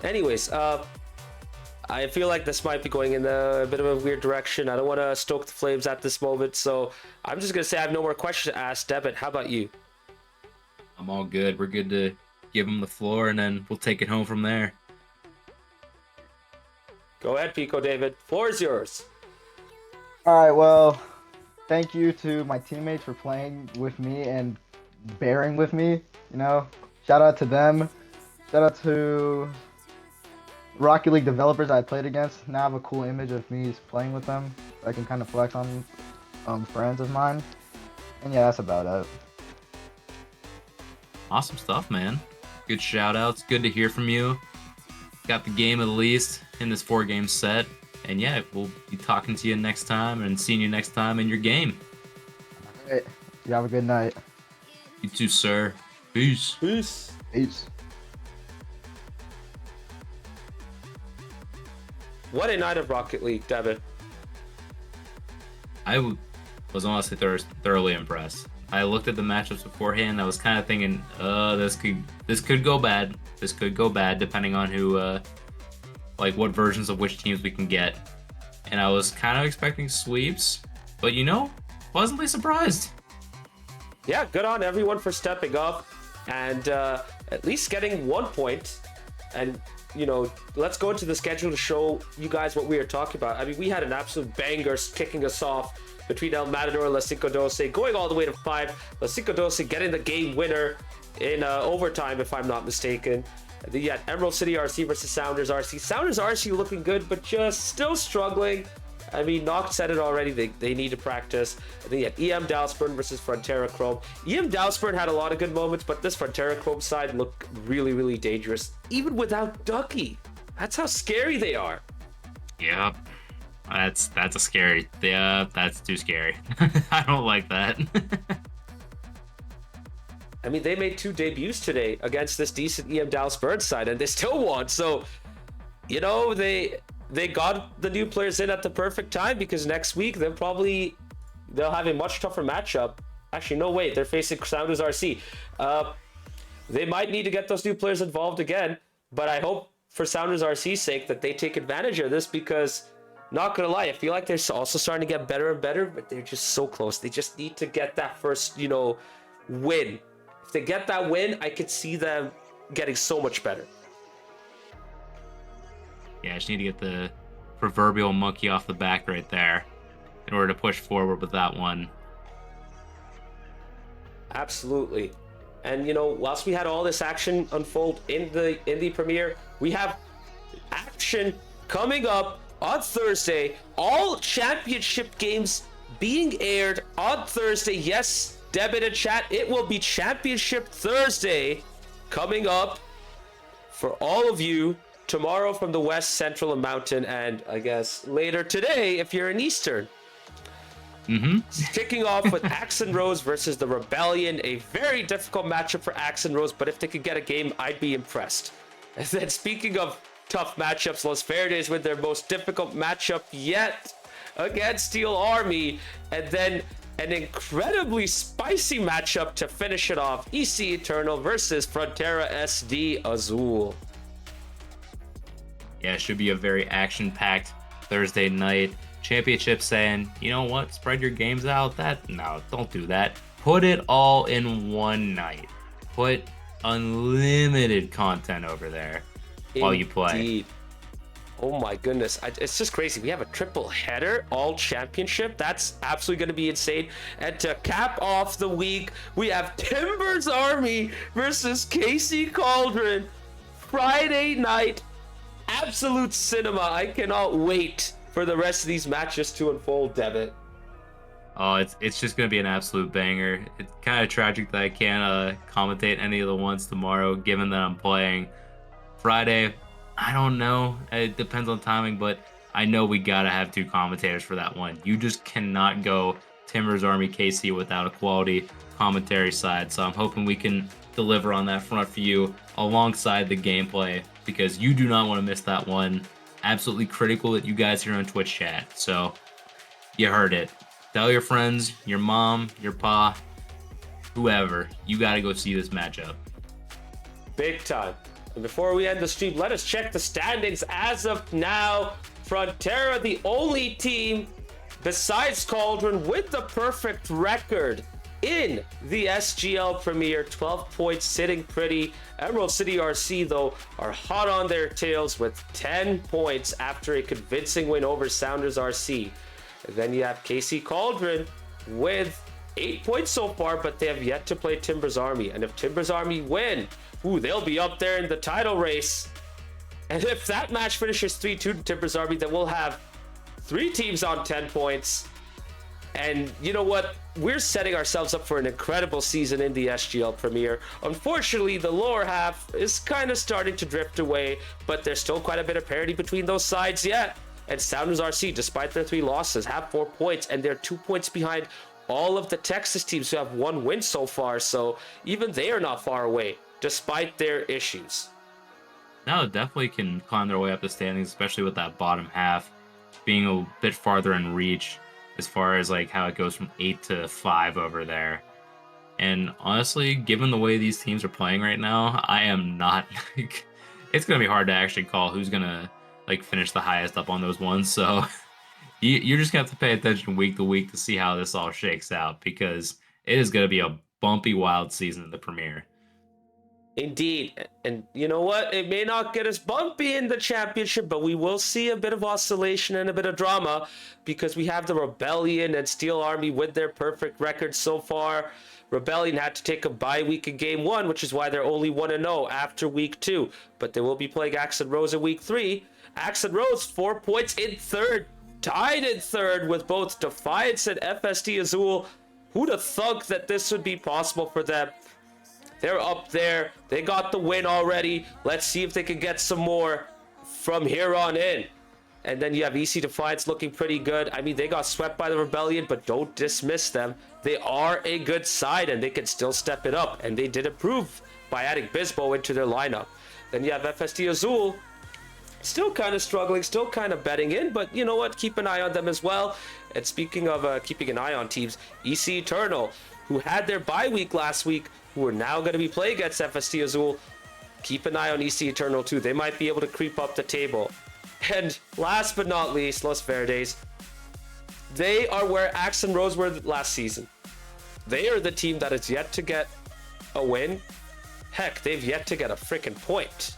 anyways, I feel like this might be going in a bit of a weird direction. I don't want to stoke the flames at this moment, so I'm just going to say I have no more questions to ask. Debit, how about you? I'm all good. We're good to give him the floor, and then we'll take it home from there. Go ahead, Pico David. Floor is yours. All right, well, thank you to my teammates for playing with me and bearing with me. You know, shout out to them. Shout out to Rocket League developers I played against. Now I have a cool image of me playing with them. I can kind of flex on friends of mine. And yeah, that's about it. Awesome stuff, man. Good shout outs. Good to hear from you. got the game at least in this 4-game set. And yeah, we'll be talking to you next time and seeing you next time in your game. All right. You have a good night. You too, sir. Peace. Peace. Peace. What a night of Rocket League, Devin. I was honestly thoroughly impressed. I looked at the matchups beforehand. I was kind of thinking, this could go bad. This could go bad depending on who, like what versions of which teams we can get. And I was kind of expecting sweeps, but pleasantly surprised. Yeah, good on everyone for stepping up and at least getting 1 point. And let's go into the schedule to show you guys what we are talking about. I mean, we had an absolute banger kicking us off between El Matador and Las Cinco Doce, going all the way to 5. Las Cinco Doce getting the game winner in overtime, if I'm not mistaken. And then you had Emerald City RC versus Sounders RC. Sounders RC looking good, but just still struggling. I mean, Noct said it already. They need to practice. And then you had EM Dalsburn versus Frontera Chrome. EM Dalsburn had a lot of good moments, but this Frontera Chrome side looked really, really dangerous, even without Ducky. That's how scary they are. Yep. That's a scary. Yeah, that's too scary. I don't like that. I mean, they made 2 debuts today against this decent EM Dalsburn side, and they still won. So, they got the new players in at the perfect time, because next week they'll have a much tougher matchup. Actually, no, wait, they're facing Sounders RC. They might need to get those new players involved again, but I hope for Sounders RC's sake that they take advantage of this, because not gonna lie, I feel like they're also starting to get better and better, but they're just so close. They just need to get that first, win. If they get that win, I could see them getting so much better. Yeah, I just need to get the proverbial monkey off the back right there in order to push forward with that one. Absolutely. And whilst we had all this action unfold in the premiere, we have action coming up on Thursday. All championship games being aired on Thursday. Yes, Debit and chat, it will be Championship Thursday coming up for all of you tomorrow from the West, Central, and Mountain, and I guess later today if you're in Eastern. Kicking off with Axe and Rose versus the Rebellion. A very difficult matchup for Axe and Rose, but if they could get a game, I'd be impressed. And then speaking of tough matchups, Los Verdes with their most difficult matchup yet against Steel Army. And then an incredibly spicy matchup to finish it off. EC Eternal versus Frontera SD Azul. Yeah, it should be a very action-packed Thursday night. Championship saying, you know what, spread your games out. No, don't do that. Put it all in one night. Put unlimited content over there while you play. Indeed. Oh my goodness, it's just crazy. We have a triple header, all championship. That's absolutely going to be insane. And to cap off the week, we have Timbers Army versus KC Cauldron. Friday night, absolute cinema. I cannot wait for the rest of these matches to unfold, Debit. Oh, it's just going to be an absolute banger. It's kind of tragic that I can't commentate any of the ones tomorrow, given that I'm playing. Friday, I don't know. It depends on timing, but I know we got to have two commentators for that one. You just cannot go Timbers Army KC without a quality commentary side. So I'm hoping we can deliver on that front for you alongside the gameplay, because you do not want to miss that one. Absolutely critical that you guys here on Twitch chat. So you heard it. Tell your friends, your mom, your pa, whoever. You got to go see this matchup. Big time. And before we end the stream, let us check the standings as of now. Frontera, the only team besides Cauldron with the perfect record in the SGL Premier. 12 points, sitting pretty. Emerald City RC, though, are hot on their tails with 10 points after a convincing win over Sounders RC. And then you have KC Cauldron with 8 points so far, but they have yet to play Timbers Army. And if Timbers Army win, they'll be up there in the title race. And if that match finishes 3-2 to Timbers Army, then we'll have 3 teams on 10 points. And you know what? We're setting ourselves up for an incredible season in the SGL Premier. Unfortunately, the lower half is kind of starting to drift away, but there's still quite a bit of parity between those sides yet. And Sounders RC, despite their 3 losses, have 4 points, and they're 2 points behind all of the Texas teams who have 1 win so far. So even they are not far away, despite their issues. No, definitely can climb their way up the standings, especially with that bottom half being a bit farther in reach as far as like how it goes from 8 to 5 over there. And honestly, given the way these teams are playing right now, I am not like, it's gonna be hard to actually call who's gonna like finish the highest up on those ones. So you're just gonna have to pay attention week to week to see how this all shakes out, because it is gonna be a bumpy, wild season in the Premier. Indeed. And you know what? It may not get us bumpy in the championship, but we will see a bit of oscillation and a bit of drama, because we have the Rebellion and Steel Army with their perfect records so far. Rebellion had to take a bye week in game 1, which is why they're only 1-0 after week 2. But they will be playing Axe and Rose in week 3. Axe and Rose, 4 points in third, tied in third with both Defiance and FSD Azul. Who'd have thunk that this would be possible for them? They're up there. They got the win already. Let's see if they can get some more from here on in. And then you have EC Defiance looking pretty good. I mean, they got swept by the Rebellion, but don't dismiss them. They are a good side, and they can still step it up. And they did improve by adding Bisbo into their lineup. Then you have FSD Azul, still kind of struggling, still kind of betting in, but you know what? Keep an eye on them as well. And speaking of keeping an eye on teams, EC Eternal, who had their bye week last week, who are now going to be playing against FSD Azul. Keep an eye on EC Eternal too. They might be able to creep up the table. And last but not least, Los Verdes. They are where Axe and Rose were last season. They are the team that has yet to get a win. Heck, they've yet to get a freaking point.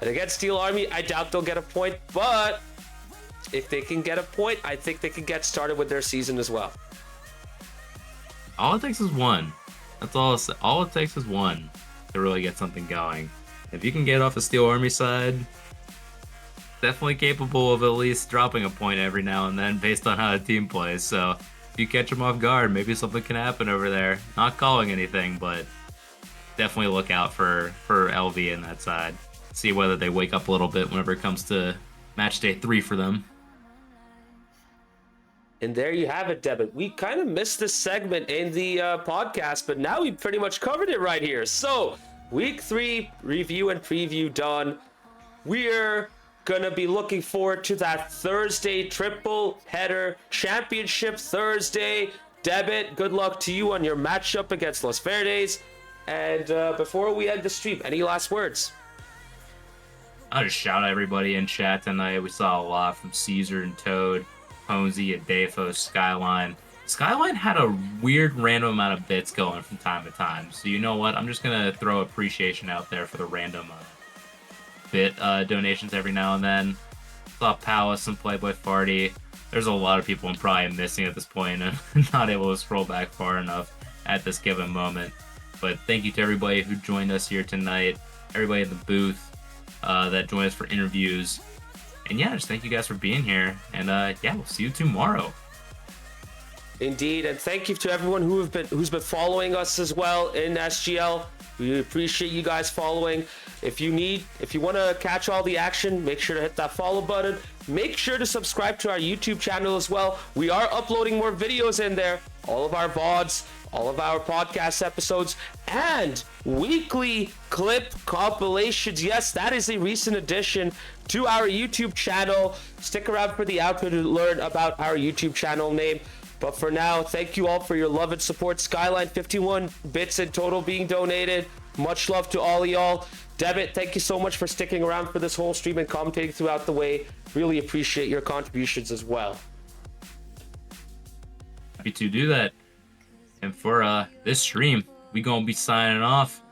And against Steel Army, I doubt they'll get a point, but if they can get a point, I think they can get started with their season as well. All it takes is one. That's all it takes is one to really get something going. If you can get off the Steel Army side, definitely capable of at least dropping a point every now and then based on how the team plays. So if you catch them off guard, maybe something can happen over there. Not calling anything, but definitely look out for LV in that side. See whether they wake up a little bit whenever it comes to match day 3 for them. And there you have it, Devin. We kind of missed this segment in the podcast, but now we pretty much covered it right here. So, week 3 review and preview done. We're going to be looking forward to that Thursday triple header championship Thursday. Debit, good luck to you on your matchup against Los Verdes. And before we end the stream, any last words? I'll just shout out everybody in chat tonight. We saw a lot from Caesar and Toad, Ponzi, Adefo, Skyline. Skyline had a weird random amount of bits going from time to time. So you know what? I'm just going to throw appreciation out there for the random bit donations every now and then. Saw Palace and Playboy Farty. There's a lot of people I'm probably missing at this point and not able to scroll back far enough at this given moment. But thank you to everybody who joined us here tonight, everybody in the booth that joined us for interviews. And yeah, just thank you guys for being here. And yeah, we'll see you tomorrow. Indeed, and thank you to everyone who's been following us as well in SGL. We appreciate you guys following. If you want to catch all the action, make sure to hit that follow button. Make sure to subscribe to our YouTube channel as well. We are uploading more videos in there. All of our VODs, all of our podcast episodes, and weekly clip compilations. Yes, that is a recent addition to our YouTube channel. Stick around for the outro to learn about our YouTube channel name. But for now, thank you all for your love and support. Skyline, 51 bits in total being donated. Much love to all of y'all. Debit, thank you so much for sticking around for this whole stream and commentating throughout the way. Really appreciate your contributions as well. Happy to do that. And for this stream, we gonna be signing off.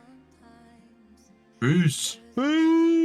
Peace. Peace.